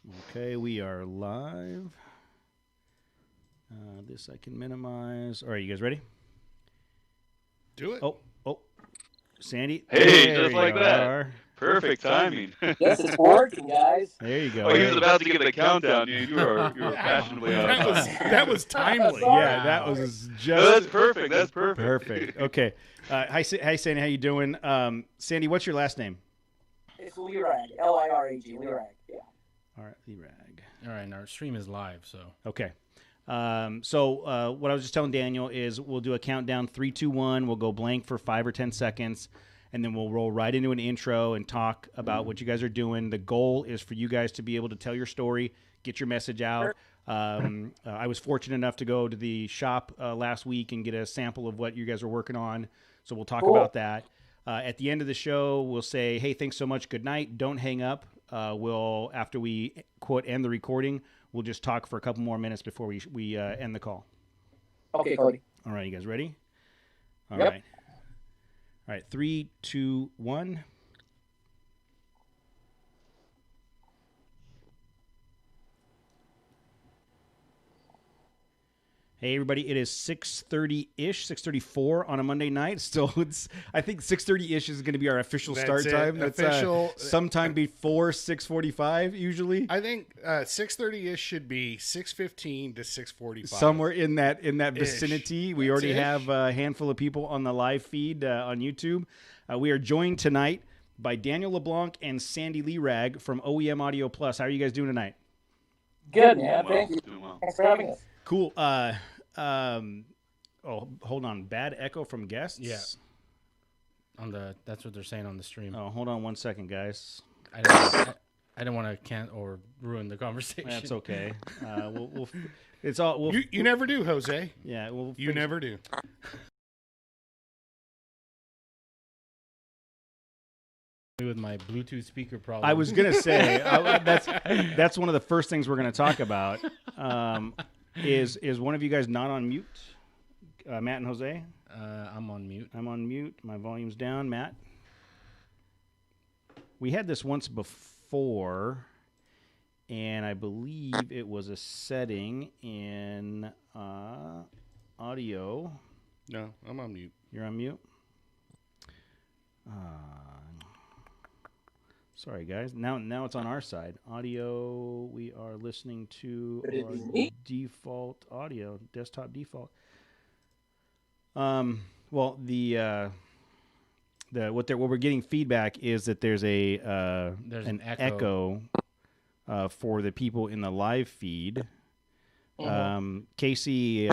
Okay, we are live. This I can minimize. All right, you guys ready? Do it. Oh, Sandy. Hey, there just like you that. are. Perfect timing. Yes, it's working, guys. There you go. Oh, he was about to give the countdown. You were fashionably on. That was timely. Yeah, that was just No, that's perfect. That's perfect. perfect. Okay. Hi, Sandy. How you doing? Sandy, what's your last name? It's Lirag. Lirag. Lirag. Yeah. All right, Lirag. All right, and our stream is live, so. Okay. So what I was just telling Daniel is we'll do a countdown, 3, 2, 1. We'll go blank for 5 or 10 seconds, and then we'll roll right into an intro and talk about what you guys are doing. The goal is for you guys to be able to tell your story, get your message out. I was fortunate enough to go to the shop last week and get a sample of what you guys are working on, so we'll talk about that. At the end of the show, we'll say, hey, thanks so much, good night, don't hang up. We'll, after we, quote, end the recording, we'll just talk for a couple more minutes before we end the call. Okay, Cody. All right, you guys ready? All Yep. right. All right, 3, 2, 1. Hey everybody! It is 6:30-ish, 6:34 on a Monday night. Still, I think 6:30-ish is going to be our official start time. That's official. Sometime before 6:45 usually. I think 6:30 ish should be 6:15 to 6:45. Somewhere in that vicinity. Ish. We already That's ish. have a handful of people on the live feed on YouTube. We are joined tonight by Daniel LeBlanc and Sandy Lirag from OEM Audio Plus. How are you guys doing tonight? Good, man. Well, Thank you. doing well. Thanks for having us. Cool. Hold on. Bad echo from guests? Yeah. That's what they're saying on the stream. Oh, hold on one second, guys. I didn't want to ruin the conversation. That's okay. It's all. You never do, Jose. Yeah. You never do. With my Bluetooth speaker problem. I was gonna say that's one of the first things we're gonna talk about. Is one of you guys not on mute? Matt and Jose. I'm on mute. I'm on mute. My volume's down. Matt. We had this once before, and I believe it was a setting in audio. No, I'm on mute. You're on mute. Sorry, guys. Now it's on our side. Audio. We are listening to Could it our be me? default audio, desktop default. Well, what we're getting feedback is that there's an echo for the people in the live feed. Casey,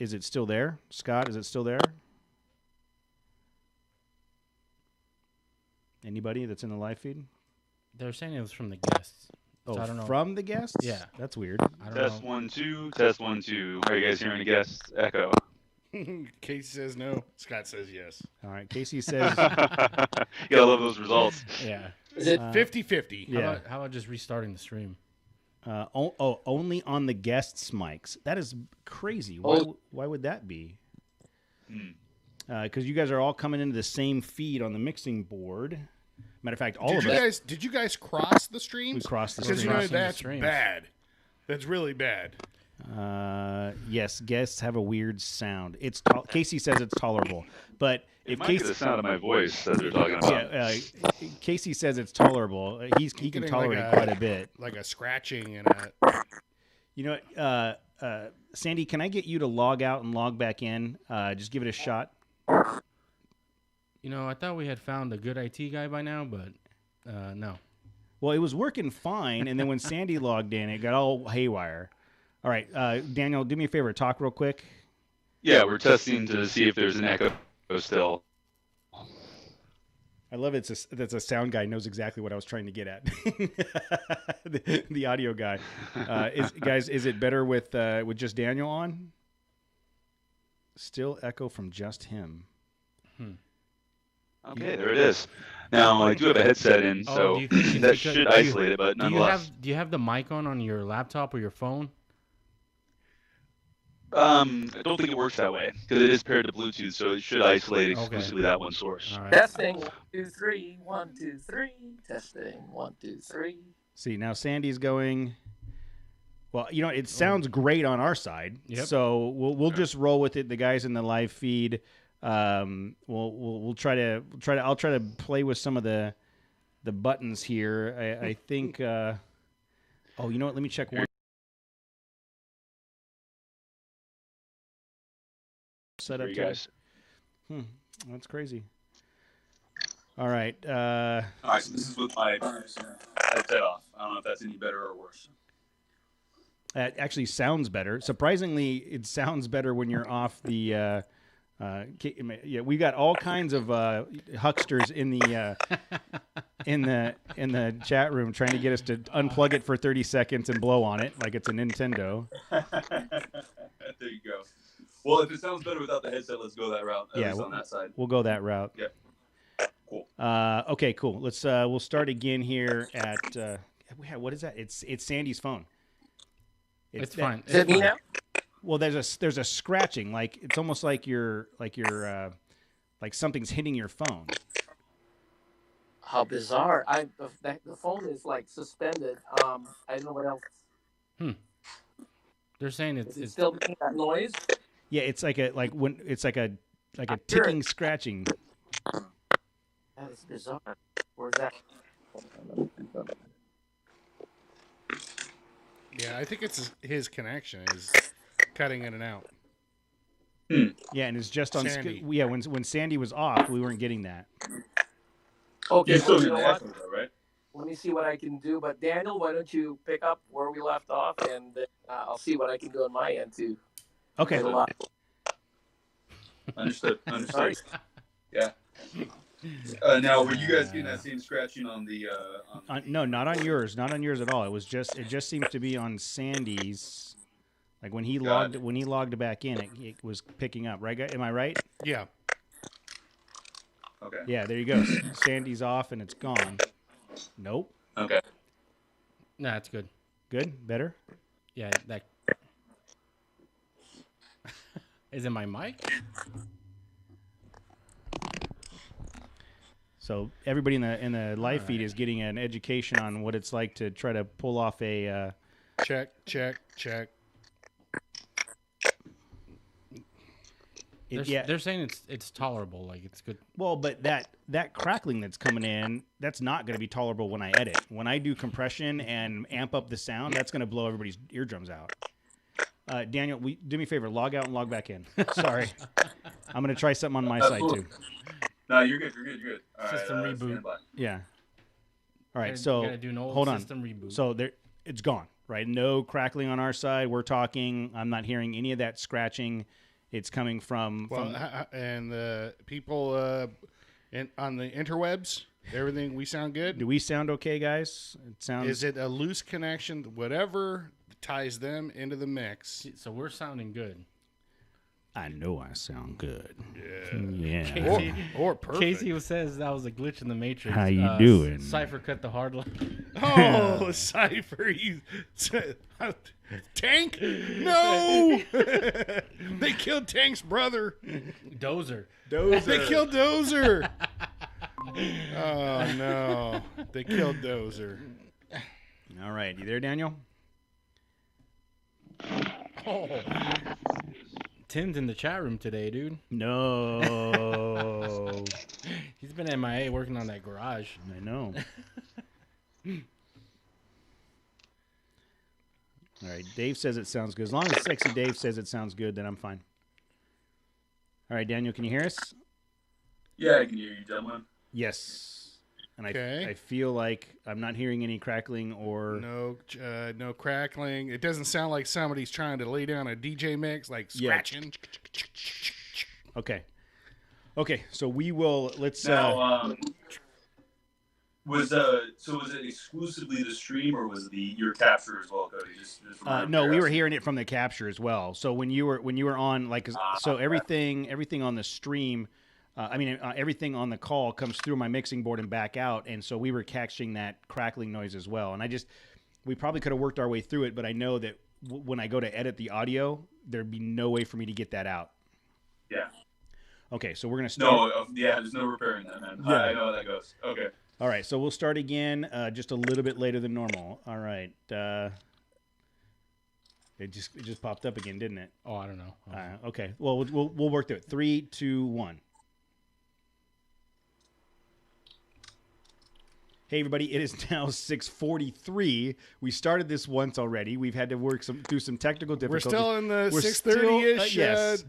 is it still there? Scott, is it still there? Anybody that's in the live feed? They're saying it was from the guests. Oh, So I don't know. from the guests? Yeah. That's weird. I don't Test know. 1, 2. Test 1, 2. Are you guys hearing a guest echo? Casey says no. Scott says yes. All right. Casey says, You gotta love those results. Yeah. Is it? 50-50. yeah. How about just restarting the stream? Only on the guests' mics. That is crazy. Why would that be? Because you guys are all coming into the same feed on the mixing board. Matter of fact, all of us. Did you guys cross the streams? We crossed the Because streams. Crossing the that's streams. bad. That's really bad. Yes, guests have a weird sound. Casey says it's tolerable, but It if might be Casey, the sound of my voice that they're talking about. Casey says it's tolerable. He can Getting tolerate like it quite a bit. Like a scratching and a. You know what, Sandy, can I get you to log out and log back in? Just give it a shot. You know, I thought we had found a good IT guy by now, but no. Well, it was working fine, and then when Sandy logged in, it got all haywire. All right, Daniel, do me a favor. Talk real quick. Yeah, we're testing to see if there's an echo still. I love it. That's a sound guy knows exactly what I was trying to get at. the audio guy. Is it better with just Daniel on? Still echo from just him. Okay, there it is. Now, I do have a headset in, Oh, so do you think it's that because- should do you- isolate it, but nonetheless. Do you have the mic on your laptop or your phone? I don't think it works that way, because it is paired to Bluetooth, so it should isolate Okay. exclusively that one source. All right. Testing. 1, 2, 3. 1, 2, 3. Testing. 1, 2, 3. See, now Sandy's going. Well, it sounds great on our side. Yep. So we'll just roll with it. The guys in the live feed. We'll try to. I'll try to play with some of the buttons here. I think. Oh, you know what? Let me check one. Set up, you guys. That's crazy. All right. All right, so this is with my headset off. I don't know if that's any better or worse. It actually sounds better. Surprisingly, it sounds better when you're off the. Yeah, we got all kinds of hucksters in the chat room trying to get us to unplug it for 30 seconds and blow on it like it's a Nintendo. There you go. Well, if it sounds better without the headset, let's go that route. At least on that side. We'll go that route. Yeah. Cool. Okay, cool. Let's we'll start again here at what is that? It's Sandy's phone. It's fine. Is it me now? Well, there's a scratching, like it's almost like you're like something's hitting your phone. How bizarre! The phone is like suspended. I don't know what else. They're saying Is it it's still making that noise? Yeah, it's like a ticking, scratching. That is bizarre. Where's that? Yeah, I think it's his connection is cutting in and out. Yeah, and it's just on. Sandy. Yeah, when Sandy was off, we weren't getting that. Okay, You're still well, you in know the what? headset, though, right? Let me see what I can do. But Daniel, why don't you pick up where we left off, and I'll see what I can do on my end too. Okay. Understood. Sorry. Yeah. Now, were you guys getting that same scratching on the? No, not on yours. Not on yours at all. It just seems to be on Sandy's. Like when he logged back in, it was picking up. Right, guy? Am I right? Yeah. Okay. Yeah, there you go. Sandy's off and it's gone. Nope. Okay. nah, it's good. Good. Better. Yeah, that is it. My mic. So everybody in the live feed is getting an education on what it's like to try to pull off a. Check. They're saying it's tolerable. Like it's good. Well, but that crackling that's coming in, that's not going to be tolerable when I edit. When I do compression and amp up the sound, that's going to blow everybody's eardrums out. Daniel, do me a favor, log out and log back in. Sorry, I'm going to try something on my side too. No, you're good. All right, System reboot. stand by. Yeah. All right, You so gotta do an old hold on. system reboot. So it's gone. Right, no crackling on our side. We're talking. I'm not hearing any of that scratching. It's coming from. And the people on the interwebs, everything, we sound good? Do we sound okay, guys? It sounds. Is it a loose connection? Whatever ties them into the mix. So we're sounding good. I know I sound good. Yeah. Casey, Or perfect. Casey says that was a glitch in the Matrix. How you doing? Cypher cut the hard line. Oh, Cypher, you Tank? No! They killed Tank's brother. Dozer. They killed Dozer. Oh no, they killed Dozer. All right, you there, Daniel? Tim's in the chat room today, dude. No. He's been MIA working on that garage. I know. All right, Dave says it sounds good. As long as Sexy Dave says it sounds good, then I'm fine. All right, Daniel, can you hear us? Yeah, I can hear you, gentlemen. Yes. And Okay. I feel like I'm not hearing any crackling or... No crackling. It doesn't sound like somebody's trying to lay down a DJ mix, like scratching. Okay. Okay, so we will... Let's... Now, was it exclusively the stream or was it your capture as well, Cody? Just no, we were hearing it from the capture as well. So when you were on, like, so everything on the stream... everything on the call comes through my mixing board and back out, and so we were catching that crackling noise as well. And we probably could have worked our way through it, but I know that when I go to edit the audio, there'd be no way for me to get that out. Yeah. Okay, so we're gonna start. No, there's no repairing that, man. Yeah. I know how that goes. Okay. All right, so we'll start again just a little bit later than normal. All right. It just popped up again, didn't it? Oh, I don't know. Okay. Well, we'll work through it. 3, 2, 1. Hey everybody! It is now 6:43. We started this once already. We've had to work through some technical We're difficulties. still in the We're 6:30-ish yes.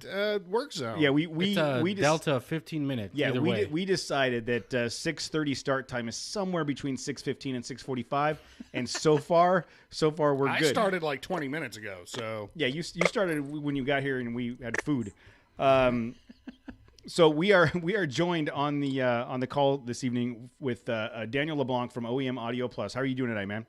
work zone. Yeah, It's Delta 15 minutes. Yeah, either way. we decided that 6:30 start time is somewhere between 6:15 and 6:45, and so far we're I good. started like 20 minutes ago, so Yeah, you started when you got here and we had food. So we are joined on the call this evening with Daniel LeBlanc from OEM Audio Plus. How are you doing tonight, man?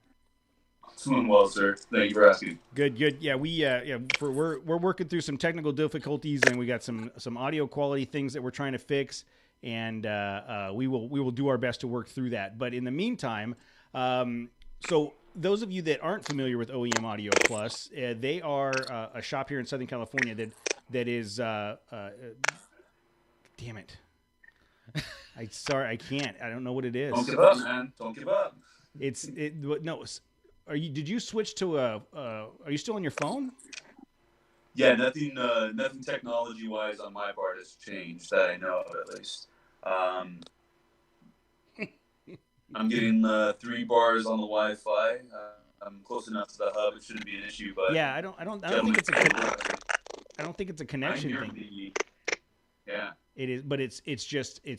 Doing well, sir. Thank you for asking. Good. Yeah, we're working through some technical difficulties and we got some audio quality things that we're trying to fix, and we will do our best to work through that. But in the meantime, so those of you that aren't familiar with OEM Audio Plus, they are a shop here in Southern California that is. Damn it! I can't. I don't know what it is. Don't give up, man. Don't give up. No. Did you switch to are you still on your phone? Yeah, nothing technology wise on my part has changed that I know of, at least. I'm getting 3 bars on the Wi-Fi. I'm close enough to the hub; it shouldn't be an issue. But Yeah, I don't think it's a connection thing. Yeah. It is, but it's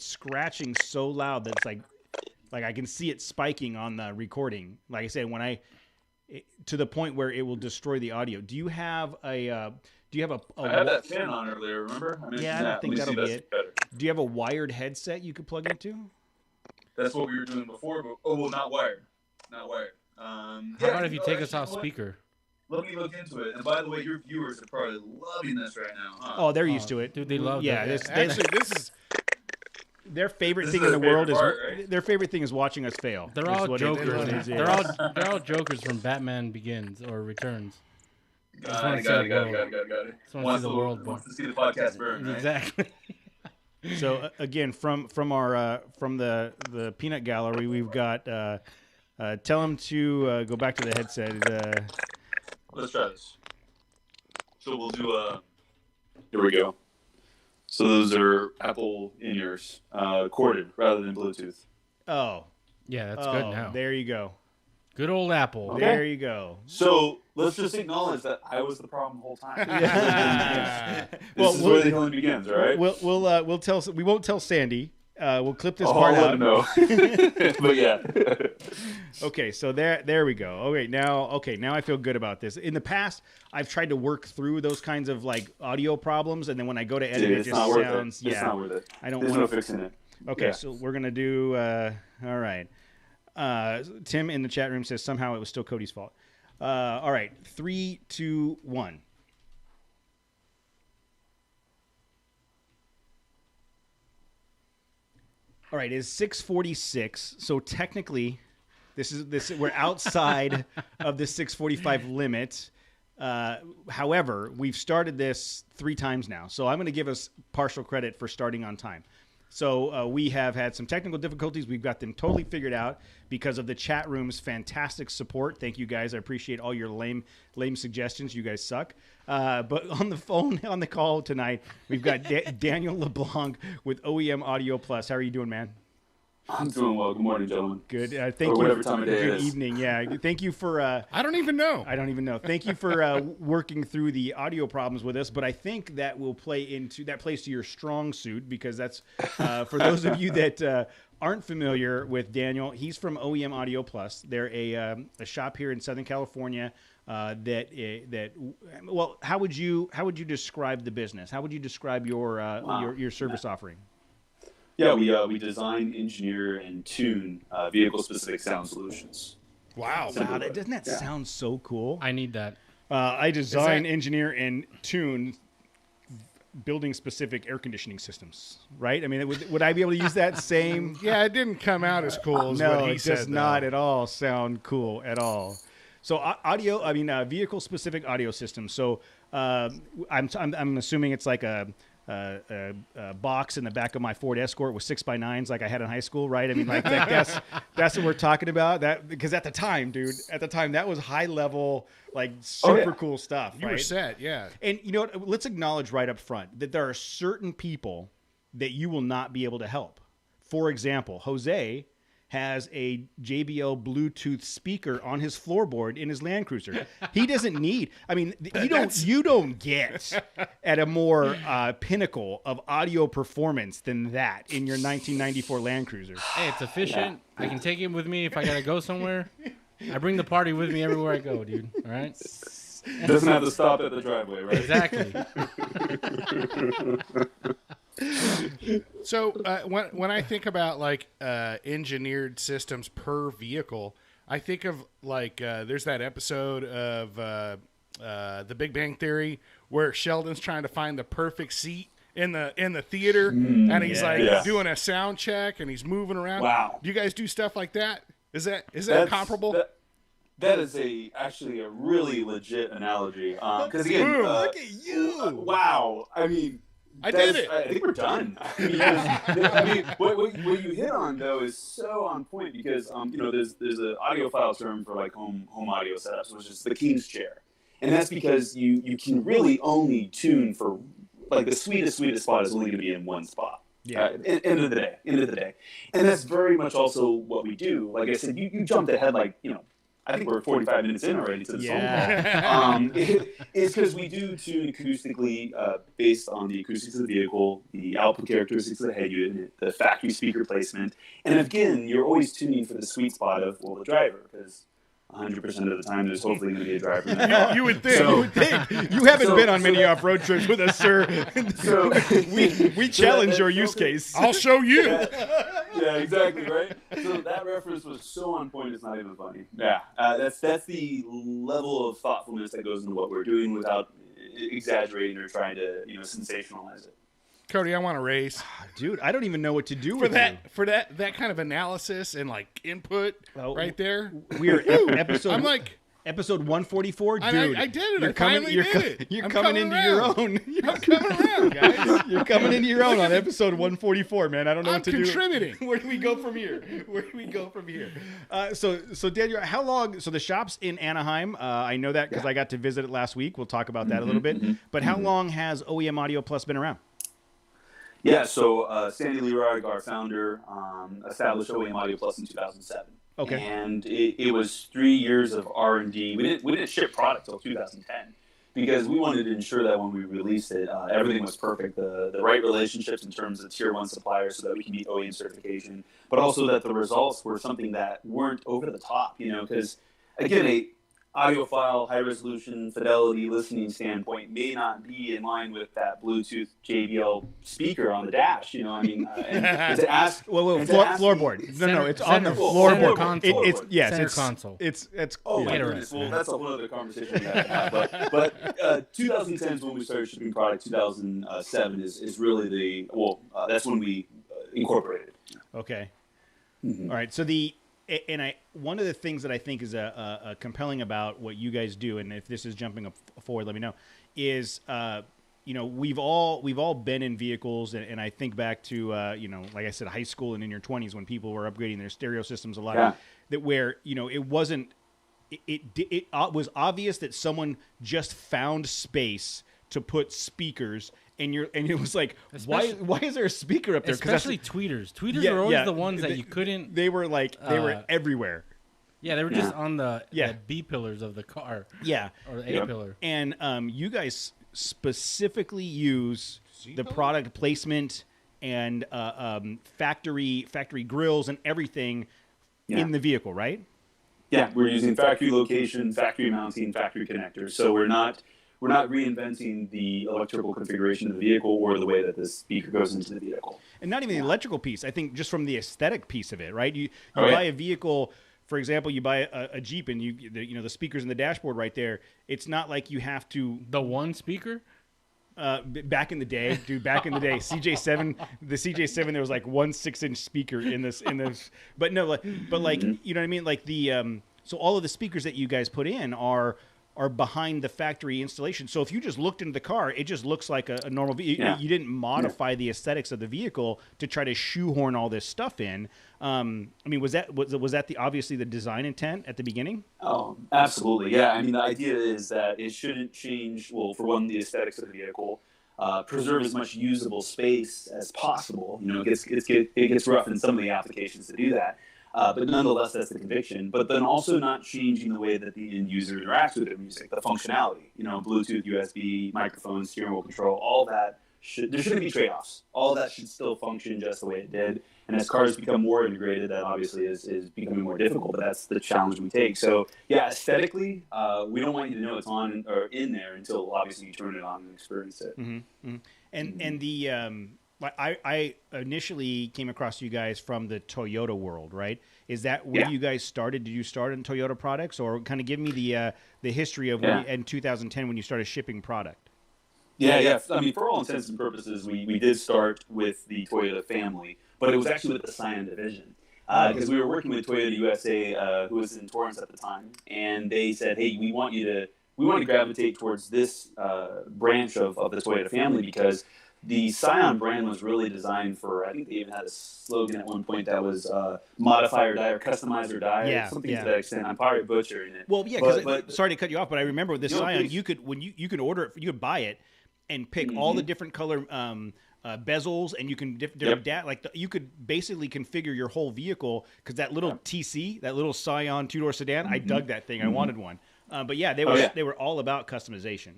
scratching so loud that it's like I can see it spiking on the recording. Like I said, to the point where it will destroy the audio. Do you have a? I had that fan on earlier. Remember? Yeah, I don't think that'll be it. Better. Do you have a wired headset you could plug into? That's what we were doing before. But, not wired. Not wired. How about if you take us off speaker? Let me look into it. And by the way, your viewers are probably loving this right now, huh? Oh, they're used to it. Dude, they love Yeah, that. this is their favorite This thing is in the their world favorite part, right? their favorite thing is watching us fail. They're That's all what it jokers. is. They're all jokers from Batman Begins or Returns. Got it. Just wanna Wants see the world burn. Wants to see the podcast burn, right? Exactly. So again, from the peanut gallery, we've got tell them to go back to the headset. Let's try this. So we'll do Here we go. So those are Apple in-ears, corded rather than Bluetooth. Oh, Yeah, that's good now. There you go. Good old Apple. Okay. There you go. So let's just acknowledge that I was the problem the whole time. Well, This is where the healing begins, all right? We'll tell. We won't tell Sandy. We'll clip this I'll part let out. him know. But yeah. Okay, so there we go. Okay, now I feel good about this. In the past, I've tried to work through those kinds of like audio problems, and then when I go to edit, Dude, it it's just not worth sounds. it. It's Yeah, not worth it. I don't There's want no to. fixing it. Okay, Yeah. so we're gonna do. All right. Tim in the chat room says somehow it was still Cody's fault. All right, 3, 2, 1. All right, it's 6:46. So technically, we're outside of the 6:45 limit. However, we've started this 3 times now, so I'm going to give us partial credit for starting on time. So we have had some technical difficulties. We've got them totally figured out because of the chat room's fantastic support. Thank you guys. I appreciate all your lame suggestions. You guys suck. But on the phone, on the call tonight, we've got Daniel LeBlanc with OEM Audio Plus. How are you doing, man? I'm doing well. Good morning, gentlemen. Good. Thank Or you. whatever time of day it Good is. evening. Yeah. Thank you for. I don't even know. I don't even know. Thank you for working through the audio problems with us. But I think that plays to your strong suit, because that's for those of you that aren't familiar with Daniel. He's from OEM Audio Plus. They're a shop here in Southern California. Well, how would you describe the business? How would you describe your service offering? Yeah, we design, engineer, and tune vehicle-specific sound solutions. Wow. Wow, doesn't that sound so cool? I need that. I design, engineer, and tune building-specific air conditioning systems. Right? I mean, would I be able to use that same? Yeah, it didn't come out as cool as No, what he it said. does not at all sound cool at all. So vehicle-specific audio systems. So I'm assuming it's like a box in the back of my Ford Escort with 6x9s like I had in high school, right? I mean, like that's what we're talking about. That because at the time, dude, that was high level, like super cool stuff. You right? were set, yeah. And you know what? Let's acknowledge right up front that there are certain people that you will not be able to help. For example, Jose has a JBL Bluetooth speaker on his floorboard in his Land Cruiser. He doesn't need. I mean, you don't get at a more pinnacle of audio performance than that in your 1994 Land Cruiser. Hey, it's efficient. I can take it with me if I gotta go somewhere. I bring the party with me everywhere I go, dude. All right. Doesn't have to stop at the driveway, right? Exactly. So when I think about like engineered systems per vehicle, I think of like there's that episode of The Big Bang Theory where Sheldon's trying to find the perfect seat in the theater, and he's doing a sound check and he's moving around. Wow. Do you guys do stuff like that? Is that comparable? That is actually a really legit analogy. Because again, look at you! Wow. I mean, I did it. I think we're done. I mean, what you hit on though is so on point because there's an audiophile term for like home audio setups, which is the king's chair, and that's because you can really only tune for like the sweetest spot is only going to be in one spot. Yeah. End of the day, and that's very much also what we do. Like I said, you jumped ahead like I think we're 45 minutes in already to the phone call. It's because we do tune acoustically based on the acoustics of the vehicle, the output characteristics of the head unit, the factory speaker placement. And again, you're always tuning for the sweet spot of, the driver, because 100% of the time there's hopefully going to be a driver in the car. You would think. You haven't been on many off-road trips with us, sir. So we challenge your use case. I'll show you. Yeah, exactly, right? So that reference was so on point, it's not even funny. Yeah, that's the level of thoughtfulness that goes into what we're doing without exaggerating or trying to, sensationalize it. Cody, I want to race Dude, I don't even know what to do for with that kind of analysis and like input right there. We are episode. I'm like episode 144, dude. I did it. I finally did it. You're I'm coming into your own. I'm coming around, guys. You're coming into your own on episode 144, man. I don't know I'm what to do. contributing. Where do we go from here? So Daniel, how long? So the shop's in Anaheim. I know that because I got to visit it last week. We'll talk about that a little bit. But how long has OEM Audio Plus been around? Yeah, so Sandy Leroy, our founder, established OEM Audio Plus in 2007. Okay. And it was 3 years of R&D. We didn't ship product till 2010 because we wanted to ensure that when we released it, everything was perfect. The right relationships in terms of tier 1 suppliers so that we can meet OEM certification, but also that the results were something that weren't over the top, because again, a audiophile, high resolution, fidelity listening standpoint may not be in line with that Bluetooth JBL speaker on the dash. And to ask, floorboard. No, it's on the Center floorboard. console. Center console. It's. Oh my Interesting. goodness! Well, that's a whole other conversation we have to have. But 2010 is when we started shipping product. 2007 is really that's when we incorporated. Okay. Mm-hmm. All right. So one of the things that I think is a compelling about what you guys do, and if this is jumping up forward, let me know, is we've all been in vehicles, and I think back to like I said, high school and in your 20s when people were upgrading their stereo systems a lot. Yeah. That where it wasn't it was obvious that someone just found space to put speakers. And it was like, why is there a speaker up there? Especially tweeters. Tweeters were always the ones that you couldn't. They were were everywhere. Yeah, they were just on the B pillars of the car. Yeah, or the A pillar. And you guys specifically use the product placement and factory grills and everything in the vehicle, right? Yeah, we're using factory location, factory mounting, factory connectors. So we're not reinventing the electrical configuration of the vehicle or the way that the speaker goes into the vehicle. And not even the electrical piece. I think just from the aesthetic piece of it, right? You buy a vehicle, for example, you buy a Jeep and the speakers in the dashboard right there. It's not like you have to. The one speaker? Back in the day, CJ7, the CJ7, there was like one 6-inch speaker in this, but no, you know what I mean? Like so all of the speakers that you guys put in are are behind the factory installation. So if you just looked into the car, it just looks like a normal vehicle. Yeah. You didn't modify the aesthetics of the vehicle to try to shoehorn all this stuff in. I mean, was that obviously the design intent at the beginning? Oh, absolutely. Yeah. I mean, the idea is that it shouldn't change, well, for one, the aesthetics of the vehicle, preserve as much usable space as possible. You know, it gets rough in some of the applications to do that. But nonetheless, that's the conviction. But then also not changing the way that the end user interacts with their music, the functionality. You know, Bluetooth, USB, microphone, steering wheel control, all that. There shouldn't be trade-offs. All that should still function just the way it did. And as cars become more integrated, that obviously is becoming more difficult. But that's the challenge we take. So yeah, aesthetically, we don't want you to know it's on or in there until obviously you turn it on and experience it. Mm-hmm. Mm-hmm. And the I initially came across you guys from the Toyota world, right? Is that where you guys started? Did you start in Toyota products, or kind of give me the history of when in 2010 when you started shipping product? Yeah. I mean, for all intents and purposes, we did start with the Toyota family, but it was actually with the Scion division because we were working with Toyota USA, who was in Torrance at the time, and they said, "Hey, we want to gravitate towards this branch of the Toyota family because." The Scion brand was really designed for, I think they even had a slogan at one point that was modify or die or customize or die, something to that extent. I'm probably butchering it. Well, yeah, but sorry to cut you off, but I remember with the Scion, please. You could order it, you could buy it and pick all the different color bezels, and you can you could basically configure your whole vehicle because that little TC, that little Scion two-door sedan, I dug that thing. I wanted one. But yeah, they were all about customization.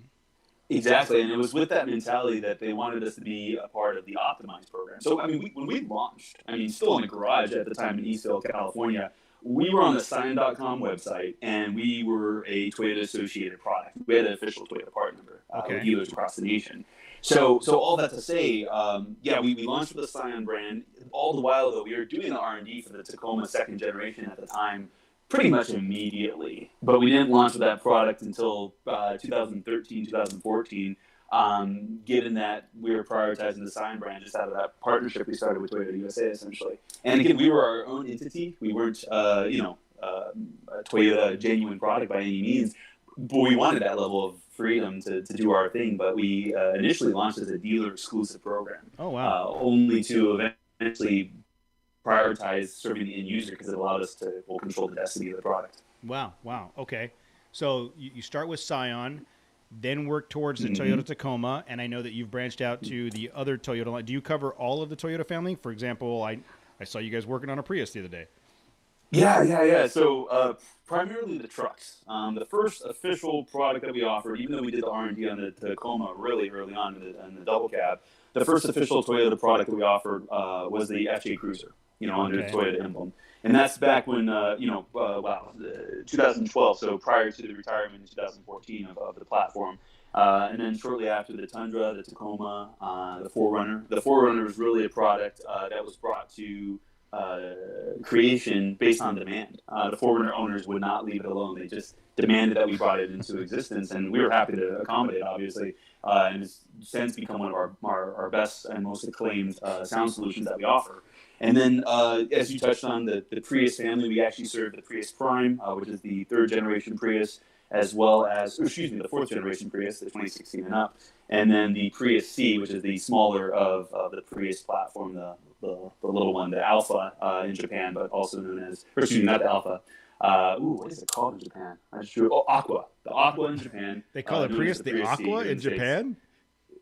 Exactly, and it was with that mentality that they wanted us to be a part of the Optimize program. So, I mean, when we launched, still in the garage at the time in Eastville, California, we were on the Scion.com website, and we were a Toyota associated product. We had an official Toyota part number with dealers across the nation. So all that to say, we launched with the Scion brand. All the while, though, we were doing the R&D for the Tacoma second generation at the time, pretty much immediately, but we didn't launch that product until 2013, 2014, given that we were prioritizing the Scion brand just out of that partnership we started with Toyota USA, essentially. And again, we were our own entity. We weren't, a Toyota genuine product by any means, but we wanted that level of freedom to do our thing. But we initially launched as a dealer-exclusive program. Oh, wow. Only to eventually prioritize serving the end user because it allowed us to control the destiny of the product. Wow. Okay. So you start with Scion, then work towards the Toyota Tacoma, and I know that you've branched out to the other Toyota line. Do you cover all of the Toyota family? For example, I saw you guys working on a Prius the other day. Yeah. So primarily the trucks. The first official product that we offered, even though we did the R&D on the Tacoma really early on in the double cab, the first official Toyota product that we offered was the FJ Cruiser. Under the Toyota emblem. And that's back when, 2012, so prior to the retirement in 2014 of the platform. And then shortly after the Tundra, the Tacoma, the 4Runner. The 4Runner was really a product that was brought to creation based on demand. The 4Runner owners would not leave it alone. They just demanded that we brought it into existence, and we were happy to accommodate, obviously. And it's since become one of our best and most acclaimed sound solutions that we offer. And then, as you touched on, the Prius family, we actually serve the Prius Prime, which is the third generation Prius, as well as, the fourth generation Prius, the 2016 and up, and then the Prius C, which is the smaller of the Prius platform, the little one, the Alpha in Japan, but also known as, not the Alpha. What is it called in Japan? Aqua. The Aqua in Japan. They call it Prius the Aqua in Japan?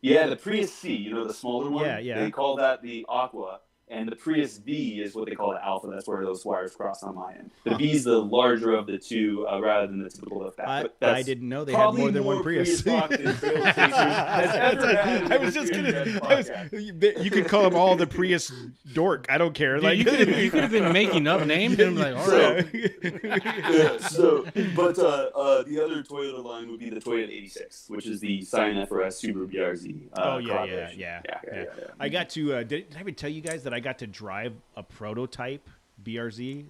Yeah, the Prius C, the smaller one. Yeah. They call that the Aqua. And the Prius V is what they call the Alpha. That's where those wires cross on my end. The V is the larger of the two, rather than the typical lift back. I didn't know they had more than one Prius. I was just gonna. You could call them all the Prius dork. I don't care. Dude, you could have been making up names and like, all right. But the other Toyota line would be the Toyota 86, which is the Scion FRS Subaru BRZ. Yeah. I got to. Did I ever tell you guys that I got to drive a prototype BRZ?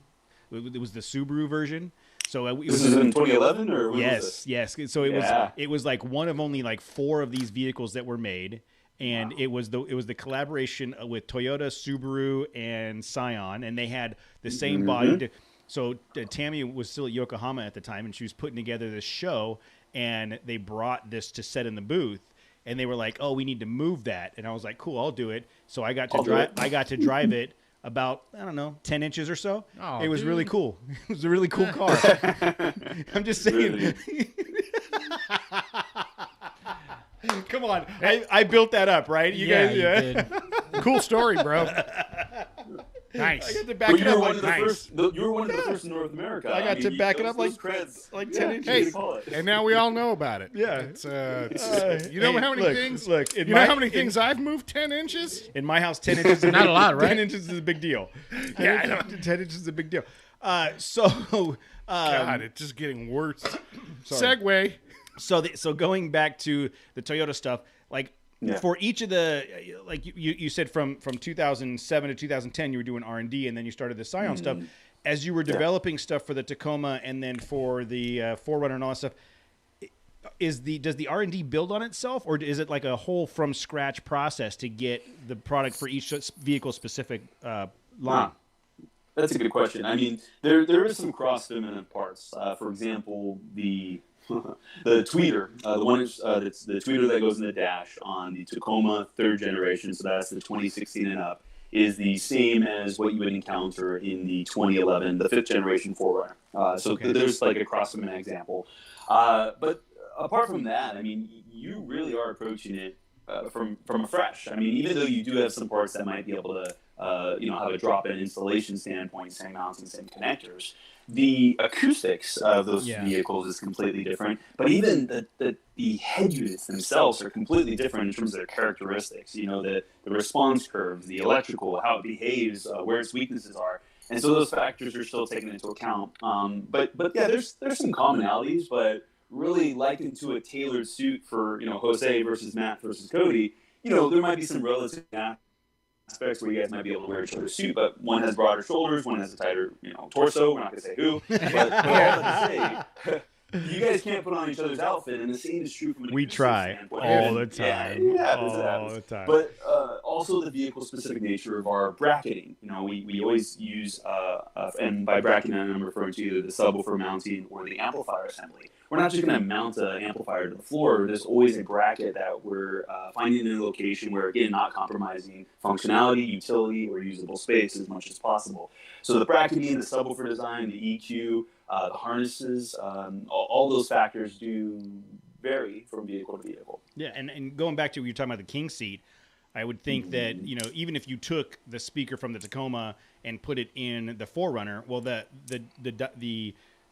It was the Subaru version. So this is in 2011, or when was yes. So it was like one of only like 4 of these vehicles that were made, and it was the collaboration with Toyota, Subaru, and Scion, and they had the same body. So Tammy was still at Yokohama at the time, and she was putting together this show. and they brought this to set in the booth. And they were like, "Oh, we need to move that," and I was like, "Cool, I'll do it." So I got to drive. I got to drive it about 10 inches or so. Oh, it was dude. really cool. It was a really cool car. I'm just saying. Really? Come on, I built that up, right? You guys, you did. Cool story, bro. Nice. I got to back But it you up were one like of the nice. first. You were one of the first in North America. I got to back it up those like creds. 10 Yeah, inches. Hey, you call it. and now we all know about it. Yeah. It's, you know Hey, how many look, things? look, in you know my- how many in- things I've moved 10 inches? In my house, 10 inches is Not a lot, right? 10 inches is a big deal. 10 inches is a big deal. God, it's just getting worse. Segway. So going back to the Toyota stuff, like Yeah. for each of the, like you said from 2007 to 2010, you were doing R&D, and then you started the Scion stuff. As you were developing stuff for the Tacoma and then for the 4Runner and all that stuff, does the R&D build on itself, or is it like a whole from scratch process to get the product for each vehicle specific line? That's a good question. I mean, there is some cross-feminine parts. For example, the tweeter, the one that's the tweeter that goes in the dash on the Tacoma 3rd generation, so that's the 2016 and up, is the same as what you would encounter in the 2011, the 5th generation 4Runner. So there's like a cross-feminine example. But apart from that, I mean, you really are approaching it from a fresh. I mean, even though you do have some parts that might be able to have a drop-in installation standpoint, same mounting, same connectors, the acoustics of those vehicles is completely different. But even the head units themselves are completely different in terms of their characteristics. You know, the response curves, the electrical, how it behaves, where its weaknesses are. And so those factors are still taken into account. But yeah, there's some commonalities, but really likened to a tailored suit for, Jose versus Matt versus Cody, there might be some relative aspects where you guys might be able to wear each other's suit, but one has broader shoulders, one has a tighter, torso. We're not going to say who, but all that to say, you guys can't put on each other's outfit, and the same is true from an We acoustic try standpoint. all the time. Yeah, all the time. But also the vehicle-specific nature of our bracketing. We always use, and by bracketing I'm referring to either the subwoofer mounting or the amplifier assembly. We're not just going to mount an amplifier to the floor. There's always a bracket that we're finding in a location where, again, not compromising functionality, utility, or usable space as much as possible. So the bracketing, the subwoofer design, the EQ, the harnesses, all those factors do vary from vehicle to vehicle. Yeah, and going back to what you were talking about the King seat, I would think that, even if you took the speaker from the Tacoma and put it in the 4Runner, well,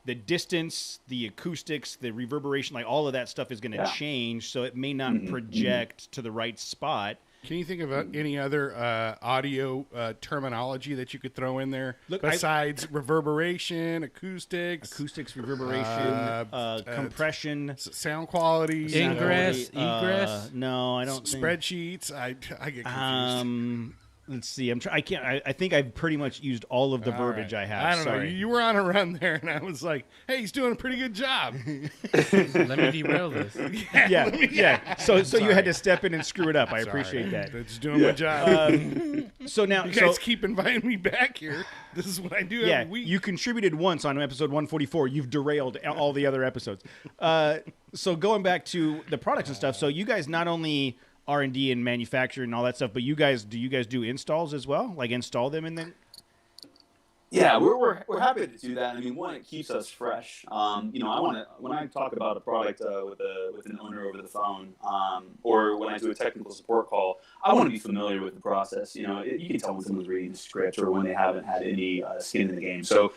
the distance, the acoustics, the reverberation, like all of that stuff is going to change, so it may not project to the right spot. Can you think of any other audio terminology that you could throw in there besides reverberation, acoustics, reverberation, compression, sound quality, Ingress, egress? No, I don't think. Spreadsheets? I get confused. Let's see. I think I've pretty much used all of the verbiage I have. I don't know. Sorry. You were on a run there, and I was like, "Hey, he's doing a pretty good job." Let me derail this. Yeah. So you had to step in and screw it up. I appreciate that. That's doing my job. So now, You guys keep inviting me back here. This is what I do every week. You contributed once on episode 144. You've derailed all the other episodes. So going back to the products and stuff. So you guys not only R&D and manufacture and all that stuff, but do you guys do installs as well? Like install them and then? Yeah, we're happy to do that. I mean, one, it keeps us fresh. When I talk about a product with an owner over the phone, or when I do a technical support call, I want to be familiar with the process. You can tell when someone's reading the script or when they haven't had any skin in the game. So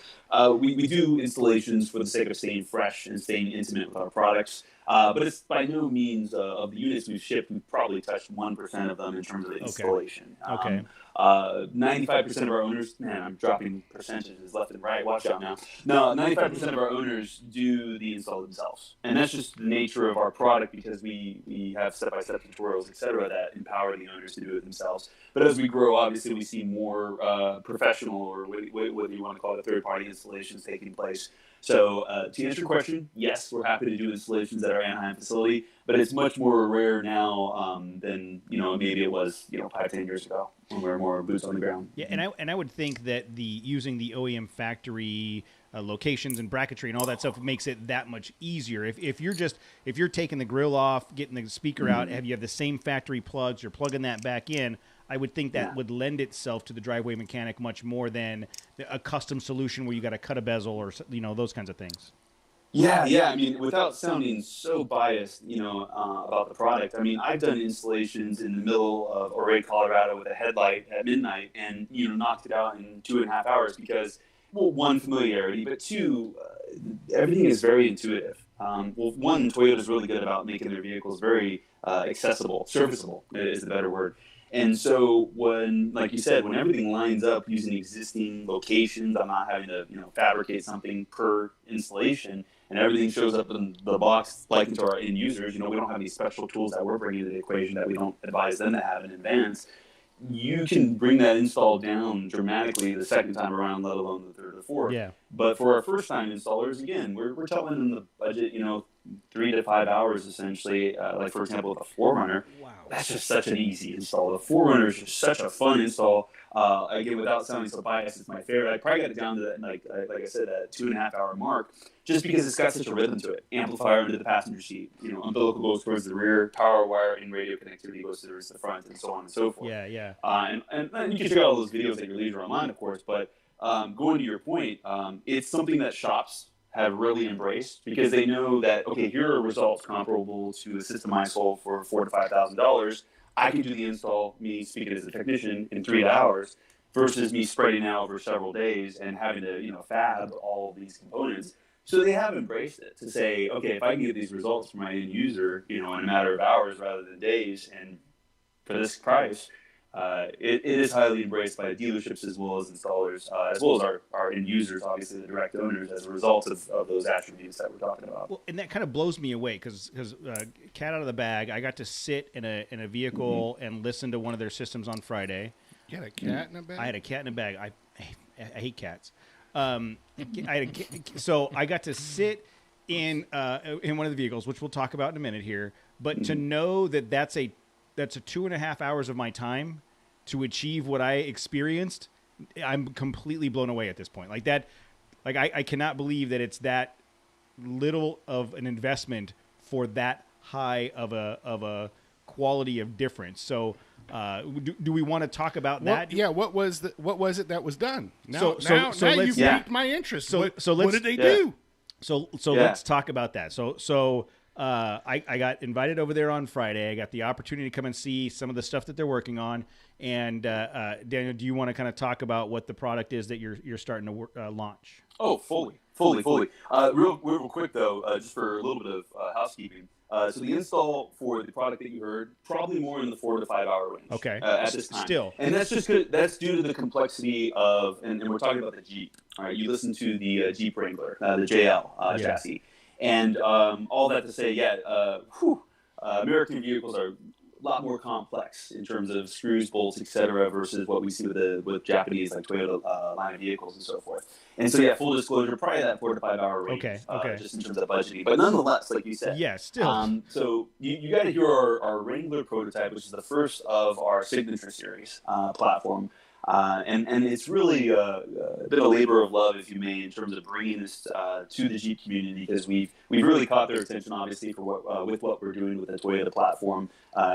we do installations for the sake of staying fresh and staying intimate with our products. But it's by no means of the units we've shipped, we've probably touched 1% of them in terms of the installation. Okay. 95% of our owners, man, I'm dropping percentages left and right. Watch out now. No, 95% of our owners do the install themselves. And that's just the nature of our product because we have step-by-step tutorials, et cetera, that empower the owners to do it themselves. But as we grow, obviously, we see more professional or whether you want to call it third-party installations taking place. So to answer your question, yes, we're happy to do installations at our Anaheim facility, but it's much more rare now than maybe it was 5-10 years ago when we were more boots on the ground. Yeah, and I would think that using the OEM factory locations and bracketry and all that stuff makes it that much easier. If you're taking the grill off, getting the speaker out, you have the same factory plugs, you're plugging that back in. I would think that would lend itself to the driveway mechanic much more than a custom solution where you got to cut a bezel or those kinds of things. Yeah. I mean, without sounding so biased, about the product. I mean, I've done installations in the middle of Ouray, Colorado, with a headlight at midnight, and knocked it out in 2.5 hours because, well, one, familiarity, but two, everything is very intuitive. Well, one, Toyota's really good about making their vehicles very accessible, serviceable is the better word. And so when, like you said, when everything lines up using existing locations, I'm not having to, fabricate something per installation, and everything shows up in the box like into our end users. We don't have any special tools that we're bringing to the equation that we don't advise them to have in advance. You can bring that install down dramatically the second time around, let alone the third or fourth. Yeah. But for our first-time installers, again, we're telling them the budget, 3 to 5 hours essentially. Like for example, the 4Runner. Wow. That's just such an easy install. The 4Runner is just such a fun install. Again, without sounding so biased, it's my favorite. I probably got it down to that, like I said, that 2.5 hour mark, just because it's got such a rhythm to it. Amplifier into the passenger seat, umbilical goes towards the rear, power wire and radio connectivity goes towards the front, and so on and so forth. Yeah. And you can check out all those videos at your leisure online, of course. But going to your point, it's something that shops have really embraced because they know that, okay, here are results comparable to a system I sold for $4,000 to $5,000. I can do the install, me speaking as a technician, in 3 hours versus me spreading out over several days and having to, fab all of these components. So they have embraced it to say, okay, if I can get these results for my end user, in a matter of hours rather than days, and for this price, it is highly embraced by dealerships as well as installers, as well as our end users, obviously the direct owners, as a result of those attributes that we're talking about. Well, and that kind of blows me away because cat out of the bag. I got to sit in a vehicle and listen to one of their systems on Friday. You had a cat in a bag? I had a cat in a bag. I hate cats. So I got to sit in one of the vehicles, which we'll talk about in a minute here. But to know that that's a 2.5 hours of my time to achieve what I experienced, I'm completely blown away at this point. Like that, I cannot believe that it's that little of an investment for that high of a quality of difference. So, do we want to talk about that? Yeah. What was it that was done? Now So you've piqued my interest. So what did they do? So let's talk about that. So I got invited over there on Friday. I got the opportunity to come and see some of the stuff that they're working on. And Daniel, do you want to kind of talk about what the product is that you're starting to launch? Oh, fully. Real quick though, just for a little bit of housekeeping. So the install for the product that you heard, probably more in the 4 to 5 hour range. Okay. At this time. Still. And that's just good. That's due to the complexity of, and we're talking about the Jeep. All right. You listen to the Jeep Wrangler, the JL chassis. And all that to say, American vehicles are a lot more complex in terms of screws, bolts, etc., versus what we see with Japanese like Toyota line of vehicles and so forth. And so, full disclosure, probably that 4 to 5 hour range. Okay. Just in terms of budgeting, but nonetheless, like you said, still. So you got to hear our Wrangler prototype, which is the first of our Signature Series platform. And it's really a bit of a labor of love, if you may, in terms of bringing this to the Jeep community, because we've really caught their attention, obviously, for what we're doing with the Toyota platform,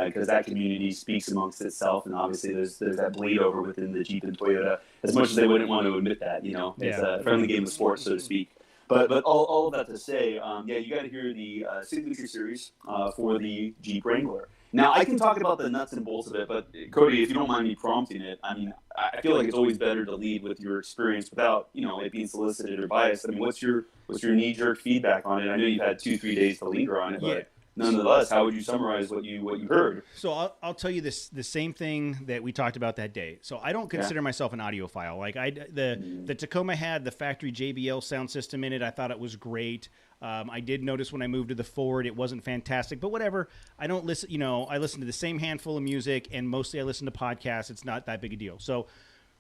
because that community speaks amongst itself, and obviously there's that bleed over within the Jeep and Toyota, as much as they wouldn't want to admit that, it's a friendly game of sports, so to speak. But all of that to say, you got to hear the Signature Series for the Jeep Wrangler. Now, I can talk about the nuts and bolts of it, but Cody, if you don't mind me prompting it, I mean, I feel like it's always better to lead with your experience without, it being solicited or biased. I mean, what's your knee-jerk feedback on it? I know you've had 2-3 days to linger on it, but nonetheless, how would you summarize what you heard? So I'll tell you the same thing that we talked about that day. So I don't consider myself an audiophile. Like the Tacoma had the factory JBL sound system in it. I thought it was great. I did notice when I moved to the Ford, it wasn't fantastic, but whatever. I don't listen, I listen to the same handful of music, and mostly I listen to podcasts. It's not that big a deal. So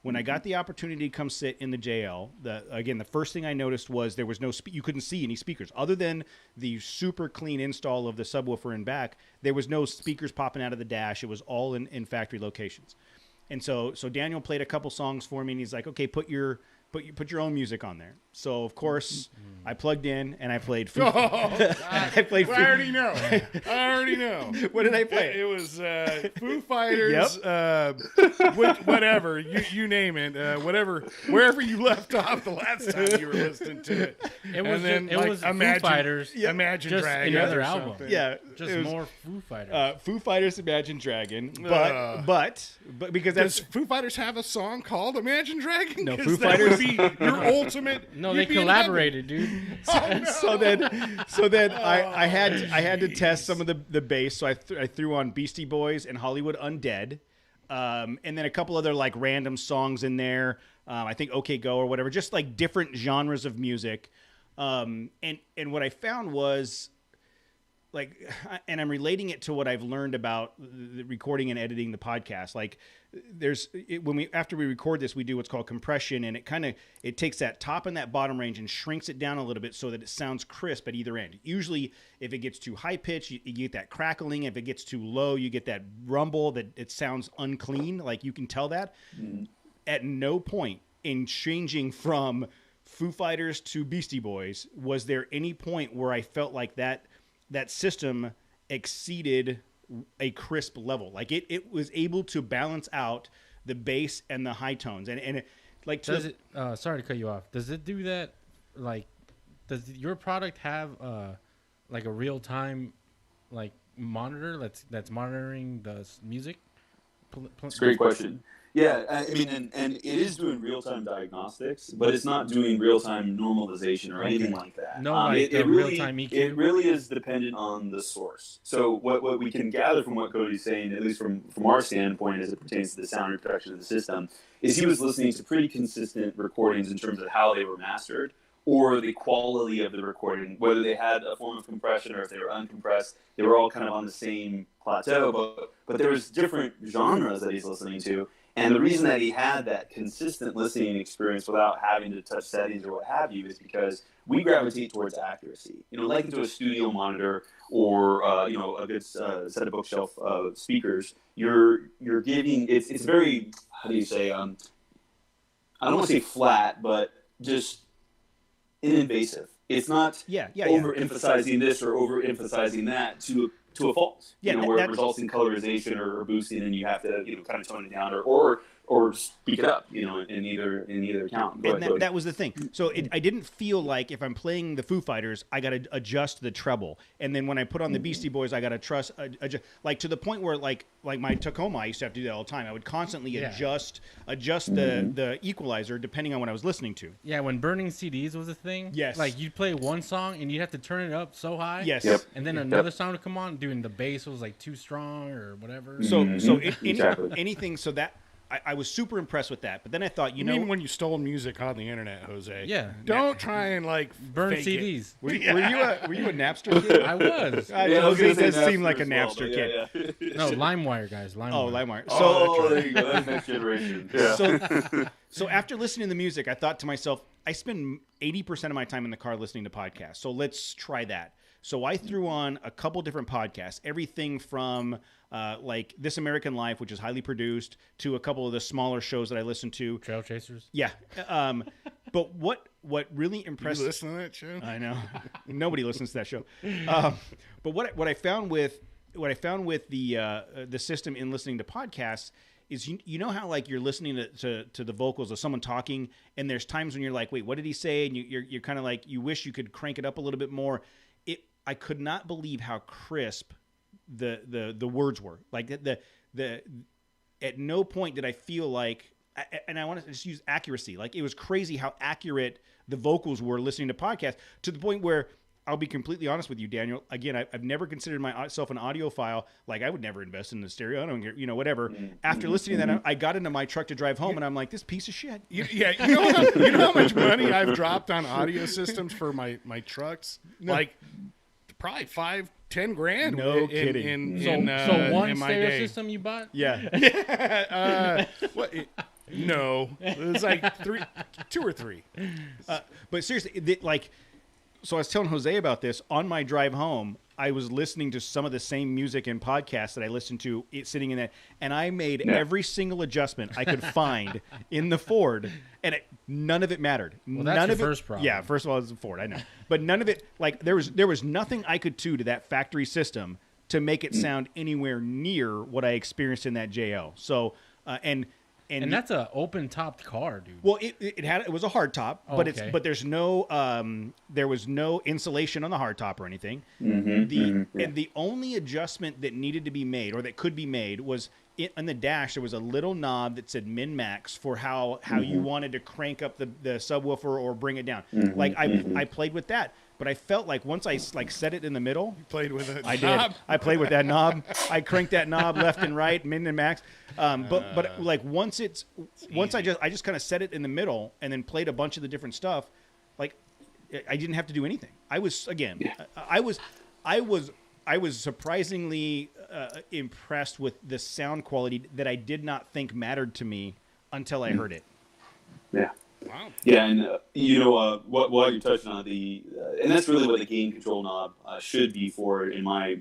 When I got the opportunity to come sit in the JL, the first thing I noticed was there was no you couldn't see any speakers other than the super clean install of the subwoofer in back. There was no speakers popping out of the dash. It was all in factory locations. And so Daniel played a couple songs for me, and he's like, "Okay, put your own music on there." So of course I plugged in and I played. I played. Well, I already know. What did I play? It was Foo Fighters. Whatever you name it. Wherever you left off the last time you were listening to it. It was Imagine, Foo Fighters. Imagine just Dragons another or album. something. Yeah, Just it was, more Foo Fighters. Foo Fighters, Imagine Dragon, but because Does that's Foo Fighters have a song called Imagine Dragon? No, 'Cause Foo that Fighters- would be your ultimate. no, you'd they be in collaborated, dude. heaven. so then I had to test some of the bass, so I threw on Beastie Boys and Hollywood Undead, and then a couple other like random songs in there. I think OK Go or whatever, just like different genres of music. And what I found was like, and I'm relating it to what I've learned about the recording and editing the podcast. Like after we record this, we do what's called compression, and it takes that top and that bottom range and shrinks it down a little bit so that it sounds crisp at either end. Usually if it gets too high pitch, you get that crackling. If it gets too low, you get that rumble that it sounds unclean. Like you can tell that. At no point in changing from Foo Fighters to Beastie Boys was there any point where I felt like that system exceeded a crisp level. Like it was able to balance out the bass and the high tones. And it, like, Sorry to cut you off. Does it do that? Like, does your product have like a real time like monitor that's monitoring the music? It's a great question. Yeah, I mean, and it is doing real-time diagnostics, but it's not doing real-time normalization or anything like that. No, like it really, really, real-time EQ? It really is dependent on the source. So what we can gather from what Cody's saying, at least from our standpoint as it pertains to the sound reproduction of the system, is he was listening to pretty consistent recordings in terms of how they were mastered or the quality of the recording, whether they had a form of compression or if they were uncompressed. They were all kind of on the same plateau, but there was different genres that he's listening to. And the reason that he had that consistent listening experience without having to touch settings or what have you is because we gravitate towards accuracy. Like into a studio monitor or a good set of bookshelf speakers. You're giving it's very, how do you say, I don't want to say flat, but just ininvasive. It's not overemphasizing this or overemphasizing that to a fault. Where it results in colorization or boosting, and you have to kind of tone it down or speak it up. In either account. And that was the thing. So I didn't feel like if I'm playing the Foo Fighters, I got to adjust the treble, and then when I put on the Beastie Boys, I got to adjust, like to the point where like my Tacoma, I used to have to do that all the time. I would constantly adjust the equalizer depending on what I was listening to. Yeah, when burning CDs was a thing. Yes. Like you'd play one song and you'd have to turn it up so high. Yes. Yep. And then another song would come on, doing the bass was like too strong or whatever. So Exactly. anything so that. I was super impressed with that, but then I thought, You mean when you stole music on the internet, Jose? Yeah. Don't try and burn fake CDs. were you a Napster kid? I was. Jose does seem like a Napster kid. No, LimeWire, guys. LimeWire. Oh, LimeWire. So there you go. That's next generation. Yeah. So after listening to the music, I thought to myself, I spend 80% of my time in the car listening to podcasts. So let's try that. So I threw on a couple different podcasts, everything from like This American Life, which is highly produced, to a couple of the smaller shows that I listen to. Trail Chasers. Yeah. But what really impressed You listen to that show? I know. Nobody listens to that show. But what I found with the system in listening to podcasts is you know how like you're listening to the vocals of someone talking, and there's times when you're like, wait, what did he say? And you're kind of like, you wish you could crank it up a little bit more. I could not believe how crisp the words were. Like the at no point did I feel like, and I want to just use accuracy. Like it was crazy how accurate the vocals were listening to podcasts, to the point where I'll be completely honest with you, Daniel. Again, I've never considered myself an audiophile. Like I would never invest in the stereo. I don't care, whatever. After listening to that, I got into my truck to drive home, and I'm like, this piece of shit. You know how much money I've dropped on audio systems for my trucks? No. Like probably $5-10 grand. No kidding. So one in my stereo day. system you bought? Yeah. What? No, it was like 2 or 3. But seriously, so I was telling Jose about this on my drive home. I was listening to some of the same music and podcasts that I listened to sitting in that, and I made every single adjustment I could find in the Ford, and none of it mattered. Well, that's none your of first it, problem. Yeah, first of all, it's a Ford, I know, but none of it. Like there was nothing I could do to that factory system to make it sound anywhere near what I experienced in that JO. So and that's a open topped car, dude. well, it was a hard top, Oh, but okay. but there's no there was no insulation on the hard top or anything. Mm-hmm, And the only adjustment that needed to be made or that could be made was on the dash. There was a little knob that said min max for how you wanted to crank up the subwoofer or bring it down. Like I played with that, but I felt like once I set it in the middle. Played with it. I did. I played with that knob. I cranked that knob left and right, min and max. But like once I just kind of set it in the middle and then played a bunch of the different stuff. Like I didn't have to do anything. I was surprisingly impressed with the sound quality that I did not think mattered to me until I heard it. Yeah. Wow. Yeah, and while you're touching on and that's really what the gain control knob should be for, in my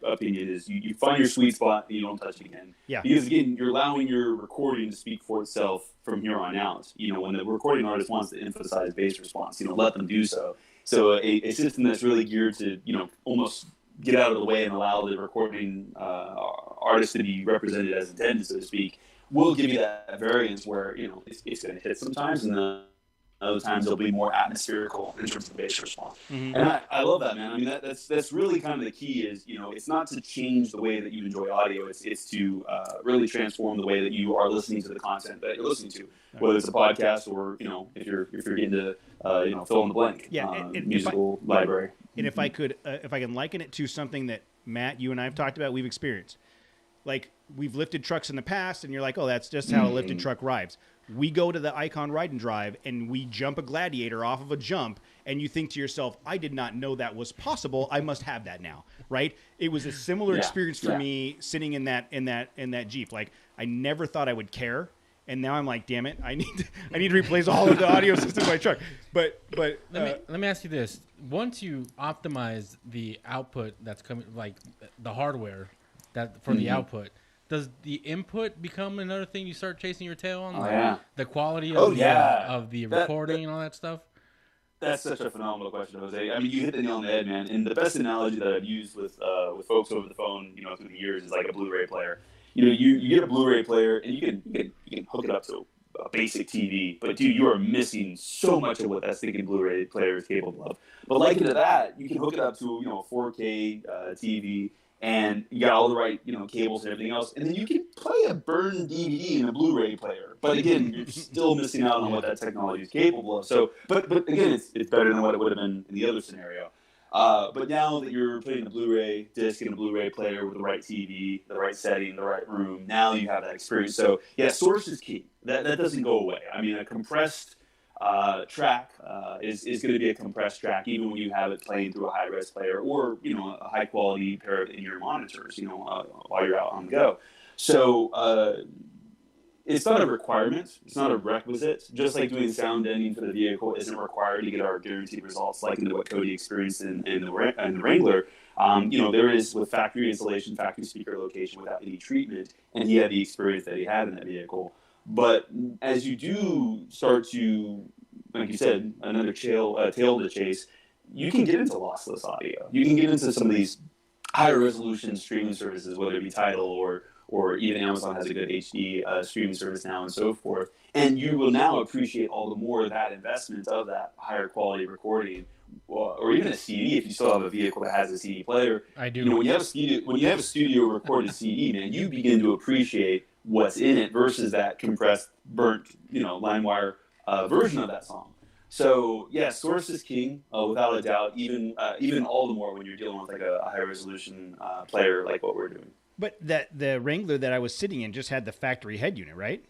opinion, is you find your sweet spot and you don't touch it again. Yeah. Because again, you're allowing your recording to speak for itself from here on out. When the recording artist wants to emphasize bass response, let them do so. So a system that's really geared to almost get out of the way and allow the recording artist to be represented as intended, so to speak, will give you that variance where it's going to hit sometimes, and then other times it'll be more atmospherical in terms of bass response. Mm-hmm. And I love that, man. I mean, that's really kind of the key. Is it's not to change the way that you enjoy audio. It's to really transform the way that you are listening to the content that you're listening to, whether it's a podcast or if you're getting to fill in the blank. Yeah, and musical library. And if I can liken it to something that Matt, you and I have talked about, we've experienced. Like we've lifted trucks in the past, and you're like, oh, that's just how a lifted truck rides. We go to the Icon Ride and Drive, and we jump a Gladiator off of a jump, and you think to yourself, I did not know that was possible. I must have that now, right? It was a similar experience for me sitting in that Jeep. Like I never thought I would care, and now I'm like, damn it, I need to replace all of the audio system in my truck. But let me ask you this: once you optimize the output that's coming, like the hardware that for the output, does the input become another thing you start chasing your tail on? The quality of the recording and all that stuff? That's such a phenomenal question, Jose. I mean, you hit the nail on the head, man. And the best analogy that I've used with folks over the phone, through the years is like a Blu-ray player. You get a Blu-ray player and you can hook it up to a basic TV, but dude, you are missing so much of what that stinking Blu-ray player is capable of. But like into that, you can hook it up to a 4K TV. And you got all the right, cables and everything else, and then you can play a burned DVD in a Blu-ray player. But again, you're still missing out on what that technology is capable of. So, but again, it's better than what it would have been in the other scenario. But now that you're putting a Blu-ray disc in a Blu-ray player with the right TV, the right setting, the right room, now you have that experience. So, yeah, source is key. That doesn't go away. I mean, a compressed track is going to be a compressed track, even when you have it playing through a high-res player or a high-quality pair of in-ear monitors, while you're out on the go. So it's not a requirement. It's not a requisite. Just like doing sound deadening for the vehicle isn't required to get our guaranteed results, like into what Cody experienced in the Wrangler. There is with factory installation, factory speaker location without any treatment, and he had the experience that he had in that vehicle. But as you do start to, like you said, another tail to chase, you can get into lossless audio. You can get into some of these higher resolution streaming services, whether it be Tidal or even Amazon has a good HD streaming service now and so forth. And you will now appreciate all the more that investment of that higher quality recording, or even a CD if you still have a vehicle that has a CD player. I do. When you have a studio recorded CD, man, you begin to appreciate what's in it versus that compressed, burnt, LimeWire version of that song. So yeah, source is king, without a doubt. Even all the more when you're dealing with like a high resolution player like what we're doing. But the Wrangler that I was sitting in just had the factory head unit, right?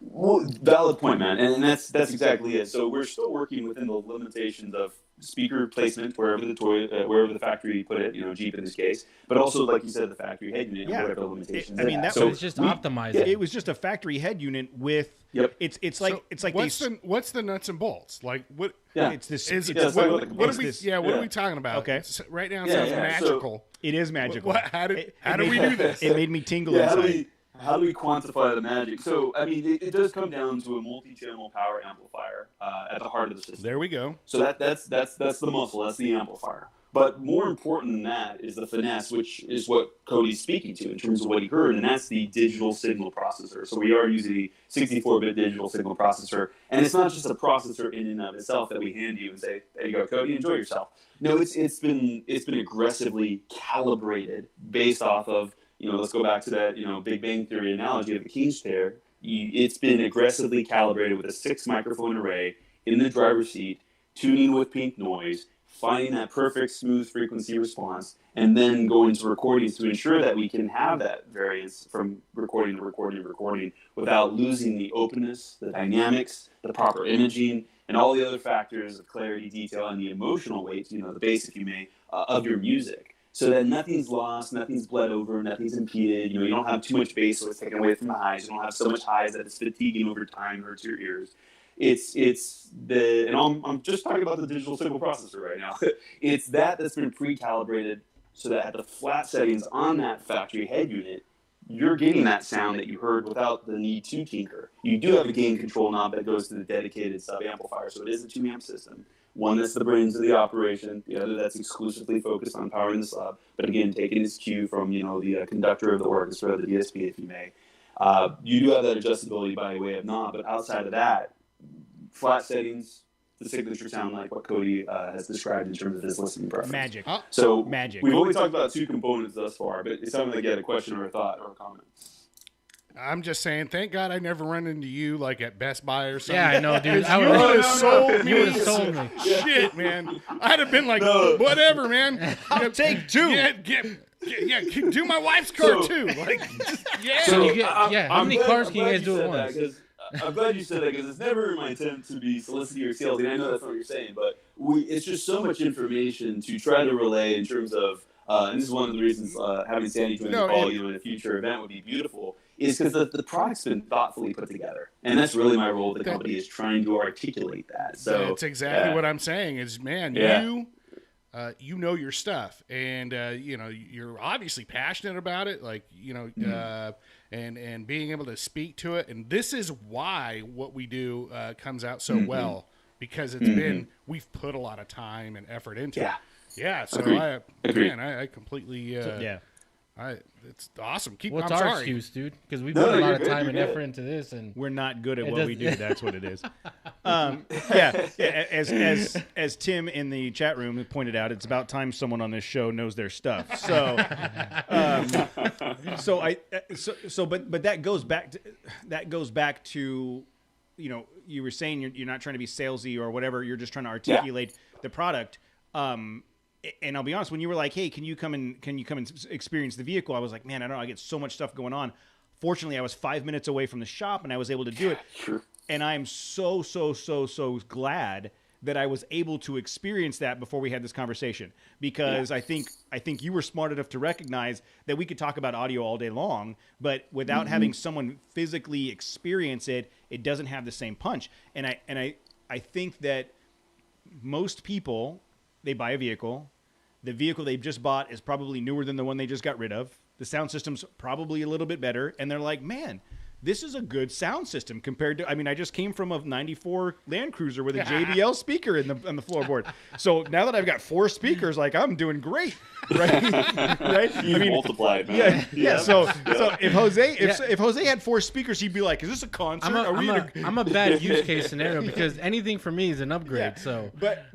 Well, valid point, man, and that's exactly it. So we're still working within the limitations of speaker placement wherever wherever the factory put it, Jeep in this case, but also like you said, the factory head unit, Yeah. whatever limitations. I mean, it has. that So it's just we- optimized. yeah, it. It was just a factory head unit with. Yep. It's like what's the nuts and bolts? Like what? Yeah. It's this. Is, it's, what- what, it's are we? this- What are yeah. we talking about? Okay. Right now it Yeah, sounds yeah, so- magical. it is magical. How do made- we do this? It made me tingle Yeah, inside. how do we quantify the magic? So, I mean, it does come down to a multi-channel power amplifier at the heart of the system. There we go. So that's the muscle, that's the amplifier. But more important than that is the finesse, which is what Cody's speaking to in terms of what he heard, and that's the digital signal processor. So we are using a 64-bit digital signal processor, and it's not just a processor in and of itself that we hand you and say, "There you go, Cody, enjoy yourself." No, it's been aggressively calibrated based off of, let's go back to that, Big Bang Theory analogy of the King's chair. It's been aggressively calibrated with a 6 microphone array in the driver's seat, tuning with pink noise, finding that perfect smooth frequency response, and then going to recordings to ensure that we can have that variance from recording to recording to recording without losing the openness, the dynamics, the proper imaging, and all the other factors of clarity, detail, and the emotional weight, the bass, if you may, of your music. So that nothing's lost, nothing's bled over, nothing's impeded. You don't have too much bass, so it's taken away from the highs. You don't have so much highs that it's fatiguing over time, hurts your ears. I'm just talking about the digital signal processor right now. It's that's been pre-calibrated so that at the flat settings on that factory head unit, you're getting that sound that you heard without the need to tinker. You do have a gain control knob that goes to the dedicated sub amplifier, so it is a 2-amp system. One that's the brains of the operation, the other that's exclusively focused on powering the sub, but again, taking its cue from the conductor of the orchestra, the DSP, if you may. You do have that adjustability by way of knob, but outside of that, flat settings, the signature sound like what Cody has described in terms of his listening preference. Magic. So Magic. we've only talked about 2 components thus far, but it sounded like you had a question or a thought or a comment. I'm just saying, thank God I never run into you like at Best Buy or something. Yeah, I know, dude. You would have sold me. You would have sold me. Shit, man. I'd have been like, whatever, man. I'll take 2. Yeah, do my wife's car too. Like, yeah. So you get- how many cars can you guys do at at once? I'm glad you said that because it's never my intent to be soliciting or salesy. And I know that's not what you're saying, but it's just so much information to try to relay in terms of, and this is one of the reasons having Sandy join the call in a future event would be beautiful, is because the product's been thoughtfully put together. And that's really my role with the company, is trying to articulate that. So that's exactly what I'm saying is, man, you know your stuff, and you're obviously passionate about it, like and being able to speak to it, and this is why what we do comes out so well, because it's been, we've put a lot of time and effort into it. Yeah, so Agreed. I completely it's awesome. What's I'm our sorry. excuse, dude? Because we put a lot you're of good, time you're and good. effort into this, and We're not good at It what does- we do. That's what it is. As Tim in the chat room pointed out, it's about time someone on this show knows their stuff. So, but that goes back to, you were saying you're not trying to be salesy or whatever. You're just trying to articulate the product. And I'll be honest, when you were like, "Hey, can you come and experience the vehicle?" I was like, "Man, I don't know. I get so much stuff going on." Fortunately, I was 5 minutes away from the shop, and I was able to do it. Sure. And I'm so glad that I was able to experience that before we had this conversation, because I think you were smart enough to recognize that we could talk about audio all day long, but without having someone physically experience it, it doesn't have the same punch. And I think that most people, they buy a vehicle. The vehicle they've just bought is probably newer than the one they just got rid of. The sound system's probably a little bit better. And they're like, man, this is a good sound system compared to, I just came from a 94 Land Cruiser with a JBL speaker on the floorboard. So now that I've got 4 speakers, like, I'm doing great, right? Right? You multiplied, man. Yeah. So if Jose had 4 speakers, he'd be like, is this a concert? I'm a bad use case scenario because anything for me is an upgrade. Yeah. So, but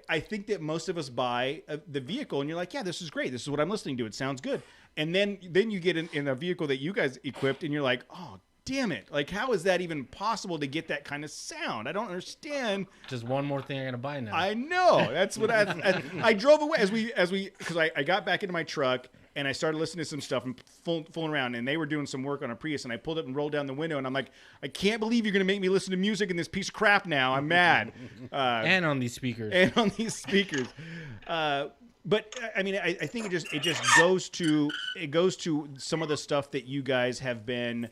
I think that most of us buy the vehicle and you're like, yeah, this is great. This is what I'm listening to. It sounds good. And then you get in a vehicle that you guys equipped and you're like, oh, damn it. Like, how is that even possible to get that kind of sound? I don't understand. just one more thing I gotta buy now. I know. That's what I drove away as we because I got back into my truck and I started listening to some stuff and fooling around, and they were doing some work on a Prius, and I pulled up and rolled down the window, and I'm like, I can't believe you're going to make me listen to music in this piece of crap now. I'm mad. And on these speakers. But I mean, I think it just goes to some of the stuff that you guys have been,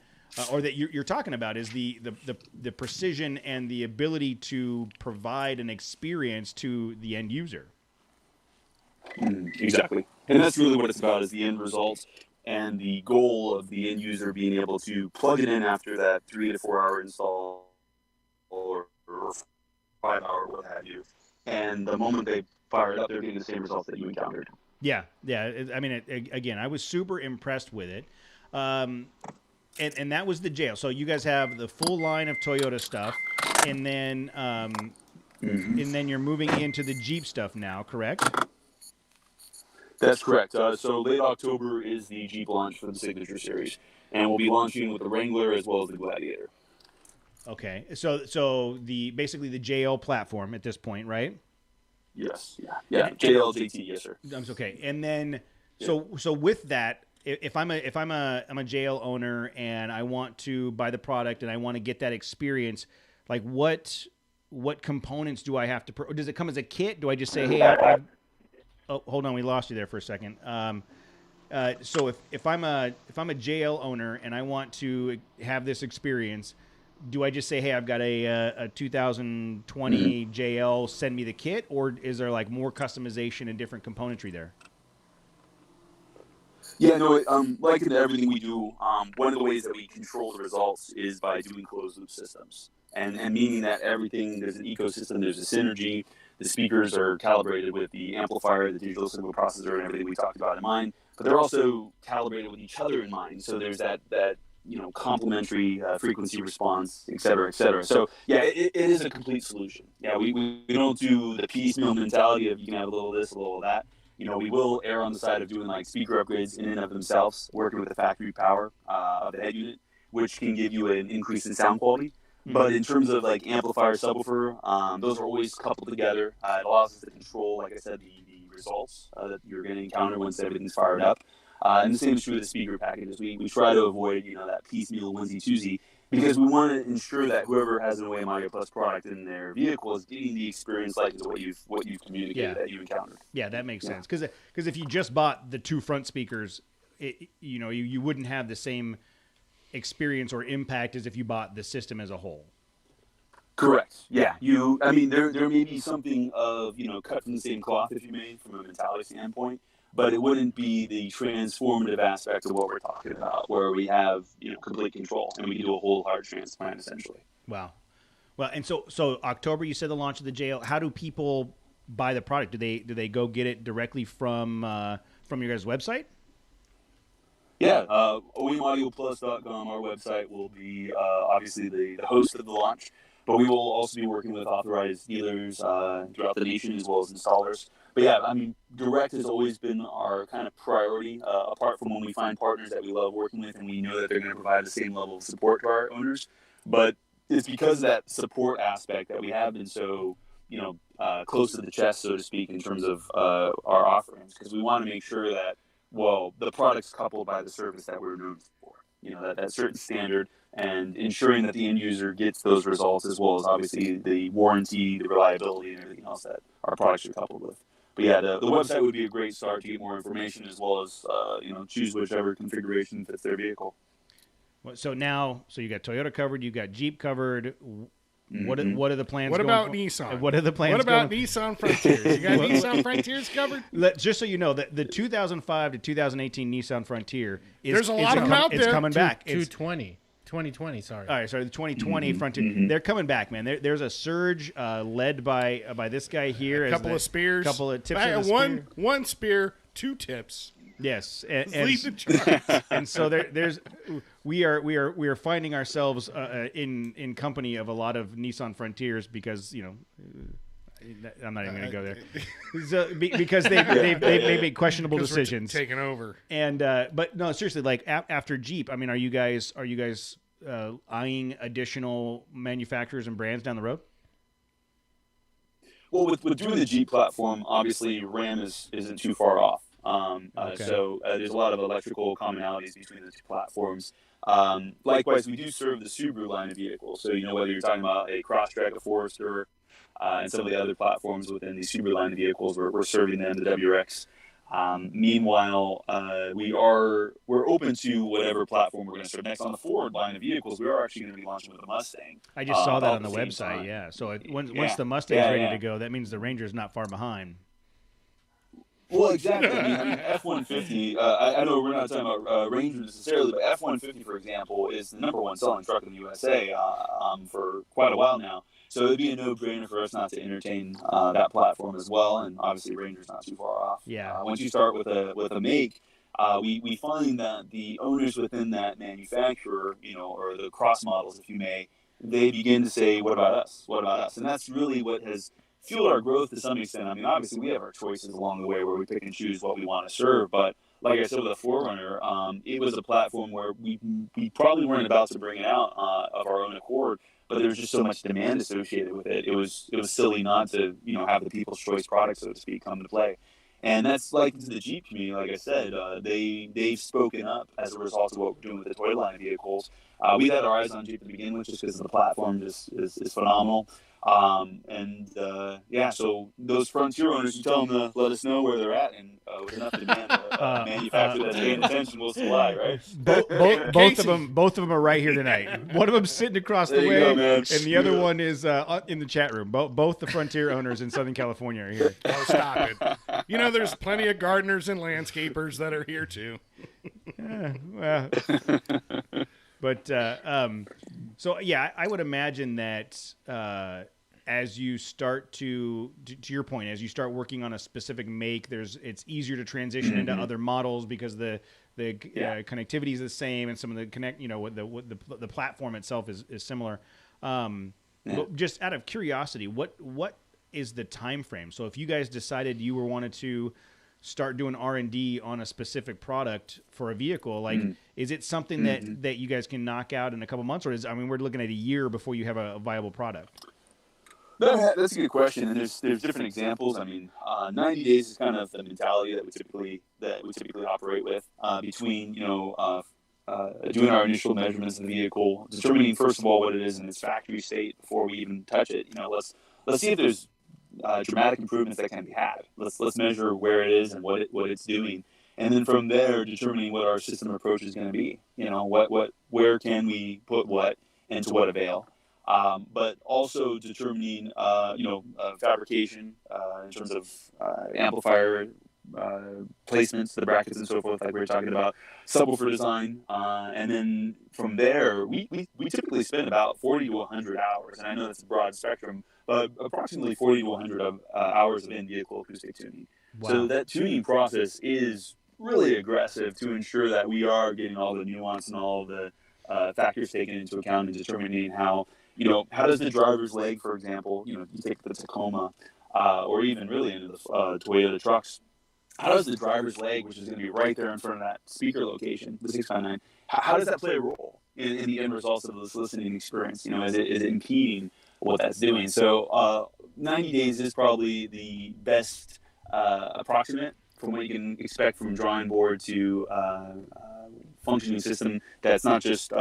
or that you're talking about, is the precision and the ability to provide an experience to the end user. Exactly. And that's really what it's about, is the end results and the goal of the end user being able to plug it in after that 3 to 4 hour install or 5 hour, what have you. And the moment they fire it up, they're getting the same result that you encountered. Yeah. I mean, again, I was super impressed with it. And that was the jail. So you guys have the full line of Toyota stuff, and then and then you're moving into the Jeep stuff now, correct? That's correct. So late October is the Jeep launch for the Signature Series, and we'll be launching with the Wrangler as well as the Gladiator. Okay, so basically the JL platform at this point, right? Yes. Yeah. JL JT, yes, sir. Okay, and then so with that, if I'm a JL owner and I want to buy the product and I want to get that experience, like what components do I have to? Does it come as a kit? Do I just say, hey, oh, hold on, we lost you there for a second. So if I'm a JL owner and I want to have this experience, do I just say, hey, I've got a 2020 JL, send me the kit, or is there like more customization and different componentry there? Yeah, no, like in everything we do, one of the ways that we control the results is by doing closed loop systems. And meaning that everything, there's an ecosystem, there's a synergy, the speakers are calibrated with the amplifier, the digital signal processor, and everything we talked about in mind, but they're also calibrated with each other in mind. So there's that complementary frequency response, et cetera, et cetera. So yeah, it is a complete solution. Yeah, we don't do the piecemeal mentality of you can have a little of this, a little of that. We will err on the side of doing like speaker upgrades in and of themselves, working with the factory power of the head unit, which can give you an increase in sound quality. But in terms of like amplifier, subwoofer, those are always coupled together. It allows us to control, like I said, the results that you're going to encounter once everything's fired up. And the same is true with the speaker packages. We try to avoid, that piecemeal onesie-twosie, because we want to ensure that whoever has an OEM Audio Plus product in their vehicle is getting the experience like what you've communicated that you encountered. Yeah, that makes sense. Because if you just bought the two front speakers, you wouldn't have the same experience or impact as if you bought the system as a whole. Correct. Yeah. There may be something of, cut from the same cloth, if you may, from a mentality standpoint, but it wouldn't be the transformative aspect of what we're talking about, where we have, complete control and we can do a whole heart transplant essentially. Wow. Well, and so October, you said the launch of the JL. How do people buy the product? Do they go get it directly from your guys' website? Yeah, OEMAudioPlus.com, our website, will be obviously the host of the launch, but we will also be working with authorized dealers throughout the nation as well as installers. But yeah, direct has always been our kind of priority, apart from when we find partners that we love working with and we know that they're going to provide the same level of support to our owners. But it's because of that support aspect that we have been so, close to the chest, so to speak, in terms of our offerings, because we want to make sure that, the product's coupled by the service that we're known for, that certain standard, and ensuring that the end user gets those results, as well as obviously the warranty, the reliability, and everything else that our products are coupled with. But yeah, the website would be a great start to get more information, as well as choose whichever configuration fits their vehicle. So you got Toyota covered, you got Jeep covered. What are the plans? What about Nissan? What are the plans? What about Nissan Frontiers? You got Nissan Frontiers covered? Just so you know, the 2005 to 2018 Nissan Frontier there's a lot of them out there. It's coming back. 2020, sorry. All right, sorry, the 2020 Frontier. They're coming back, man. There's a surge led by this guy here. A couple of spears. Couple of tips. One spear, 2 tips. Yes, lead the charge. And so we are finding ourselves in company of a lot of Nissan Frontiers because I'm not even going to go there. So, because they've made questionable decisions, taken over. And but no, seriously, like after Jeep, are you guys eyeing additional manufacturers and brands down the road? Well, with doing the Jeep platform, obviously Ram isn't too far off. Okay. So there's a lot of electrical commonalities between the two platforms. Likewise, we do serve the Subaru line of vehicles. So, whether you're talking about a Crosstrek, a Forester, and some of the other platforms within the Subaru line of vehicles, we're serving them, the WRX. Meanwhile, we're open to whatever platform we're going to serve next. On the Ford line of vehicles, we are actually going to be launching with the Mustang. I just saw that about on the same website. time. Yeah. So once Yeah. the Mustang's ready Yeah. to go, that means the Ranger's not far behind. Well, exactly. I mean, F-150. I know we're not talking about Ranger necessarily, but F-150, for example, is the #1 selling truck in the USA for quite a while now. So it'd be a no-brainer for us not to entertain that platform as well. And obviously, Ranger's not too far off. Yeah. Once you start with a make, we find that the owners within that manufacturer, or the cross models, if you may, they begin to say, "What about us? What about us?" And that's really what has fueled our growth to some extent. I mean, obviously, we have our choices along the way where we pick and choose what we want to serve. But like I said, with the Forerunner, it was a platform where we probably weren't about to bring it out of our own accord, but there was just so much demand associated with it. It was silly not to have the people's choice product, so to speak, come to play. And that's like to the Jeep community. Like I said, they've spoken up as a result of what we're doing with the toy line of vehicles. We had our eyes on Jeep to begin with, just because the platform just is phenomenal. So those Frontier owners, you tell them to let us know where they're at, and with enough demand, a manufacturer that's paying attention will supply, right? Both of them are right here tonight. One of them's sitting across the There you way, go, man. and the other one is in the chat room. Both the Frontier owners in Southern California are here. Oh, stop it. There's plenty of gardeners and landscapers that are here too. Well, but so yeah, I would imagine that as you start to your point, as you start working on a specific make, it's easier to transition into other models because the connectivity is the same, and some of the the platform itself is similar. But just out of curiosity, what is the time frame? So if you guys decided you wanted to start doing R&D on a specific product for a vehicle, like is it something that you guys can knock out in a couple months, or we're looking at a year before you have a viable product? That's a good question, and there's different examples. I mean, 90 days is kind of the mentality that we typically operate with between doing our initial measurements of the vehicle, determining first of all what it is in its factory state before we even touch it. Let's see if there's dramatic improvements that can be had. Let's measure where it is and what it's doing, and then from there determining what our system approach is going to be. Where can we put what and to what avail. But also determining, fabrication in terms of amplifier placements, the brackets and so forth, like we were talking about, subwoofer design, and then from there, we typically spend about 40 to 100 hours, and I know that's a broad spectrum, but approximately 40 to 100 hours of in-vehicle acoustic tuning. Wow. So that tuning process is really aggressive to ensure that we are getting all the nuance and all the factors taken into account in determining how does the driver's leg, for example, you take the Tacoma, or even really into the Toyota trucks, how does the driver's leg, which is going to be right there in front of that speaker location, the 659, how does that play a role in the end results of this listening experience? Is it impeding what that's doing? So 90 days is probably the best approximate from what you can expect from drawing board to functioning system that's not just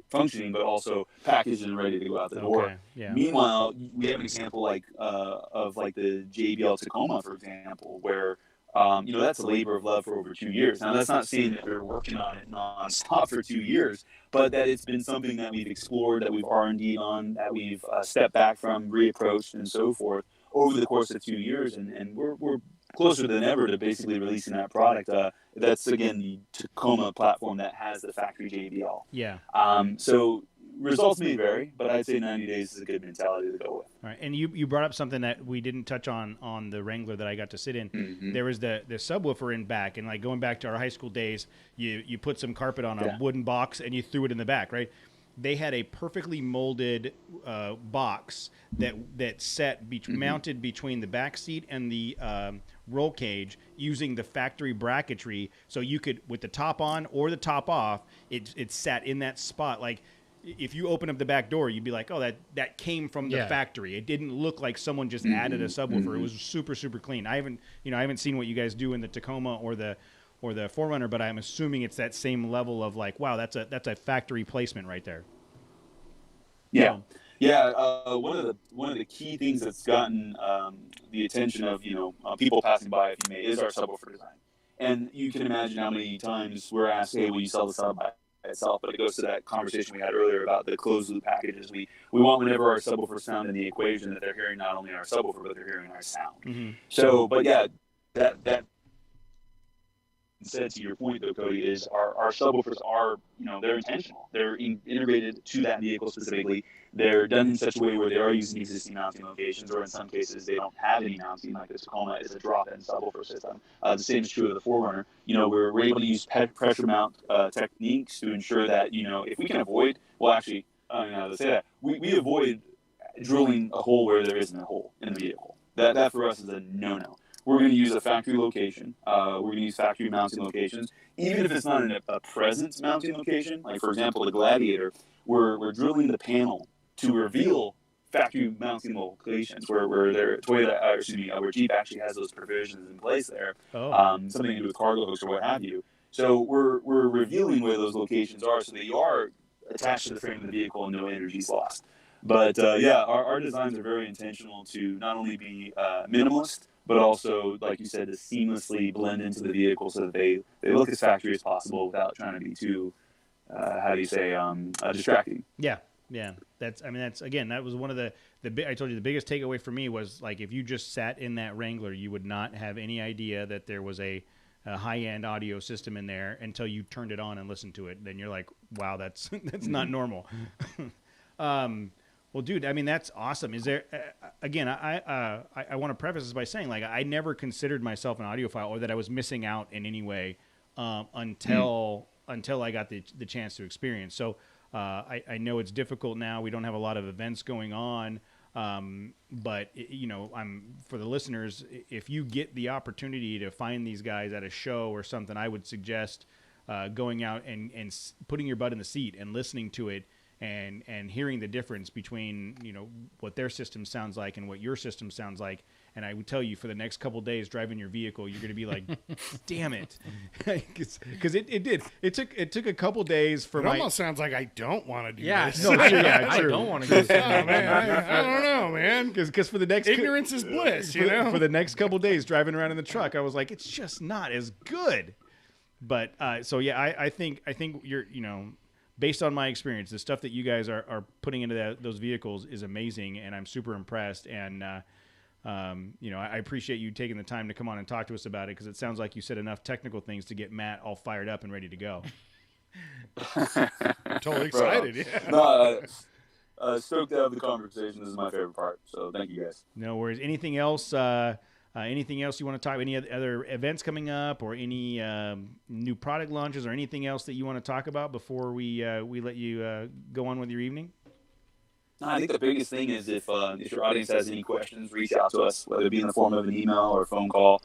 functioning but also packaged and ready to go out the door. Okay, yeah. Meanwhile, we have an example of the JBL Tacoma, for example, where that's a labor of love for over 2 years. Now, that's not saying that we're working on it nonstop for 2 years, but that it's been something that we've explored, that we've R&D'd on, that we've stepped back from, reapproached, and so forth over the course of 2 years, and we're closer than ever to basically releasing that product. That's, again, the Tacoma platform that has the factory JBL. Yeah. So results may vary, but I'd say 90 days is a good mentality to go with. All right, and you brought up something that we didn't touch on the Wrangler that I got to sit in. Mm-hmm. There was the subwoofer in back, and like going back to our high school days, you put some carpet on a wooden box and you threw it in the back, right? They had a perfectly molded box that sat mounted between the back seat and the roll cage using the factory bracketry, so you could, with the top on or the top off, it sat in that spot. Like, if you open up the back door, you'd be like, oh, that came from the Yeah. factory. It didn't look like someone just added a subwoofer. It was super, super clean. I haven't seen what you guys do in the Tacoma or the 4Runner, but I'm assuming it's that same level of like, wow, that's a factory placement right there. Yeah. Yeah, one of the key things that's gotten the attention of people passing by, if you may, is our subwoofer design. And you can imagine how many times we're asked, "Hey, will you sell the sub by itself?" But it goes to that conversation we had earlier about the closed loop packages. We want whenever our subwoofer sound in the equation that they're hearing not only our subwoofer but they're hearing our sound. Mm-hmm. So, but yeah, that said, to your point though, Cody, is our subwoofers are they're intentional. They're integrated to that vehicle specifically. They're done in such a way where they are using existing mounting locations, or in some cases they don't have any mounting, like the Tacoma is a drop-in subwoofer system. The same is true of the 4Runner. We're able to use pressure mount techniques to ensure that if we can avoid, let's say that we avoid drilling a hole where there isn't a hole in the vehicle. That for us is a no-no. We're going to use a factory location. We're going to use factory mounting locations, even if it's not a presence mounting location. Like for example, the Gladiator, we're drilling the panel to reveal factory mounting locations where Jeep actually has those provisions in place there. Something to do with cargo hooks or what have you. So we're revealing where those locations are so that you are attached to the frame of the vehicle and no energy is lost. But our designs are very intentional to not only be minimalist, but also, like you said, to seamlessly blend into the vehicle so that they look as factory as possible without trying to be too, distracting. Yeah. That was one of the I told you the biggest takeaway for me was like if you just sat in that Wrangler, you would not have any idea that there was a high-end audio system in there until you turned it on and listened to it. Then you're like, wow, that's not normal. Well, dude, I mean, that's awesome. Is there, again, I want to preface this by saying, like, I never considered myself an audiophile or that I was missing out in any way until I got the chance to experience. So I know it's difficult now. We don't have a lot of events going on. But, for the listeners, if you get the opportunity to find these guys at a show or something, I would suggest going out and putting your butt in the seat and listening to it. And hearing the difference between what their system sounds like and what your system sounds like, and I would tell you for the next couple of days driving your vehicle, you're going to be like, "Damn it," because it took a couple days for it almost sounds like I don't want to do this. No, true. I don't want to go. Oh man, I don't know, man. Because for the next ignorance is bliss, for the next couple of days driving around in the truck, I was like, it's just not as good. But I think you're based on my experience, the stuff that you guys are putting into those vehicles is amazing, and I'm super impressed. And I appreciate you taking the time to come on and talk to us about it because it sounds like you said enough technical things to get Matt all fired up and ready to go. Totally excited. Yeah. No, stoked to have the conversation. This is my favorite part. So thank you guys. No worries. Anything else? Anything else you want to talk? Any other events coming up, or any new product launches, or anything else that you want to talk about before we let you go on with your evening? No, I think the biggest thing is if your audience has any questions, reach out to us, whether it be in the form of an email or a phone call.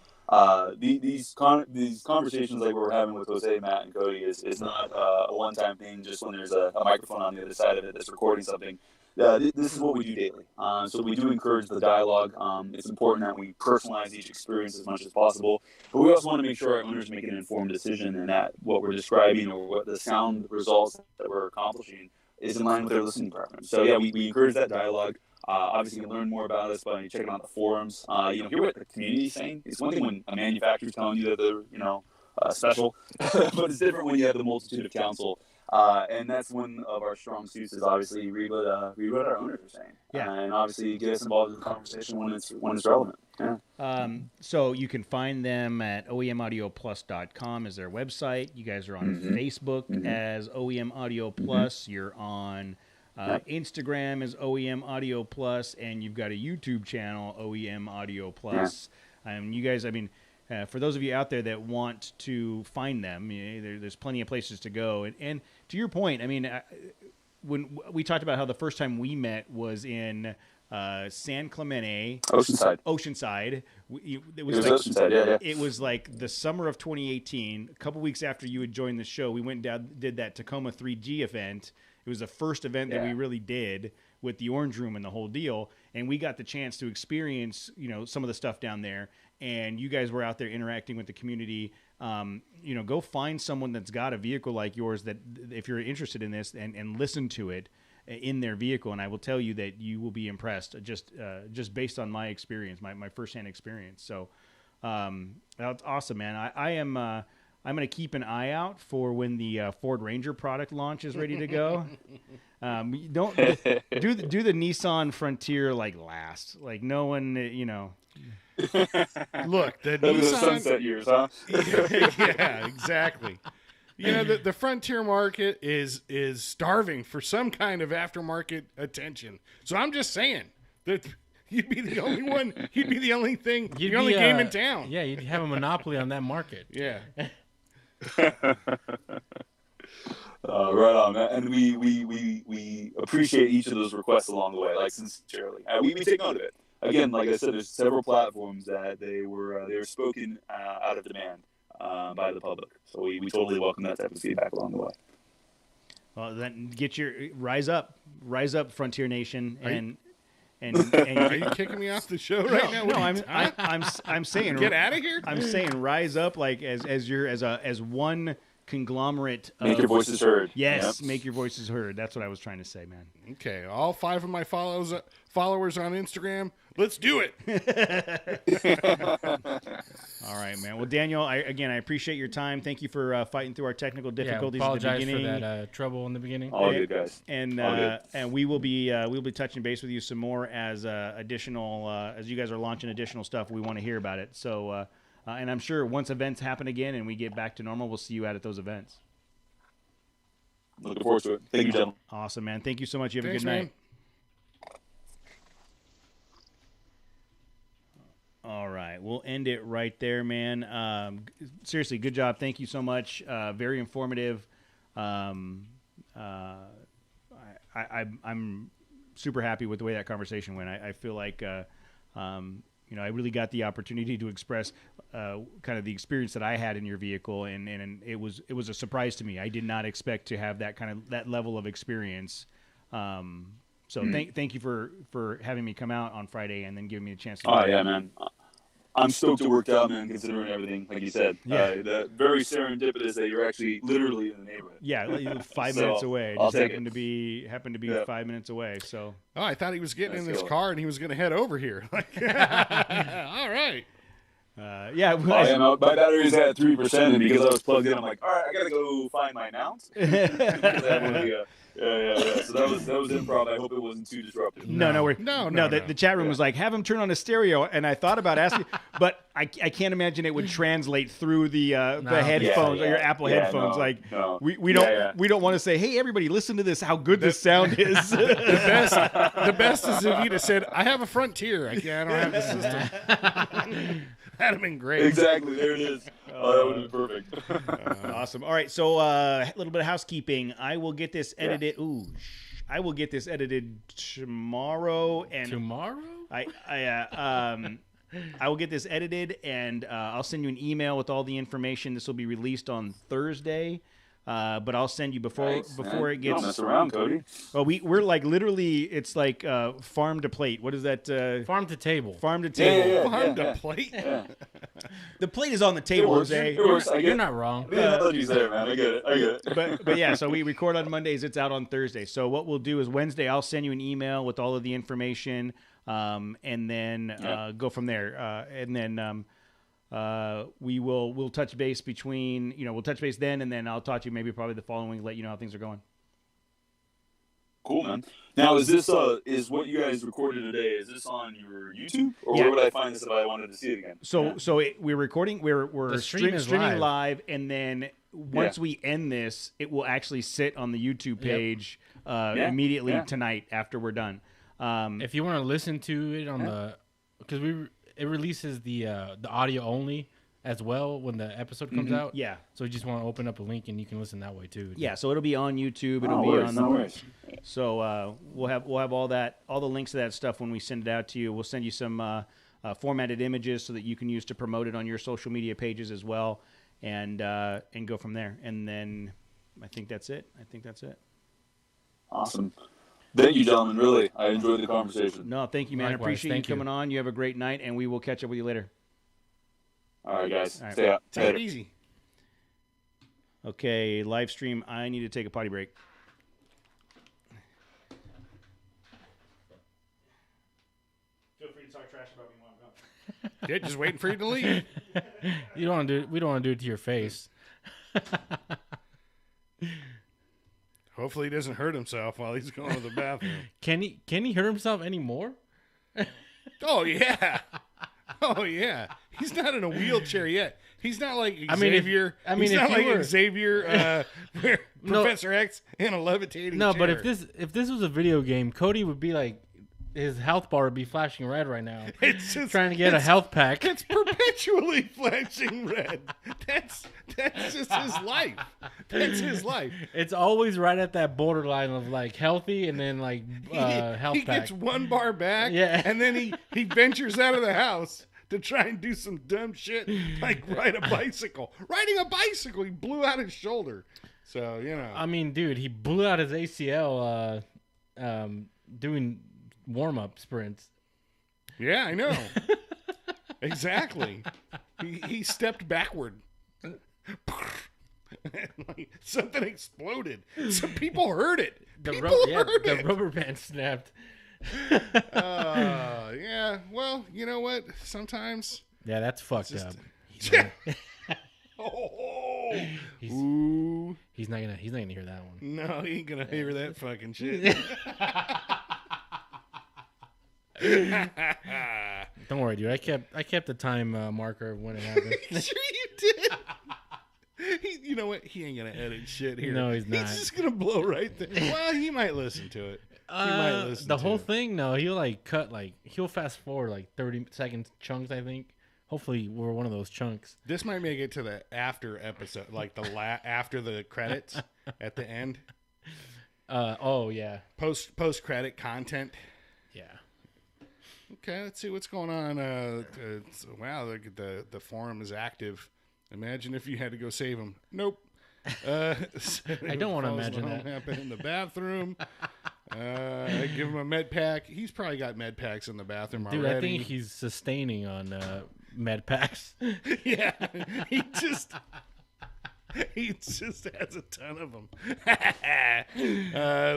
These conversations like we're having with Jose, Matt, and Cody is not a one-time thing. Just when there's a microphone on the other side of it that's recording something. This is what we do daily. So we do encourage the dialogue. It's important that we personalize each experience as much as possible. But we also want to make sure our owners make an informed decision and that what we're describing or what the sound results that we're accomplishing is in line with their listening preference. So yeah, we encourage that dialogue. Obviously, you can learn more about us by checking out the forums. Hear what the community is saying. It's one thing when a manufacturer's telling you that they're special, but it's different when you have the multitude of counsel. And that's one of our strong suits is obviously read what our owners are saying. Yeah. And obviously get us involved in the conversation when it's relevant. Yeah. So you can find them at oemaudioplus.com is their website. You guys are on Facebook as OEM Audio Plus. You're on Instagram as OEM Audio Plus, and you've got a YouTube channel, OEM Audio Plus. You guys, for those of you out there that want to find them, there's plenty of places to go. And to your point, when we talked about how the first time we met was in San Clemente, Oceanside. It was Oceanside, yeah. It was like the summer of 2018. A couple weeks after you had joined the show, we went down, did that Tacoma 3G event, It was the first event that we really did with the Orange Room and the whole deal, and we got the chance to experience, some of the stuff down there. And you guys were out there interacting with the community. Go find someone that's got a vehicle like yours that, if you're interested in this, and listen to it in their vehicle. And I will tell you that you will be impressed just based on my experience, my firsthand experience. So that's awesome, man. I'm going to keep an eye out for when the Ford Ranger product launch is ready to go. Don't do the Nissan Frontier last. No one, Look, the Those are the Nissan sunset years, huh? yeah, exactly. The Frontier market is starving for some kind of aftermarket attention. So I'm just saying that you'd be the only one. You'd be the only thing. You'd the only be, game in town. Yeah, you'd have a monopoly on that market. Yeah. Right on, man. And we appreciate each of those requests along the way, sincerely. We take note of it. Again, like I said, there's several platforms that they were spoken out of demand by the public. So we totally welcome that type of feedback along the way. Well, then get your rise up, Frontier Nation, and Are you kicking me off the show right now? I'm saying Get out of here. I'm saying rise up as one conglomerate. Make your voices heard. Yes, Yep. make your voices heard. That's what I was trying to say, man. Okay, all 5 of my followers on Instagram. Let's do it. All right, man. Well, Daniel, I appreciate your time. Thank you for fighting through our technical difficulties at the apologize beginning. for that trouble in the beginning. All good, guys. And All good. and we will be touching base with you some more as additional as you guys are launching additional stuff. We want to hear about it. So and I'm sure once events happen again and we get back to normal, we'll see you out at those events. Looking forward to it. Thank you, gentlemen. Awesome, man. Thank you so much. You have Thanks, a good night. man. All right, we'll end it right there, man. Seriously, good job. Thank you so much. Very informative. I'm super happy with the way that conversation went. I feel like I really got the opportunity to express kind of the experience that I had in your vehicle, and it was a surprise to me. I did not expect to have that level of experience. So thank you for having me come out on Friday and then giving me a chance to. Oh yeah, man. I'm stoked it worked out, man, considering everything, like you said. Yeah. Very serendipitous that you're actually literally in the neighborhood. Yeah, 5 So, minutes away. I'll Just take happened to be 5 minutes away. So Oh, I thought he was getting Let's in his go. car and he was going to head over here. All right. yeah, Oh, yeah, my battery's at 3%, and because I was plugged in, I'm like, all right, I gotta go find my mounts. So that was improv. I hope it wasn't too disruptive. No. No. The chat room was like, have him turn on a stereo, and I thought about asking, but I can't imagine it would translate through the headphones or your Apple headphones. We don't want to say, hey, everybody, listen to this. How good this sound is. The best is if you'd have said, I have a Frontier. I don't have the system. That'd have been great. Exactly. There it is. Oh, that would have been perfect. Awesome. All right, so a little bit of housekeeping. I will get this edited. I will get this edited tomorrow. And Tomorrow? I will get this edited, and I'll send you an email with all the information. This will be released on Thursday, but I'll send you before it gets. Don't mess around, Cody. Well, we're like literally, it's like farm to plate. What is that? Farm to table. Farm to table. Yeah. Farm to plate. Yeah. The plate is on the table, works. Jose. It works. I get You're it. not wrong. The analogy's there, man. I get it. But yeah, so we record on Mondays. It's out on Thursday. So what we'll do is Wednesday, I'll send you an email with all of the information, and then go from there. And then we'll touch base we'll touch base then, and then I'll talk to you maybe probably the following week, let you know how things are going. Cool, man. Now, is this is what you guys recorded today? Is this on your YouTube, or Yeah. where would I find this if I wanted to see it again? So we're recording. We're The stream is streaming live. live, and then once we end this, it will actually sit on the YouTube page immediately tonight after we're done. If you want to listen to it on because it releases the audio only as well when the episode comes out. Yeah. So you just want to open up a link and you can listen that way too. Yeah, so it'll be on YouTube. It'll No be worries, on no worries. So we'll have all the links to that stuff when we send it out to you. We'll send you some formatted images so that you can use to promote it on your social media pages as well, and go from there. And then I think that's it. Awesome. Thank you, gentlemen. Really, I enjoyed the conversation. No, thank you, man. I Likewise, appreciate you thank you. coming on. You have a great night, and we will catch up with you later. All right, guys. All right. Stay out. Take Later. it easy. Okay, live stream. I need to take a potty break. Feel free to talk trash about me while I'm gone. Yeah, just waiting for you to leave. You don't want to do it. We don't want to do it to your face. Hopefully he doesn't hurt himself while he's going to the bathroom. Can he hurt himself anymore? Oh, yeah. Oh, yeah. He's not in a wheelchair yet. He's not like I mean, if- Xavier. I mean, he's if not you like were- Xavier, where No. Professor X in a levitating No, chair. but if this was a video game, Cody would be like, his health bar would be flashing red right now, It's just, trying to get a health pack. It's perpetually flashing red. That's just his life. That's his life. It's always right at that borderline of like healthy and then like health He pack. gets one bar back, Yeah. and then he ventures out of the house to try and do some dumb shit like ride a bicycle. Riding a bicycle, he blew out his shoulder. So, you know. I mean, dude, he blew out his ACL doing warm-up sprints. Yeah, I know. Exactly. He stepped backward. Like, something exploded. Some people heard it. People heard the it. rubber band snapped. Yeah. Well, you know what? Sometimes. Yeah, that's fucked just- up. Oh. He's- Ooh. He's not gonna hear that one. No, he ain't gonna hear that fucking shit. Don't worry, dude. I kept the time marker of when it happened. Sure you did. You know what? He ain't gonna edit shit here. No, he's not. He's just gonna blow right there. Well, he might listen to it. He might listen the to whole it. thing, no, he'll fast forward like 30-second chunks, I think. Hopefully, we're one of those chunks. This might make it to the after episode, like the after the credits at the end. Oh yeah, Post credit content. yeah. Okay, let's see what's going on. Wow, look at the forum is active. Imagine if you had to go save him. Nope. I don't want to imagine that. Happen in the bathroom. I give him a med pack. He's probably got med packs in the bathroom Dude, already. I think he's sustaining on med packs. Yeah, he just has a ton of them.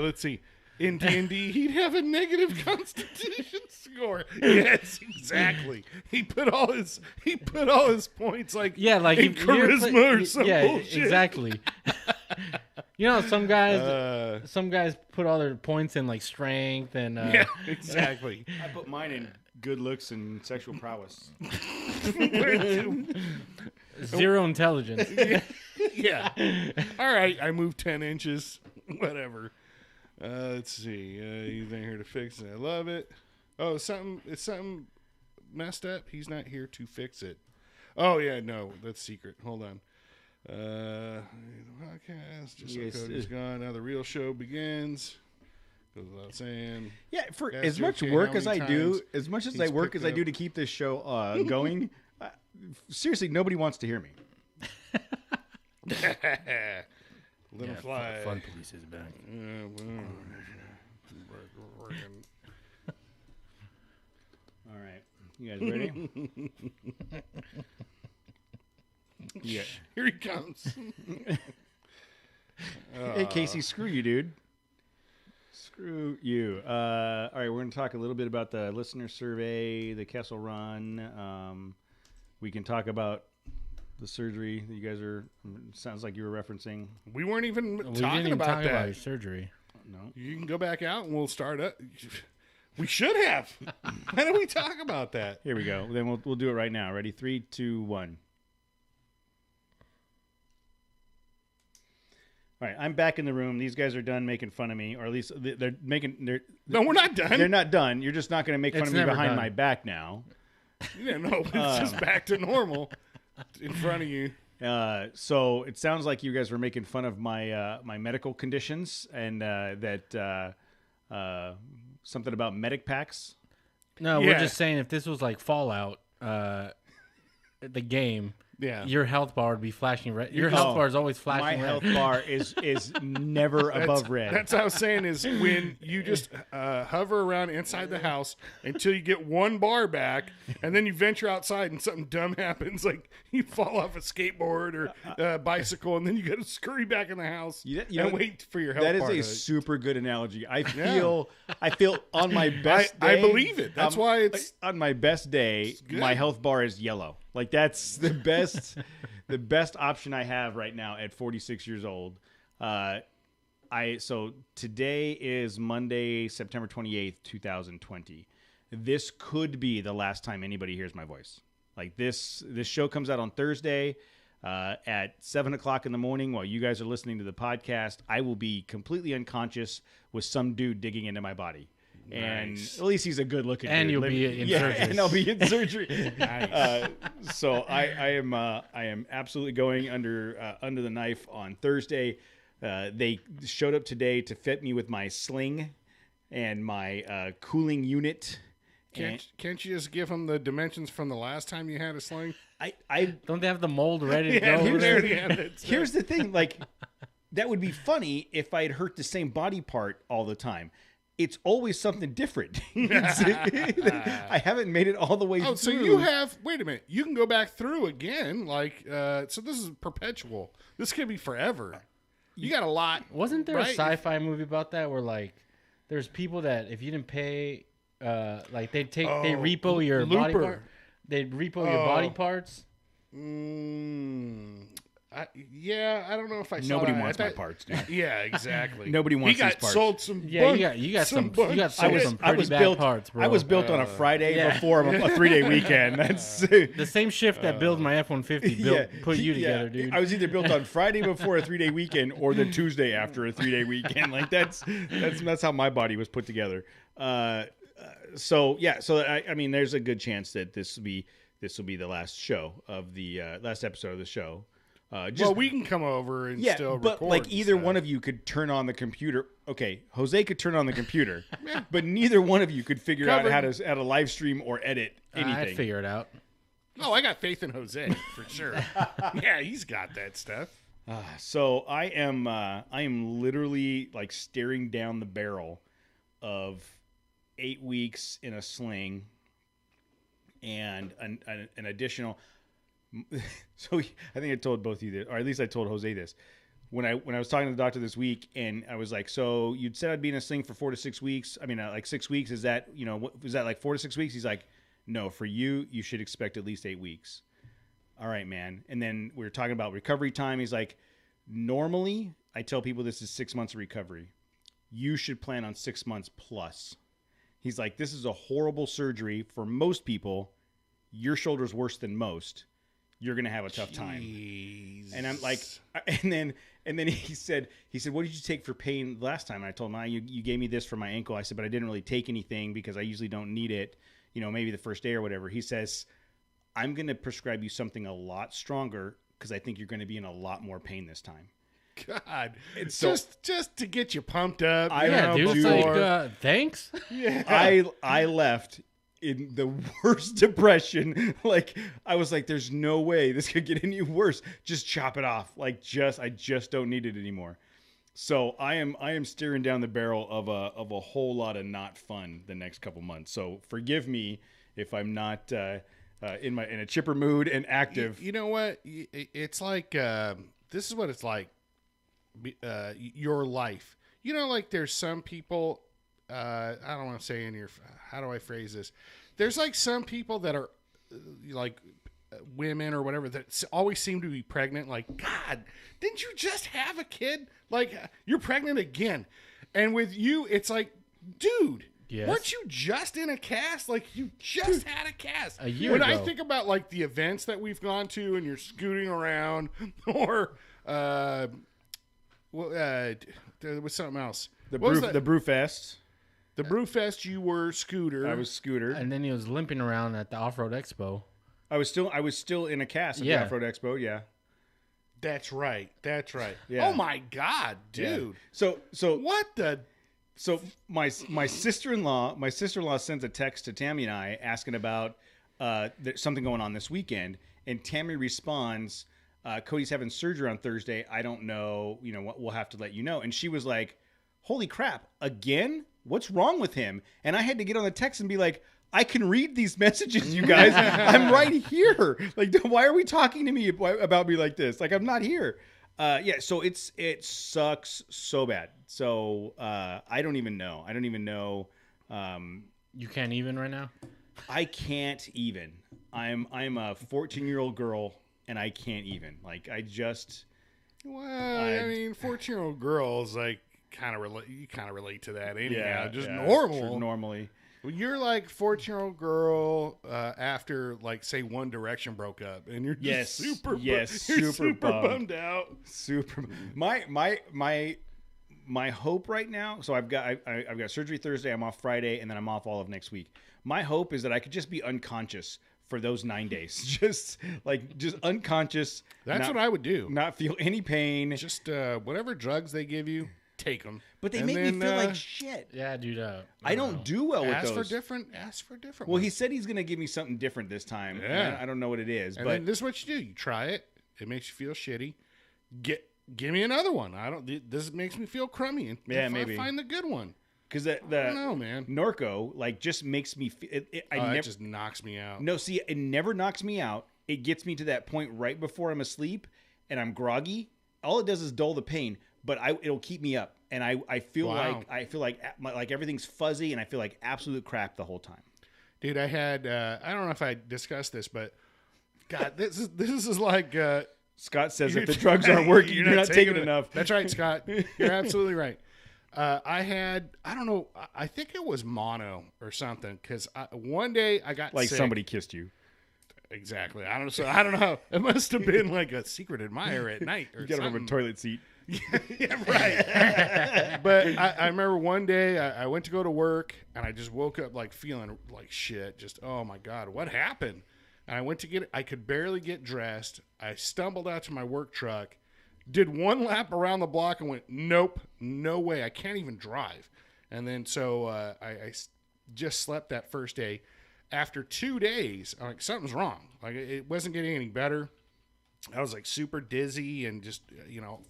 Let's see. In D&D, he'd have a negative Constitution score. Yes, exactly. He put all his points like Yeah, like in if you ever charisma play- or some yeah, bullshit. exactly. You know, some guys put all their points in like strength and Yeah, exactly. I put mine in good looks and sexual prowess. zero intelligence. Yeah. All right, I moved 10 inches. Whatever. Let's see. He's not here to fix it. I love it. Oh, it's something messed up. He's not here to fix it. Oh, yeah, no. That's secret. Hold on. Podcast. Just Yes, so Cody's gone. Now the real show begins. Goes without saying. Yeah, for Yes, as much okay, work how as I many do, times as much as he's I work picked as I up- do to keep this show going, seriously, nobody wants to hear me. Little fly. Fun police is back. All right, you guys ready? Yeah. Here he comes. Hey, Casey, screw you, dude. Screw you. All right, we're going to talk a little bit about the listener survey, the Kessel Run. We can talk about the surgery that you guys sounds like you were referencing. We weren't even We didn't talking even about talk that. about your surgery. No. You can go back out and we'll start up. We should have. Why don't we talk about that? Here we go. Then we'll do it right now. Ready? 3, 2, 1. All right, I'm back in the room. These guys are done making fun of me, or at least they're No, we're not done. they're not done. You're just not going to make fun It's of me never behind done. my back now. Yeah, no, it's just back to normal in front of you. So it sounds like you guys were making fun of my my medical conditions and that something about medic packs. No, Yeah. we're just saying if this was like Fallout, the game, Yeah. your health bar would be flashing red. Your health bar is always My flashing health red. bar is never above red. That's what I was saying is when you just hover around inside the house until you get one bar back, and then you venture outside and something dumb happens, like you fall off a skateboard or a bicycle, and then you got to scurry back in the house You and know, wait for your health That is bar a to- super good analogy. I feel on my best I day. believe it. That's why it's on my best day. good. My health bar is yellow. Like that's the best, the best option I have right now at 46 years old. So today is Monday, September 28th, 2020. This could be the last time anybody hears my voice. Like this show comes out on Thursday at 7:00 in the morning while you guys are listening to the podcast. I will be completely unconscious with some dude digging into my body. And at least he's a good looking And dude. you'll be in surgery. And I'll be in surgery. nice. So I am absolutely going under the knife on Thursday. They showed up today to fit me with my sling and my cooling unit. Can't you just give them the dimensions from the last time you had a sling? I Don't they have the mold ready to Yeah, go? they already had that stuff. here's the thing, like that would be funny if I'd hurt the same body part all the time. It's always something different. I haven't made it all the way Oh, so through. you have? Wait a minute. You can go back through again. Like, so this is perpetual. This could be forever. You got a lot. Wasn't there right? a sci-fi movie about that where like there's people that if you didn't pay, like they repo your body Looper. part, they'd repo your body parts. Yeah, I don't know if I saw Nobody that. wants I my thought- parts, dude. Yeah, exactly. Nobody wants he got these parts. sold some. Yeah, bun- you got some bun- you got I sold was, some I pretty was bad built. parts, bro. I was built on a Friday yeah. before a 3-day weekend. That's the same shift that built my F-150 built put you yeah. together, dude. I was either built on Friday before a 3-day weekend or the Tuesday after a 3-day weekend. Like that's how my body was put together. So I mean, there's a good chance that this will be the last show of the last episode of the show. Well, we can come over and still but record. like and either stuff. one of you could turn on the computer. Okay, Jose could turn on the computer, but neither one of you could figure out how to live stream or edit anything. I'd figure it out. Oh, I got faith in Jose for sure. Yeah, he's got that stuff. So I am literally like staring down the barrel of 8 weeks in a sling and an additional. So I think I told both of you this, or at least I told Jose this when I was talking to the doctor this week, and I was like, "So you'd said I'd be in a sling for 4 to 6 weeks. I mean, like 6 weeks. Is that is that like 4 to 6 weeks?" He's like, "No, for you should expect at least 8 weeks." All right, man. And then we were talking about recovery time. He's like, "Normally, I tell people this is 6 months of recovery. You should plan on 6 months plus." He's like, "This is a horrible surgery for most people. Your shoulder's worse than most. You're going to have a tough time." And I'm like, and then he said, "What did you take for pain last time?" And I told him, you gave me this for my ankle." I said, "But I didn't really take anything because I usually don't need it, maybe the first day or whatever." He says, "I'm going to prescribe you something a lot stronger because I think you're going to be in a lot more pain this time." God, It's just to get you pumped up. Yeah, dude. It's like, thanks. I left in the worst depression. Like I was like, "There's no way this could get any worse. Just chop it off. Like I just don't need it anymore." So I am staring down the barrel of a whole lot of not fun the next couple months. So forgive me if I'm not in a chipper mood and active. You know what? It's like this is what it's like. Your life. Like there's some people. I don't want to say in your. How do I phrase this? There's like some people that are like women or whatever that always seem to be pregnant. Like, God, didn't you just have a kid? Like, you're pregnant again. And with you, it's like, dude, Yes. weren't you just in a cast? Like, you just had a cast. A year when I ago. think about like the events that we've gone to, and you're scooting around, or there was something else. The What was brew, that? the Brewfest. The Brewfest, you were Scooter. I was Scooter. And then he was limping around at the Off-Road Expo. I was still in a cast at Yeah. the Off-Road Expo. Yeah. That's right. Yeah. Oh my God, dude. So What the? So my sister-in-law sends a text to Tammy and I asking about something going on this weekend, And Tammy responds, Cody's having surgery on Thursday. I don't know, what, we'll have to let you know. And she was like, holy crap, again? What's wrong with him? And I had to get on the text and be like, I can read these messages, you guys. I'm right here. Like, why are we talking to me about me like this? Like, I'm not here. So it sucks so bad. So I don't even know. You can't even right now? I can't even. I'm a 14-year-old girl, and I can't even. Like, I just. Well, I mean, 14-year-old girls, like, you kind of relate to that anyhow. Normal. Normally. Well, you're like 14-year-old girl after, like, say, One Direction broke up, and you're just super bummed out. Super. My hope right now. So I've got surgery Thursday. I'm off Friday, and then I'm off all of next week. My hope is that I could just be unconscious for those 9 days, just unconscious. That's what I would do. Not feel any pain. Just whatever drugs they give you, take them. But they make me feel like shit. Yeah, dude. I don't do well with Ask those. Ask for different. Well, ones. he said he's going to give me something different this time. Yeah. I don't know what it is. And but then this is what you do. You try it. It makes you feel shitty. Give me another one. This makes me feel crummy. And maybe. I find the good one. Because I don't know, man. Norco just makes me feel it just knocks me out. No, see, it never knocks me out. It gets me to that point right before I'm asleep and I'm groggy. All it does is dull the pain, but it'll keep me up. And I feel like everything's fuzzy and I feel like absolute crap the whole time. Dude, I had I don't know if I discussed this, but God, this is like Scott says if the drugs aren't working, you're not taking enough. That's right, Scott. You're absolutely right. I don't know, I think it was mono or something, because one day I got sick. Somebody kissed you. Exactly. I don't know. It must have been like a secret admirer at night or you got something. him from a toilet seat. Yeah, right. But I remember one day I went to go to work and I just woke up like feeling like shit. Just, oh my God, what happened? And I went to get it. I could barely get dressed. I stumbled out to my work truck, did one lap around the block and went, nope, no way. I can't even drive. And then so I just slept that first day. After 2 days, I'm like, something's wrong. Like, it wasn't getting any better. I was like super dizzy and just,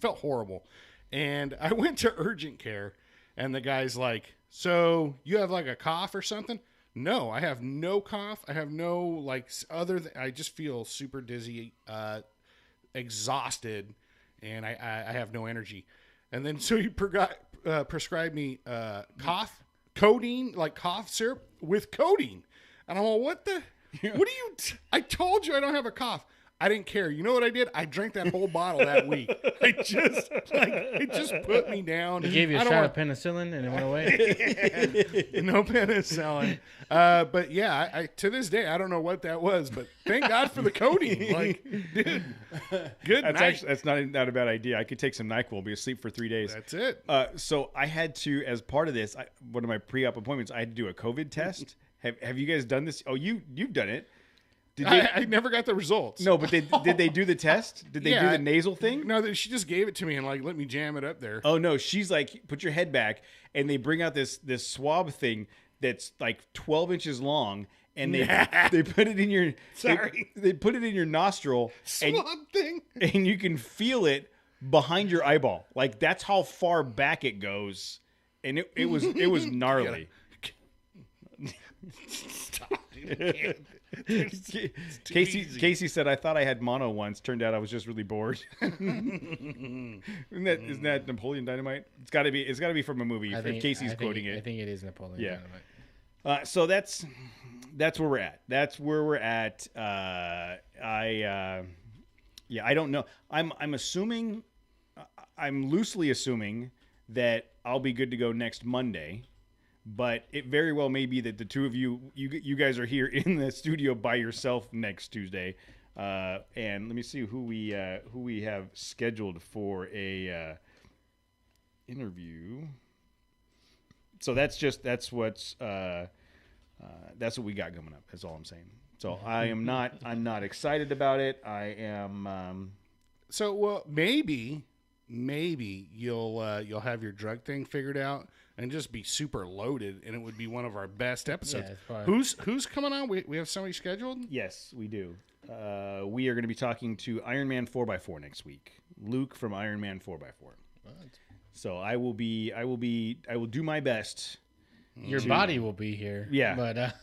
felt horrible. And I went to urgent care and the guy's like, so you have like a cough or something? No, I have no cough. I have no I just feel super dizzy, exhausted, and I have no energy. And then so he prescribed me codeine, like cough syrup with codeine. And I'm like, what do you, I told you I don't have a cough. I didn't care. You know what I did? I drank that whole bottle that week. It just put me down. He gave you a shot of penicillin and it went away? No penicillin. But yeah, I to this day, I don't know what that was, but thank God for the codeine. Like, dude, good night. That's not a bad idea. I could take some NyQuil, be asleep for 3 days. That's it. So I had to, as part of this, one of my pre-op appointments, I had to do a COVID test. Have you guys done this? Oh, you've done it. I never got the results. No, but did they do the test? Did they do the nasal thing? No, she just gave it to me and let me jam it up there. Oh no, she's like, put your head back, and they bring out this swab thing that's like 12 inches long, and they put it in your they put it in your nostril, swab thing, and you can feel it behind your eyeball. Like that's how far back it goes, and it was gnarly. Stop, dude. Casey said, I thought I had mono once. Turned out I was just really bored. Isn't that Napoleon Dynamite? It's got to be from a movie. Casey's quoting it. I think it is Napoleon Dynamite. So that's where we're at. That's where we're at. I don't know. I'm assuming, I'm loosely assuming that I'll be good to go next Monday. But it very well may be that the two of you guys are here in the studio by yourself next Tuesday. And let me see who we have scheduled for a interview. So that's what we got coming up. That's all I'm saying. So I'm not excited about it. I am. So maybe you'll have your drug thing figured out. and just be super loaded, and it would be one of our best episodes. Yeah, it's probably- Who's coming on? We have somebody scheduled? Yes, we do. We are going to be talking to Iron Man 4x4 next week. Luke from Iron Man 4x4. So I will do my best. Your body will be here. Yeah. But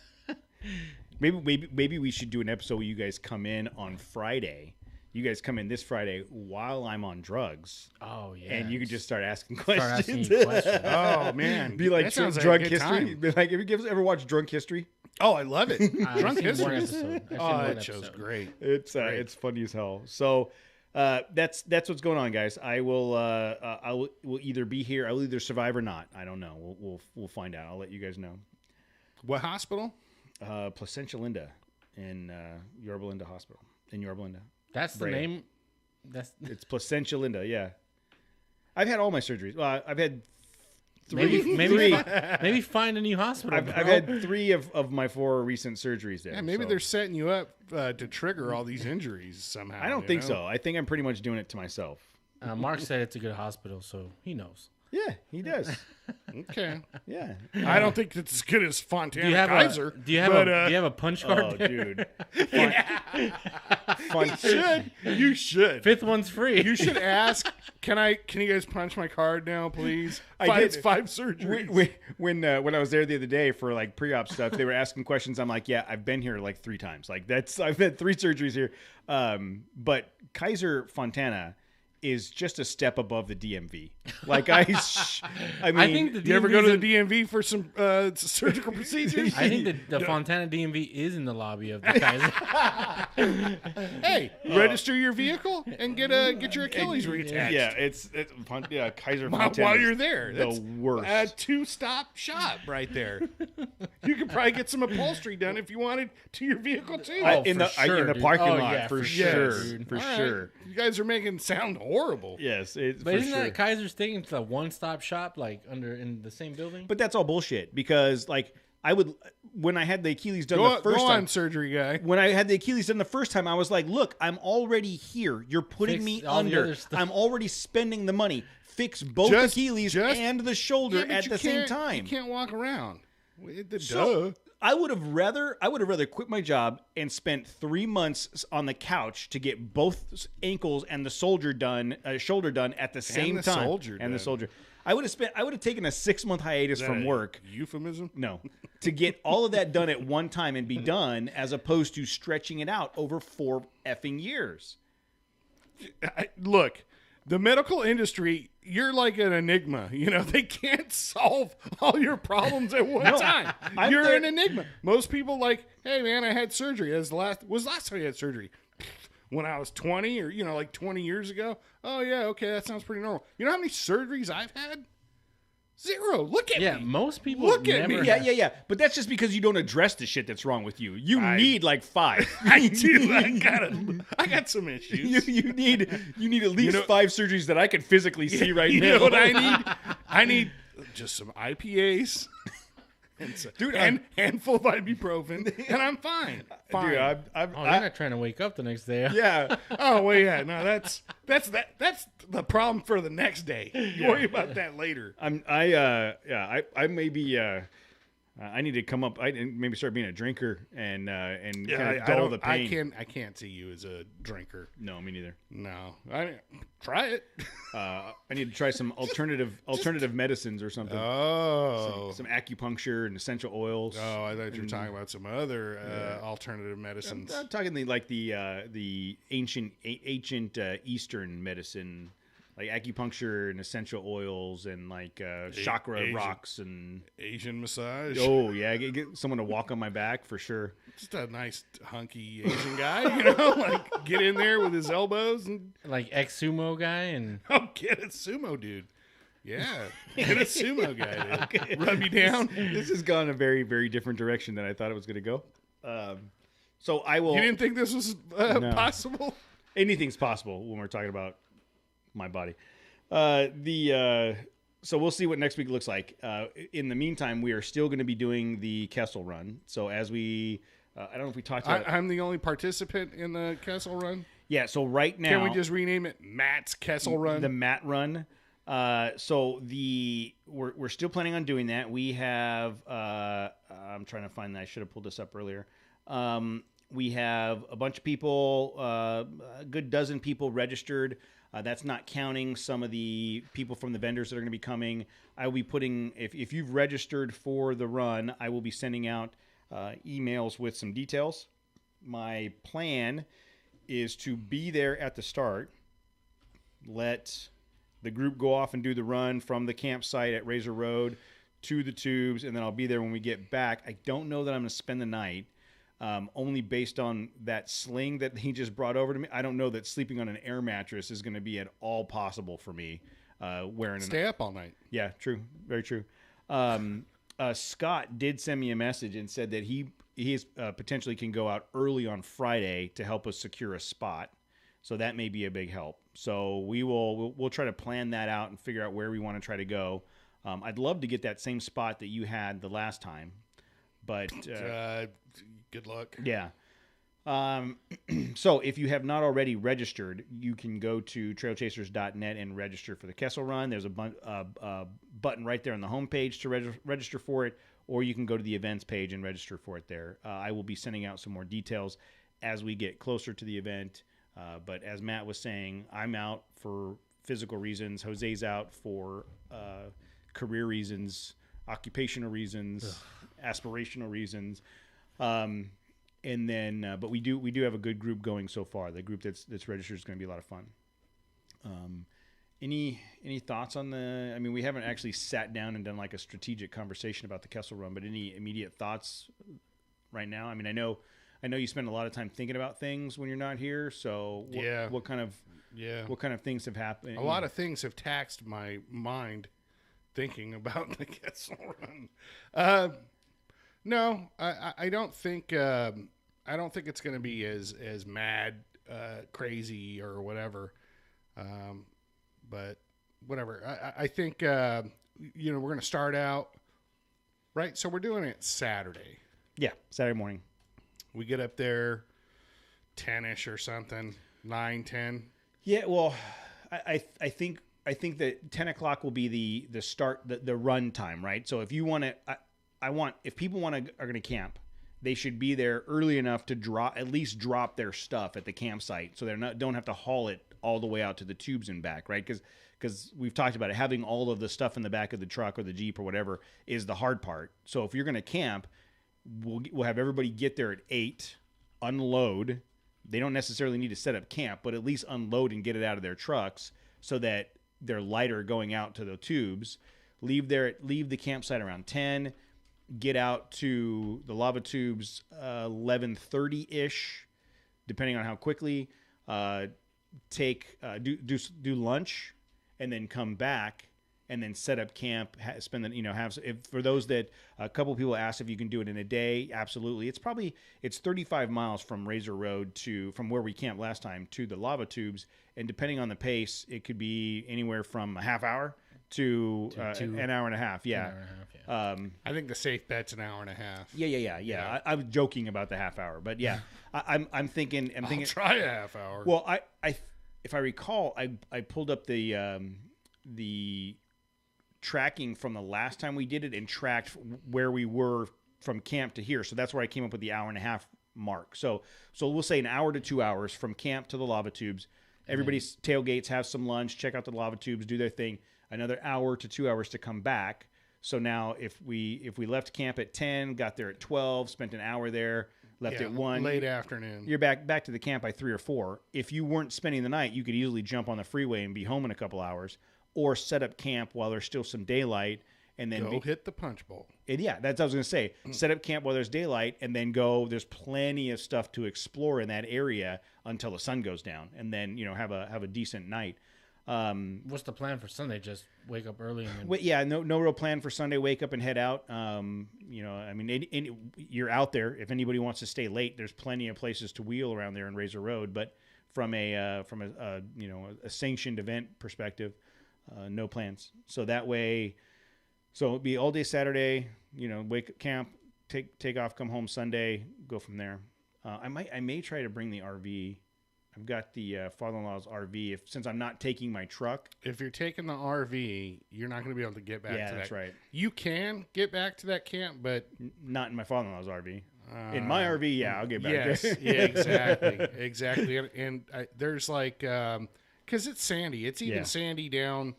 Maybe we should do an episode where you guys come in on Friday. You guys come in this Friday while I'm on drugs, oh yeah. and you can just start asking start asking questions. you questions. Oh man, Be like that sounds like a drunk good history. time. Be like, have you guys ever watched Drunk History? Oh, I love it. I've Drunk seen one history. episode. I've seen Oh, one that show's episode. great. It's funny as hell. So that's what's going on, guys. I will either be here. I will either survive or not. I don't know. We'll find out. I'll let you guys know. What hospital? Placentia Linda in Yorba Linda Hospital in Yorba Linda. That's the Brea. name. That's It's Placentia Linda. Yeah, I've had all my surgeries. Well, I've had three. maybe find a new hospital. I've bro. had 3 of my 4 recent surgeries there. Yeah, maybe so. they're setting you up to trigger all these injuries somehow. I don't you think know? so. I think I'm pretty much doing it to myself. Mark said it's a good hospital, so he knows. Yeah, he does. Okay. Yeah. I don't think it's as good as Fontana Do you have Kaiser. do you have a punch card? Oh, there? dude. You should. Fifth one's free. You should ask. Can you guys punch my card now, please? I did. 5 surgeries. When I was there the other day for like pre-op stuff, they were asking questions. I'm like, yeah, I've been here like 3 times. Like I've had 3 surgeries here. But Kaiser Fontana is just a step above the DMV. Like I mean, I think the You ever go to DMV 's the DMV for some surgical procedures? I think the Fontana DMV is in the lobby of the Kaiser. Hey, register your vehicle and get your Achilles reattached. yeah, it's Kaiser While Fontana. you're there, the that's worst. a 2-stop shop right there. You could probably get some upholstery done if you wanted to your vehicle too. in for the sure, in the dude. parking Oh, lot yeah, for for sure, sure, dude. for All right. sure. You guys are making it sound horrible. Yes, it's But for isn't sure. that Kaiser's thing? It's a one-stop shop, like in the same building. But that's all bullshit because like I would when I had the Achilles done Go the first on, time. surgery guy. When I had the Achilles done the first time, I was like, look, I'm already here. You're putting Fix me all the under. other stuff. I'm already spending the money. Fix both Achilles and the shoulder Yeah, but at you the same can't- time. You can't walk around. So I would have rather quit my job and spent 3 months on the couch to get both ankles and the shoulder done at the same the time. soldier and the done. soldier. I would have taken a 6-month hiatus from work. Euphemism? No, to get all of that done at one time and be done, as opposed to stretching it out over 4 effing years. Look, the medical industry, you're like an enigma. You know, they can't solve all your problems at one time. I'm You're there- an enigma. Most people like, hey man, I had surgery. That was the last time you had surgery? When I was 20 or, like 20 years ago. Oh yeah, okay, that sounds pretty normal. You know how many surgeries I've had? 0. Look at yeah, me. most people Look at never me. have- Yeah. But that's just because you don't address the shit that's wrong with you. You need like 5. I do. I got some issues. you need at least 5 surgeries that I can physically see right You now. know what I need? I need just some IPAs. Dude, and handful of ibuprofen, and I'm fine. Fine. Dude, Oh, you're not trying to wake up the next day. yeah. Oh well, yeah. No, that's the problem for the next day. Worry about that later. I may be. I need to come up. I maybe start being a drinker and kind of dull the pain. I can't see you as a drinker. No, me neither. No, try it. I need to try some alternative medicines or something. Oh. Some acupuncture and essential oils. Oh, I thought you were talking about some other alternative medicines. I'm talking the ancient Eastern medicine, like acupuncture and essential oils and like chakra Asian. rocks and Asian massage. oh yeah, get someone to walk on my back for sure. Just a nice hunky Asian guy, like get in there with his elbows and Like ex-sumo guy and get a sumo dude. Yeah, get a sumo guy to rub you down. This has gone a very very different direction than I thought it was going to go. So I will. You didn't think this was possible? Anything's possible when we're talking about my body. So we'll see what next week looks like. In the meantime, we are still going to be doing the Kessel Run. So as we, I don't know if we talked about. I'm the only participant in the Kessel Run. Yeah. So right now, Can we just rename it Matt's Kessel Run? the Matt Run? So we're still planning on doing that. We have I'm trying to find that. I should have pulled this up earlier. We have a bunch of people, a good dozen people registered. That's not counting some of the people from the vendors that are going to be coming. I will be putting, if you've registered for the run, I will be sending out emails with some details. My plan is to be there at the start, let the group go off and do the run from the campsite at Razor Road to the tubes, and then I'll be there when we get back. I don't know that I'm going to spend the night. Only based on that sling that he just brought over to me. I don't know that sleeping on an air mattress is going to be at all possible for me. Stay up all night. Yeah, true. Very true. Scott did send me a message and said that he is, potentially can go out early on Friday to help us secure a spot. So that may be a big help. So we'll try to plan that out and figure out where we want to try to go. I'd love to get that same spot that you had the last time, but good luck. Yeah. So if you have not already registered, you can go to trailchasers.net and register for the Kessel Run. There's a button right there on the homepage to register for it, or you can go to the events page and register for it there. I will be sending out some more details as we get closer to the event. But as Matt was saying, I'm out for physical reasons. Jose's out for career reasons, occupational reasons, aspirational reasons. And then, but we do have a good group going so far. The group that's registered is going to be a lot of fun. Any thoughts on the? I mean, we haven't actually sat down and done like a strategic conversation about the Kessel Run, but any immediate thoughts right now? I mean, I know you spend a lot of time thinking about things when you're not here. So what kind of things have happened? A lot of things have taxed my mind thinking about the Kessel Run. No, I don't think it's going to be as mad, crazy or whatever. But whatever. I think we're going to start out right. So we're doing it Saturday. Yeah, Saturday morning. We get up there 10ish or something, 9, 10. Yeah, well, I think that 10 o'clock will be the start, the run time, right? So if you want to, if people are going to camp, they should be there early enough to at least drop their stuff at the campsite, so don't have to haul it all the way out to the tubes and back, right? Because we've talked about it, having all of the stuff in the back of the truck or the Jeep or whatever is the hard part. So if you're going to camp, we'll have everybody get there at 8, unload. They don't necessarily need to set up camp, but at least unload and get it out of their trucks so that they're lighter going out to the tubes. Leave the campsite around 10. Get out to the lava tubes 11:30-ish, depending on how quickly. Do lunch, and then come back, and then set up camp. For those that a couple of people asked if you can do it in a day. Absolutely, it's 35 miles from Razor Road from where we camped last time to the lava tubes, and depending on the pace, it could be anywhere from a half hour to an hour and a half. Yeah. I think the safe bet's an hour and a half. Yeah. I was joking about the half hour, but yeah, I'm thinking. I'll try a half hour. Well, if I recall, I pulled up the tracking from the last time we did it and tracked where we were from camp to here. So that's where I came up with the hour and a half mark. So we'll say an hour to 2 hours from camp to the lava tubes. Everybody's tailgates, have some lunch, check out the lava tubes, do their thing. Another hour to 2 hours to come back. So now if we left camp at 10, got there at 12, spent an hour there, left at 1. Late afternoon. You're back to the camp by 3 or 4. If you weren't spending the night, you could easily jump on the freeway and be home in a couple hours, or set up camp while there's still some daylight and then hit the punch bowl. And yeah, that's what I was going to say. Set up camp while there's daylight and then go. There's plenty of stuff to explore in that area until the sun goes down, and then have a decent night. What's the plan for Sunday? Just wake up early and then... Yeah, no real plan for Sunday. Wake up and head out. I mean, you're out there. If anybody wants to stay late, there's plenty of places to wheel around there in Razor Road. But from a sanctioned event perspective, no plans. So that way, it'll be all day Saturday. Wake up, camp, take off, come home Sunday, go from there. I may try to bring the RV I've got the father-in-law's RV. Since I'm not taking my truck, If you're taking the RV, you're not going to be able to get back yeah, to that. that's right. You can get back to that camp, but Not in my father-in-law's RV. In my RV, yeah, I'll get back. yes, there. yeah, exactly. And there's like, because it's sandy. It's even Yeah. sandy down.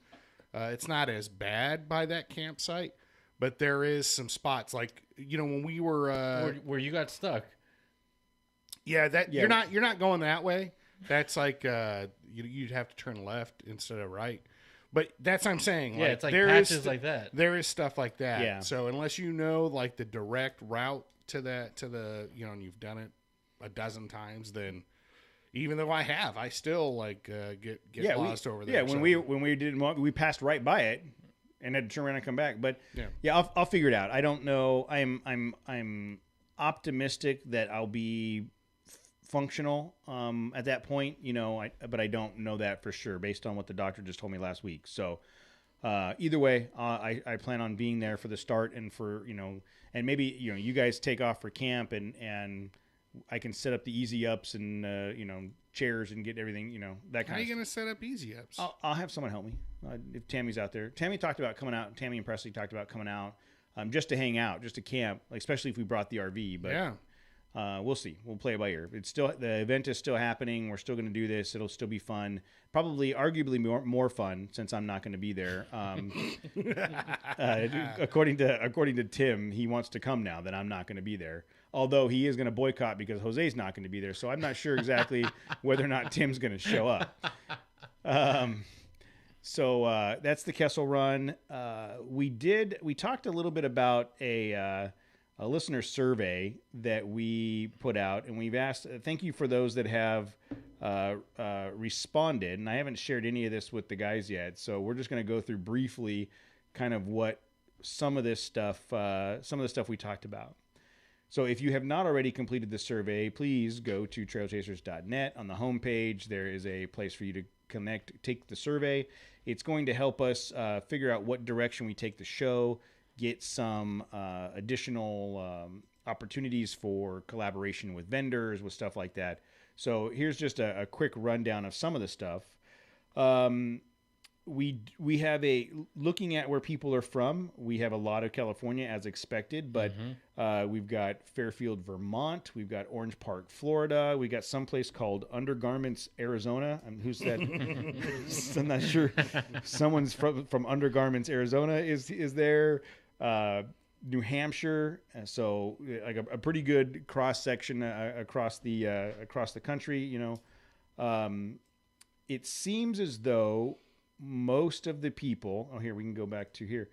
It's not as bad by that campsite, but there is some spots like when we were. Where you got stuck. Yeah, Yeah. you're not going that way. That's like you'd have to turn left instead of right. But that's what I'm saying. Yeah, it's like there patches is like that. There is stuff like that. Yeah. So unless you know like the direct route to the and you've done it a dozen times, then even though I still like get lost over there. Yeah, when So, we did, we passed right by it and had to turn around and come back. But Yeah. I'll figure it out. I don't know. I'm optimistic that I'll be functional at that point. But I don't know that for sure based on what the doctor just told me last week. So either way, I plan on being there for the start and for and maybe you guys take off for camp and I can set up the easy ups and chairs and get everything that how kind are of you going to set up easy ups? I'll have someone help me if Tammy's out there. Tammy talked about coming out. Tammy and Presley talked about coming out just to hang out, just to camp, like, especially if we brought the RV. But Yeah. we'll see. We'll play it by ear. It's still, the event is still happening. We're still going to do this. It'll still be fun. Probably, arguably more fun since I'm not going to be there. According to Tim, he wants to come now that I'm not going to be there. Although he is going to boycott because Jose's not going to be there. So I'm not sure exactly whether or not Tim's going to show up. So that's the Kessel Run. We talked a little bit about a listener survey that we put out, and we've asked. Thank you for those that have responded, and I haven't shared any of this with the guys yet. So we're just going to go through briefly, kind of what some of the stuff we talked about. So if you have not already completed the survey, please go to trailchasers.net. On the homepage, there is a place for you to take the survey. It's going to help us figure out what direction we take the show, get some additional opportunities for collaboration with vendors, with stuff like that. So here's just a quick rundown of some of the stuff. We have looking at where people are from, we have a lot of California as expected, but we've got Fairfield, Vermont. We've got Orange Park, Florida. We got someplace called Undergarments, Arizona. Who's that? I'm not sure. Someone's from Undergarments, Arizona is there. New Hampshire. So like a pretty good cross section across the country, it seems as though most of the people, here we can go back to here.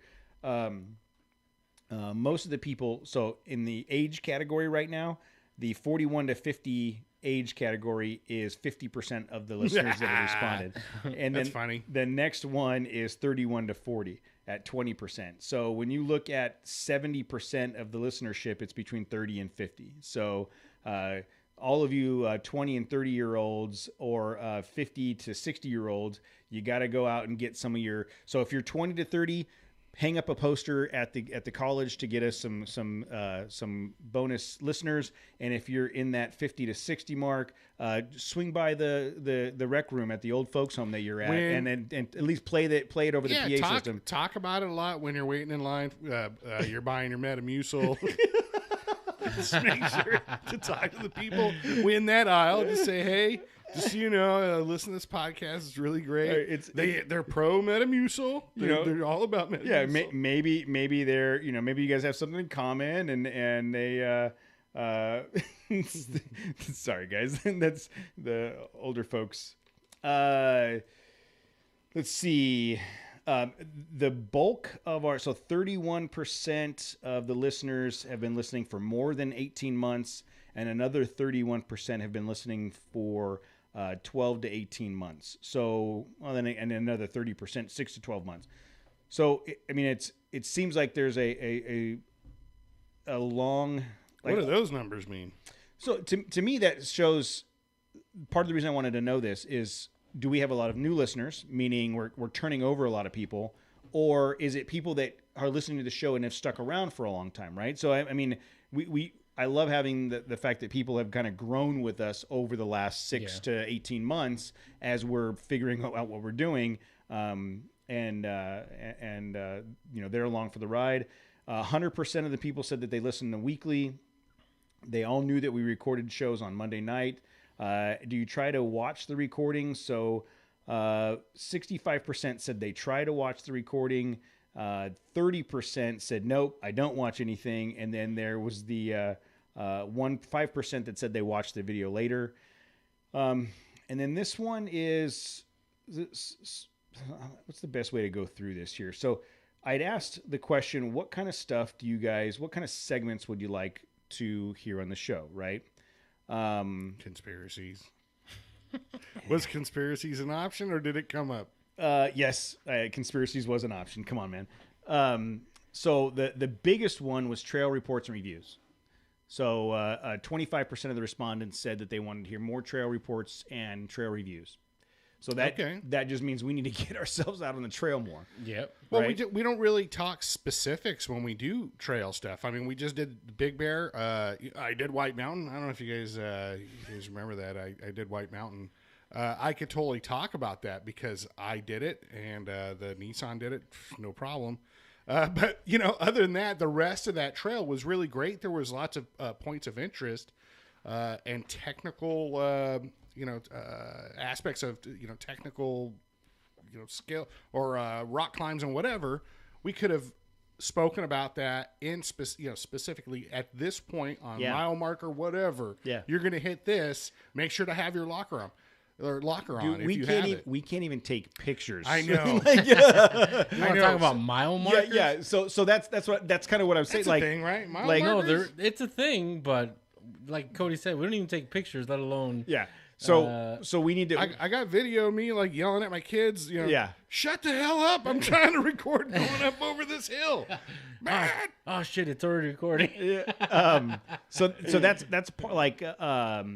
Most of the people, so in the age category right now, the 41 to 50 age category is 50% of the listeners that have responded. And That's then funny. The next one is 31 to 40 at 20%. So when you look at 70% of the listenership, it's between 30 and 50. So all of you 20 and 30-year-olds or 50 to 60-year-olds, you got to go out and get some of your. So if you're 20 to 30, hang up a poster at the college to get us some bonus listeners. And if you're in that 50 to 60 mark, swing by the rec room at the old folks home that you're at, and at least play it over the PA system. Talk about it a lot when you're waiting in line. You're buying your Metamucil. Just make sure to talk to the people in that aisle. Just say, hey, just so you know, listen to this podcast. It's really great. They're pro Metamucil. They're all about Metamucil. Yeah, maybe they're maybe you guys have something in common, and they. Sorry, guys, that's the older folks. Let's see. The bulk of 31% of the listeners have been listening for more than 18 months, and another 31% have been listening for 12 to 18 months. So, and another 30%, 6 to 12 months. So, it seems like there's a long. What do those numbers mean? So, to me, that shows part of the reason I wanted to know this is, do we have a lot of new listeners, meaning we're turning over a lot of people, or is it people that are listening to the show and have stuck around for a long time, right? So, I love having the fact that people have kind of grown with us over the last 6 to 18 months as we're figuring out what we're doing. You know, they're along for the ride. 100% of the people said that they listened to weekly. They all knew that we recorded shows on Monday night. Do you try to watch the recording? So 65% said they try to watch the recording. 30% said, nope, I don't watch anything. And then there was the 5% that said they watched the video later. And then this one is... what's the best way to go through this here? So I'd asked the question, what kind of stuff do you guys, what kind of segments would you like to hear on the show, right? Conspiracies. Was conspiracies an option, or did it come up? Yes, conspiracies was an option. Come on, man. So the biggest one was trail reports and reviews. So 25% of the respondents said that they wanted to hear more trail reports and trail reviews. So that just means we need to get ourselves out on the trail more. Yep. Well, right? we don't really talk specifics when we do trail stuff. I mean, we just did Big Bear. I did White Mountain. I don't know if you guys remember that. I did White Mountain. I could totally talk about that because I did it and the Nissan did it. No problem. But, you know, other than that, the rest of that trail was really great. There was lots of points of interest and technical aspects of, technical, skill or rock climbs and whatever. We could have spoken about that in specifically at this point on mile marker, whatever. Yeah. You're going to hit this. Make sure to have your locker on. Or locker on if you have it. We can't even take pictures. I know. You want to talk about mile markers? Yeah. So that's kind of what I'm saying. That's a thing, right? Mile like, markers? No, it's a thing, but like Cody said, we don't even take pictures, let alone. Yeah. So we need to. I got video of me like yelling at my kids. Shut the hell up! I'm trying to record going up over this hill. Man. Oh shit! It's already recording. So that's like a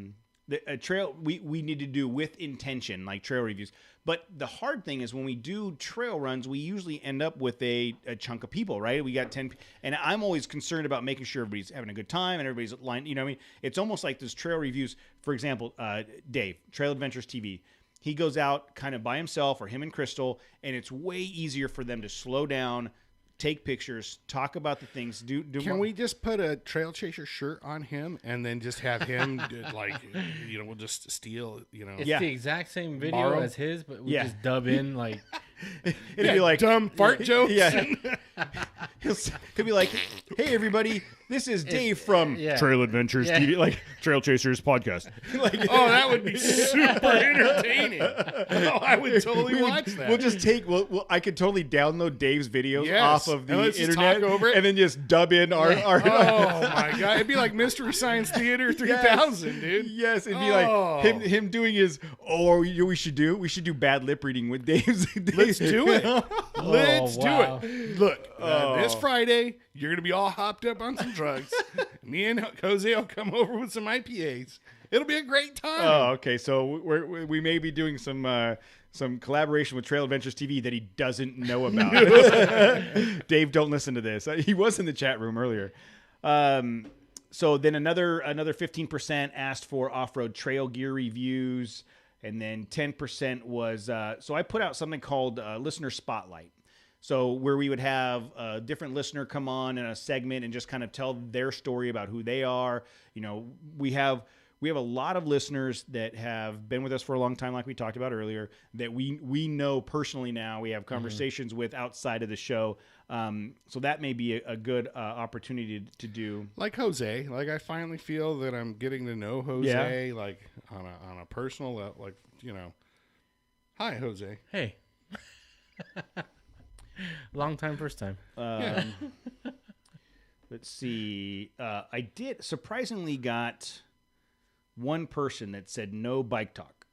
trail we need to do with intention, like trail reviews. But the hard thing is when we do trail runs, we usually end up with a chunk of people, right? We got 10, and I'm always concerned about making sure everybody's having a good time and everybody's lined. You know what I mean? It's almost like those trail reviews. For example, Dave, Trail Adventures TV. He goes out kind of by himself, or him and Crystal, and it's way easier for them to slow down, take pictures, talk about the things. Do Can we just put a Trail Chaser shirt on him and then just have him we'll just steal, It's the exact same video as his, but we just dub in like it'd be like dumb fart jokes. Yeah. He'll be like, "Hey everybody, this is Dave from Trail Adventures TV, like Trail Chasers podcast." Oh, that would be super entertaining. Oh, I would totally watch that. We'll just take. I could totally download Dave's videos off of the let's just internet talk over it. and then just dub in our. Oh my god, it'd be like Mystery Science Theater 3000, dude. Yes, it'd be like him doing his. Oh, you know what we should do? We should do bad lip reading with Dave's. Let's do it. Let's do wow. it. Look, this Friday, you're going to be all hopped up on some drugs. Me and Jose will come over with some IPAs. It'll be a great time. Oh, okay. So we may be doing some collaboration with Trail Adventures TV that he doesn't know about. Dave, don't listen to this. He was in the chat room earlier. So then another 15% asked for off-road trail gear reviews. And then 10% was, so I put out something called Listener Spotlight. So where we would have a different listener come on in a segment and just kind of tell their story about who they are. You know, we have a lot of listeners that have been with us for a long time, like we talked about earlier, that we know personally now. We have conversations with outside of the show. So that may be a good opportunity to do. Like Jose. Like I finally feel that I'm getting to know Jose, like on a personal level, like, Hi, Jose. Hey. Long time, first time. Let's see. I did surprisingly got one person that said no bike talk.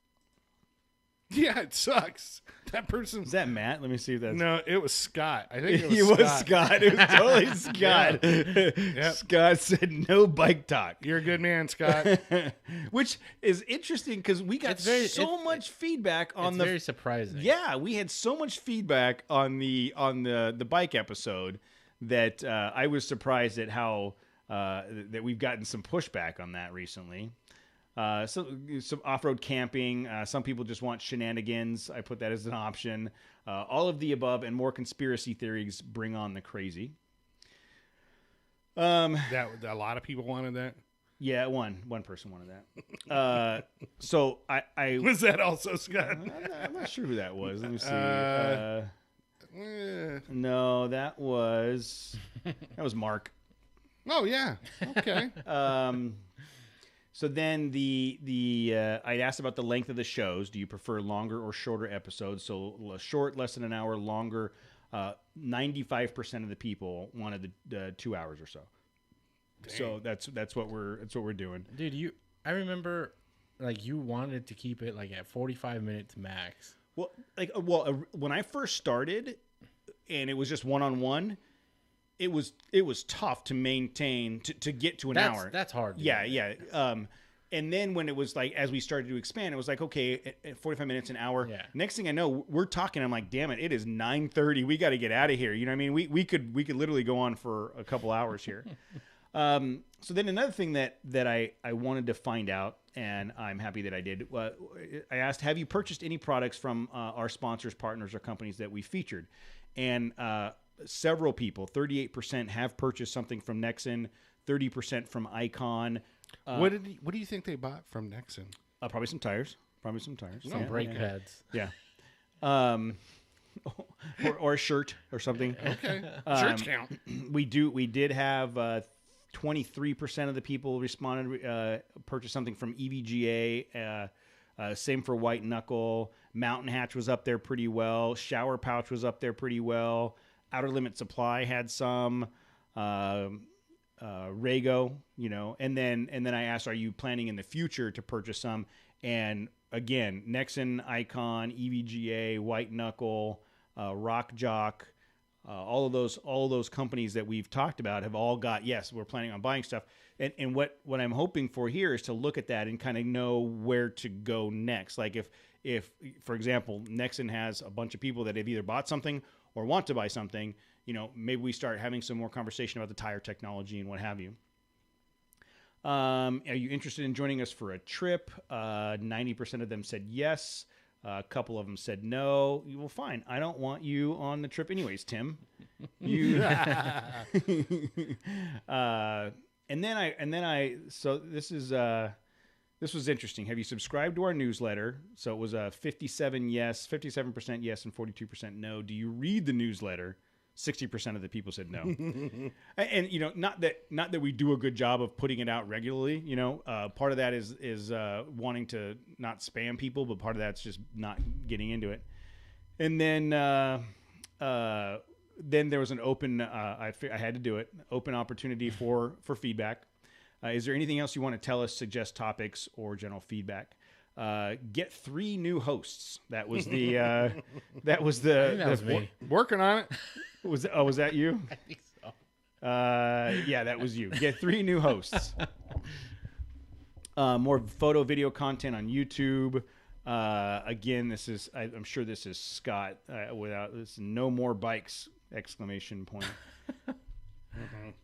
Yeah, it sucks. That person's... Is that Matt? Let me see if that's... No, it was Scott. I think it was It was Scott. It was totally Scott. Yep. Scott said no bike talk. You're a good man, Scott. Which is interesting because we got so much feedback on it's very surprising. Yeah, we had so much feedback on the bike episode that I was surprised at how that we've gotten some pushback on that recently. Some off-road camping. Some people just want shenanigans. I put that as an option. All of the above and more conspiracy theories. Bring on the crazy. That a lot of people wanted that. Yeah, one person wanted that. So I Was that also Scott? I'm not sure who that was. Let me see. No, that was Mark. Oh yeah. Okay. So then I'd asked about the length of the shows. Do you prefer longer or shorter episodes? So short, less than an hour, longer. 95% of the people wanted the 2 hours or so. Dang. So that's what we're doing. Dude, I remember like you wanted to keep it like at 45 minutes max. Well, when I first started and it was just one-on-one, it was tough to maintain to get to an hour. That's hard. Yeah. And then when it was like, as we started to expand, it was like, okay, at 45 minutes, an hour. Yeah. Next thing I know, we're talking. I'm like, damn it, it is 9:30. We got to get out of here. You know what I mean? We could literally go on for a couple hours here. So then another thing that I wanted to find out, and I'm happy that I did, I asked, have you purchased any products from our sponsors, partners, or companies that we featured? And several people, 38% have purchased something from Nexen, 30% from Icon. What do you think they bought from Nexen? Probably some tires. Some brake pads. Yeah. Or a shirt or something. Okay. Shirts count. We did have 23% of the people responded, purchased something from EVGA. Same for White Knuckle. Mountain Hatch was up there pretty well. Shower Pouch was up there pretty well. Outer Limit Supply had some. Rego, and then I asked, are you planning in the future to purchase some? And again, Nexen, Icon, EVGA, White Knuckle, Rock Jock, all of those companies that we've talked about have all got, yes, we're planning on buying stuff. And what I'm hoping for here is to look at that and kind of know where to go next. Like if for example, Nexen has a bunch of people that have either bought something or want to buy something, maybe we start having some more conversation about the tire technology and what have you. Are you interested in joining us for a trip? 90% of them said yes. A couple of them said no. Well, fine. I don't want you on the trip anyways, Tim. You. So this was interesting. Have you subscribed to our newsletter? So it was 57% yes, and 42% no. Do you read the newsletter? 60% of the people said no. And not that we do a good job of putting it out regularly. Part of that is wanting to not spam people, but part of that's just not getting into it. And then there was an open. I had to do it. Open opportunity for feedback. Is there anything else you want to tell us, suggest topics, or general feedback? Get 3 new hosts. That was the. That was the. That was me. Working on it. Was that you? I think so. Yeah, that was you. Get 3 new hosts. More photo, video content on YouTube. Again, I'm sure this is Scott. Without this, no more bikes! Exclamation point.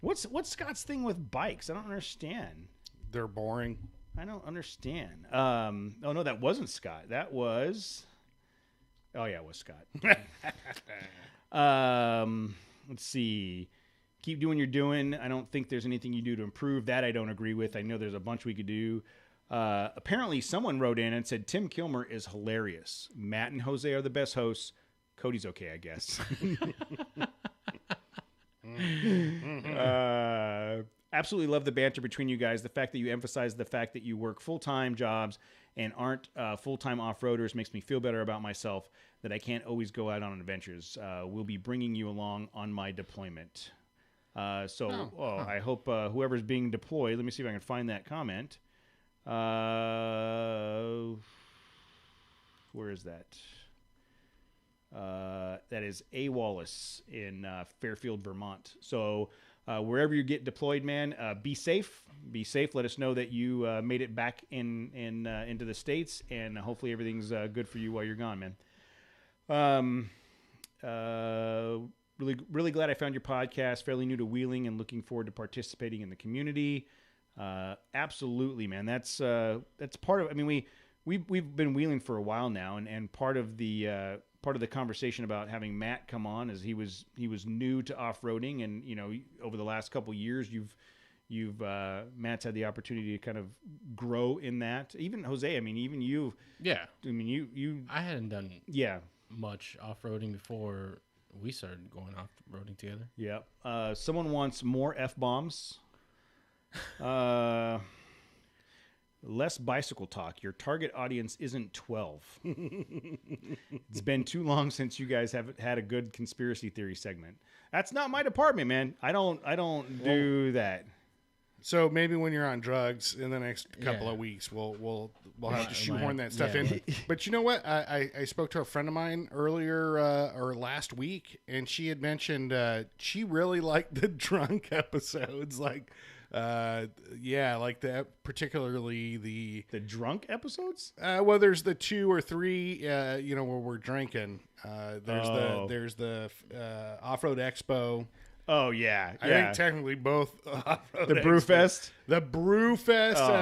What's Scott's thing with bikes? I don't understand. They're boring. I don't understand. Oh no, that wasn't Scott. That was. Oh yeah, it was Scott. Let's see. Keep doing what you're doing. I don't think there's anything you do to improve. That I don't agree with. I know there's a bunch we could do. Apparently, someone wrote in and said Tim Kilmer is hilarious. Matt and Jose are the best hosts. Cody's okay, I guess. Absolutely love the banter between you guys. The fact that you emphasize the fact that you work full-time jobs and aren't full-time off-roaders makes me feel better about myself, that I can't always go out on adventures. We'll be bringing you along on my deployment. I hope whoever's being deployed, let me see if I can find that comment. Where is that? That is A. Wallace in Fairfield, Vermont. So wherever you get deployed, man, be safe. Be safe. Let us know that you made it back into the States, and hopefully everything's good for you while you're gone, man. really glad I found your podcast. Fairly new to wheeling and looking forward to participating in the community. Absolutely, man. That's part of. I mean, we've been wheeling for a while now, and part of the conversation about having Matt come on is he was new to off-roading, and over the last couple years Matt's had the opportunity to kind of grow in that. Even Jose, I mean, even you. Yeah. I mean, you. I hadn't done Yeah. much off-roading before we started going off-roading together. Yeah. Someone wants more F-bombs. Less bicycle talk. Your target audience isn't 12. It's been too long since you guys have had a good conspiracy theory segment. That's not my department, man. I don't do that. So maybe when you're on drugs in the next couple Yeah. of weeks, we'll have to shoehorn Might- that stuff yeah, in. like- But you know what? I spoke to a friend of mine earlier or last week, and she had mentioned she really liked the drunk episodes. Like, like that, particularly the The drunk episodes? well, there's the 2 or 3, where we're drinking. There's the Off-Road Expo. Oh yeah. I think technically both Off-Road the Expo. Brewfest. The Brewfest. Oh.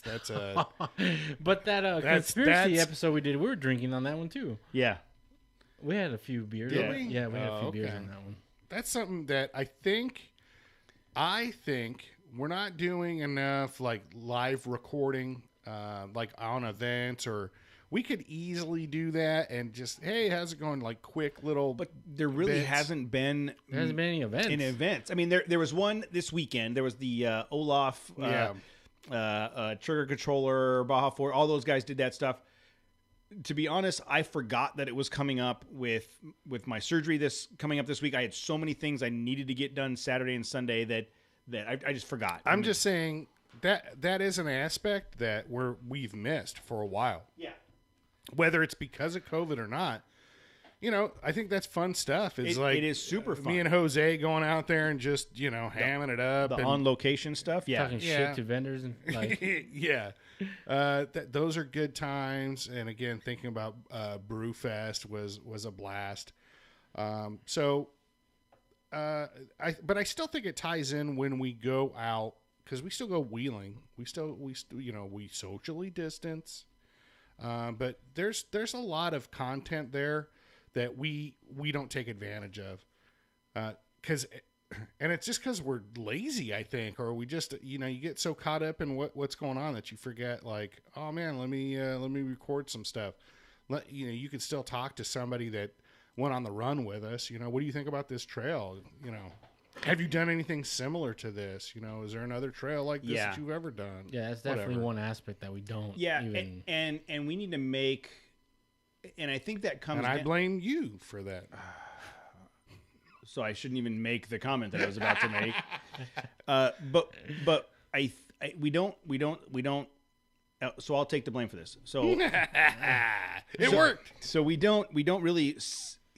That's a But that conspiracy that's- episode we did, we were drinking on that one too. Yeah. We had a few beers. Did we? Yeah, we had a few Oh, beers okay. on that one. that's something that I think we're not doing enough like live recording, like on events, or we could easily do that and just, hey, how's it going? Like quick little. But there really bits. hasn't been There hasn't been any events. in events. I mean, there was one this weekend. There was the Olaf, trigger controller, Baja 4. All those guys did that stuff. To be honest, I forgot that it was coming up with my surgery coming up this week. I had so many things I needed to get done Saturday and Sunday that I just forgot. I'm just saying that is an aspect that we've missed for a while. yeah. Whether it's because of COVID or not, I think that's fun stuff. It's It is super fun. Me and Jose going out there and just, hamming it up. The and, on location stuff. Yeah. Talking Yeah. shit to vendors and like yeah. Those are good times. And again, thinking about Brewfest was a blast. But I still think it ties in when we go out, because we still go wheeling. We socially distance. But there's a lot of content there that we don't take advantage of, and it's just because we're lazy, I think, or we just you get so caught up in what's going on that you forget, like, oh man, let me record some stuff. You could still talk to somebody that went on the run with us. What do you think about this trail? Have you done anything similar to this? Is there another trail like this that you've ever done? yeah, that's definitely Whatever. one aspect that we don't. Yeah. even, And we need to make, and I think that comes And I down- blame you for that. so I shouldn't even make the comment that I was about to make. But we don't. So I'll take the blame for this. So It worked. So we don't really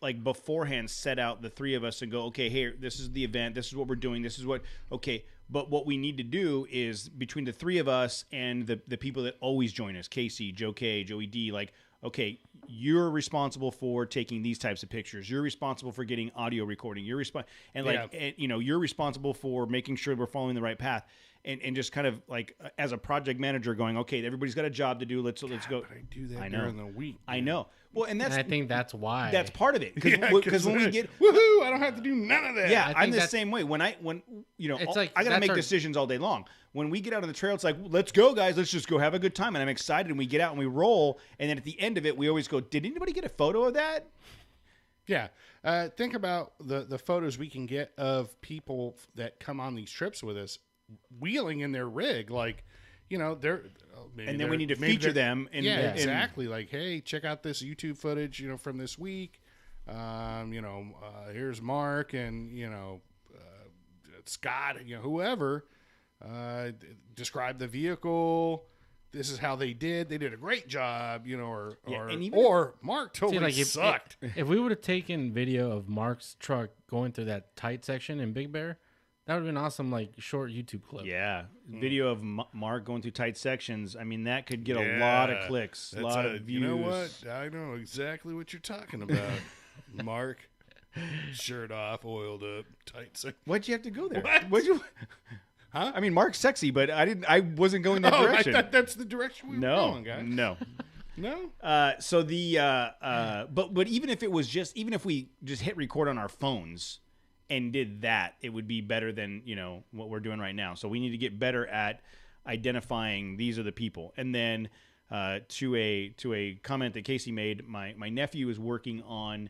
like beforehand set out the three of us and go, okay, here, this is the event, this is what we're doing, this is what, okay. But what we need to do is between the three of us and the people that always join us, Casey, Joe K, Joey D, like, okay, you're responsible for taking these types of pictures. You're responsible for getting audio recording. You're you're responsible for making sure we're following the right path. And just kind of like as a project manager going, okay, everybody's got a job to do. Let's go. But I do that I know. during the week. I know. Well, and and I think that's why. that's part of it because when we get woohoo, I don't have to do none of that. yeah, I I'm think the that's- same way. When It's like, I got to that's make our- decisions all day long. When we get out on the trail, it's like, let's go, guys. Let's just go have a good time. And I'm excited. And we get out and we roll. And then at the end of it, we always go, did anybody get a photo of that? Yeah. Think about the photos we can get of people that come on these trips with us wheeling in their rig. Like, they're. And then we need to feature them. And, Yeah, and- exactly. Like, hey, check out this YouTube footage, from this week. Here's Mark and, Scott, whoever. Describe the vehicle. This is how they did. They did a great job, and even- or Mark totally See, like sucked. If we would have taken video of Mark's truck going through that tight section in Big Bear, that would have been awesome, like short YouTube clip. Yeah. Video of Mark going through tight sections. I mean, that could get a lot of clicks, a lot of views. You know what? I know exactly what you're talking about, Mark. Shirt off, oiled up, tight. Why'd you have to go there? What? What'd you? Huh? I mean, Mark's sexy, but I wasn't going that direction. I thought that's the direction we were going, guys. No. No? So the but even if it was even if we just hit record on our phones and did that, it would be better than what we're doing right now. So we need to get better at identifying these are the people. And then to a comment that Casey made, my nephew is working on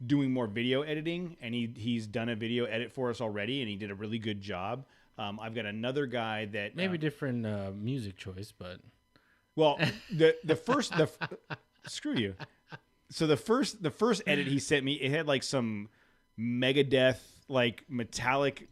doing more video editing, and he's done a video edit for us already, and he did a really good job. I've got another guy that Maybe different music choice, but well, the first screw you. So the first edit he sent me, it had like some Megadeth like metallic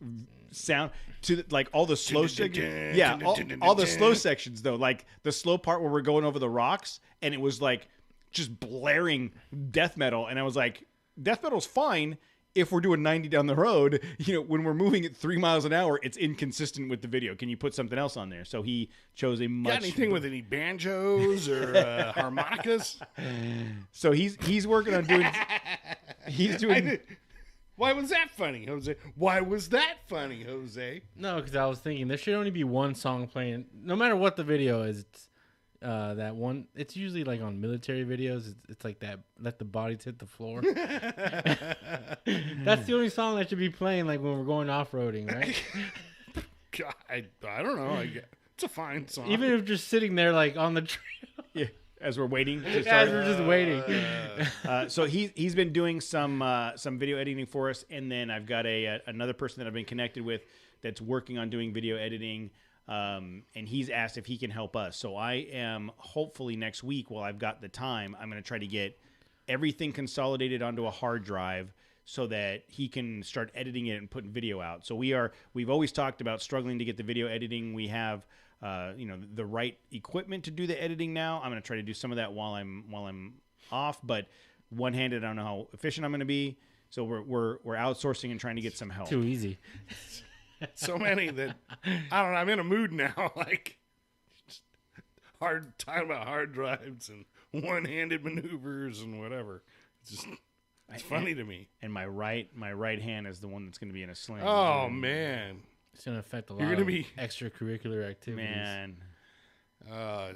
sound to like all the slow sections. Yeah, all the slow sections though, like the slow part where we're going over the rocks, and it was like just blaring death metal, and I was like, death metal's fine if we're doing 90 down the road. When we're moving at 3 miles an hour, it's inconsistent with the video. Can you put something else on there? So he chose a much. Got anything with any banjos or harmonicas? So he's working on doing. He's doing. Why was that funny, Jose? Why was that funny, Jose? no, because I was thinking there should only be one song playing, no matter what the video is. It's, that one, it's usually like on military videos. It's like that. Let the bodies hit the floor. That's the only song that should be playing, like when we're going off roading, right? God, I don't know. It's a fine song. Even if just sitting there, like on the trail, Yeah, as we're waiting. To as start. we're just waiting. So he's been doing some video editing for us, and then I've got another person that I've been connected with that's working on doing video editing, and he's asked if he can help us. So I am hopefully next week, while I've got the time, I'm going to try to get everything consolidated onto a hard drive so that he can start editing it and putting video out. So we've always talked about struggling to get the video editing. We have the right equipment to do the editing now. I'm going to try to do some of that while I'm off, but one-handed, I don't know how efficient I'm going to be. So we're outsourcing and trying to get some help. Too easy. So many that I don't know. I'm in a mood now, like talking about hard drives and one-handed maneuvers and whatever. It's funny to me. And my right hand is the one that's going to be in a sling. Oh man, It's gonna affect a lot You're gonna of be- extracurricular activities. Man.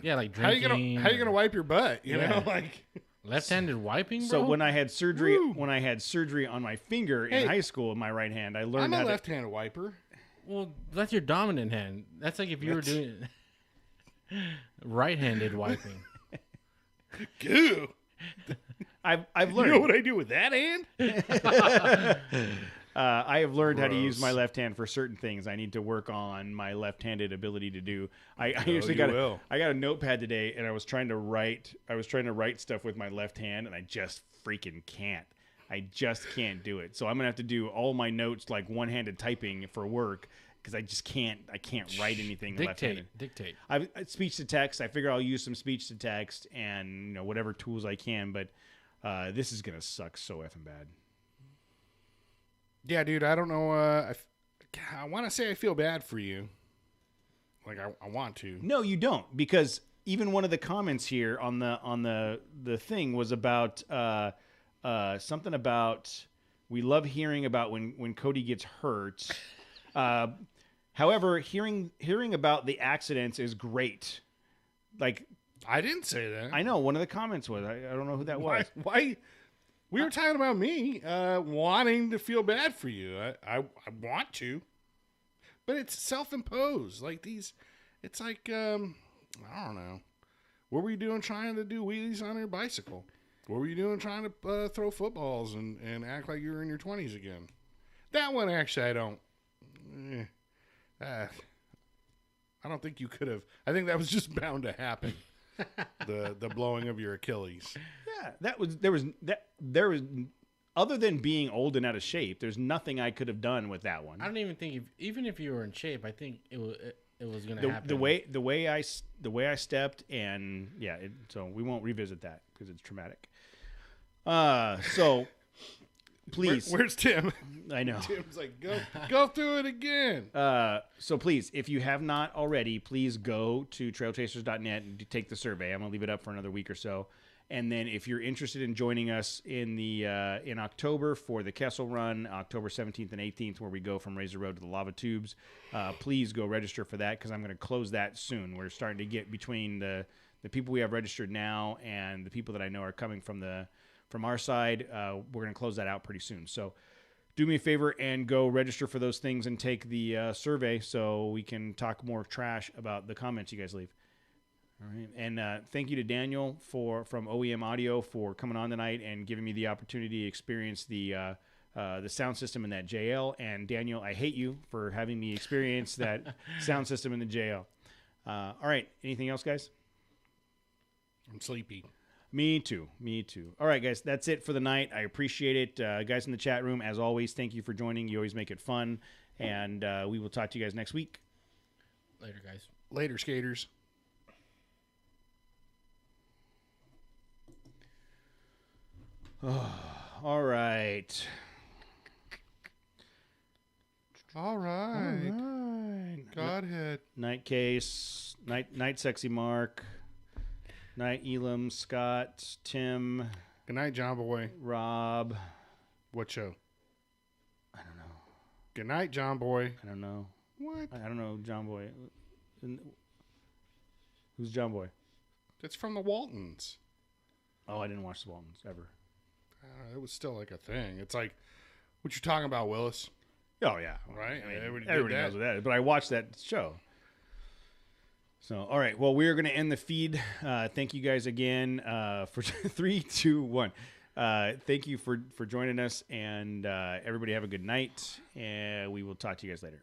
Yeah, like how drinking. you gonna wipe your butt? You Yeah. know, like left-handed wiping, bro? So when I had surgery, Woo. on my finger Hey. in high school in my right hand, I learned I'm how a to. left-handed wiper. Well, that's your dominant hand. That's like if you were doing right-handed wiping. Goo. I've You learned. know what I do with that hand? I have learned how to use Gross. my left hand for certain things. I need to work on my left-handed ability to do. I actually you got will. I got a notepad today, and I was trying to write stuff with my left hand, and I just freaking can't. I just can't do it. So I'm gonna have to do all my notes like one-handed typing for work because I just can't. I can't write anything left-handed. Dictate. I've speech to text. I figure I'll use some speech to text and whatever tools I can. But this is gonna suck so effing bad. Yeah, dude. I don't know. I want to say I feel bad for you. Like I want to. No, you don't, because even one of the comments here on the thing was about something about we love hearing about when Cody gets hurt. However, hearing about the accidents is great. Like I didn't say that. I know one of the comments was I don't know who that was. Why? We were talking about me wanting to feel bad for you. I want to, but it's self-imposed. Like these, it's like I don't know. What were you doing trying to do wheelies on your bicycle? What were you doing trying to throw footballs and act like you were in your 20s again? That one actually I don't. I don't think you could have. I think that was just bound to happen. the blowing of your Achilles. Yeah, there was other than being old and out of shape, there's nothing I could have done with that one. I don't even think even if you were in shape, I think it was gonna happen. The way I stepped, and yeah, so we won't revisit that because it's traumatic. So please, Where's Tim? I know. Tim's like, go through it again. So please, if you have not already, please go to trailchasers.net and take the survey. I'm gonna leave it up for another week or so, And then if you're interested in joining us in the in October for the Kessel Run, October 17th and 18th, where we go from Razor Road to the Lava Tubes, please go register for that because I'm going to close that soon. We're starting to get between the people we have registered now and the people that I know are coming from our side. We're going to close that out pretty soon. So do me a favor and go register for those things and take the survey so we can talk more trash about the comments you guys leave. All right, and thank you to Daniel from OEM Audio for coming on tonight and giving me the opportunity to experience the sound system in that JL. And Daniel, I hate you for having me experience that sound system in the JL. All right, anything else, guys? I'm sleepy. Me too. All right, guys, that's it for the night. I appreciate it. Guys in the chat room, as always, thank you for joining. You always make it fun. And we will talk to you guys next week. Later, guys. Later, skaters. All right. All right. Godhead. Night Case. Night Sexy Mark. Night Elam. Scott. Tim. Good night, John Boy. Rob. What show? I don't know. Good night, John Boy. I don't know. What? I don't know John Boy. Who's John Boy? It's from the Waltons. Oh, I didn't watch the Waltons ever. I don't know, it was still like a thing. It's like, what you talking about, Willis? Oh, yeah. Right? I mean, Everybody everybody did knows that. what that is. But I watched that show. So, all right. Well, we're going to end the feed. Thank you guys again for 3, 2, 1. Thank you for joining us. And everybody have a good night. And we will talk to you guys later.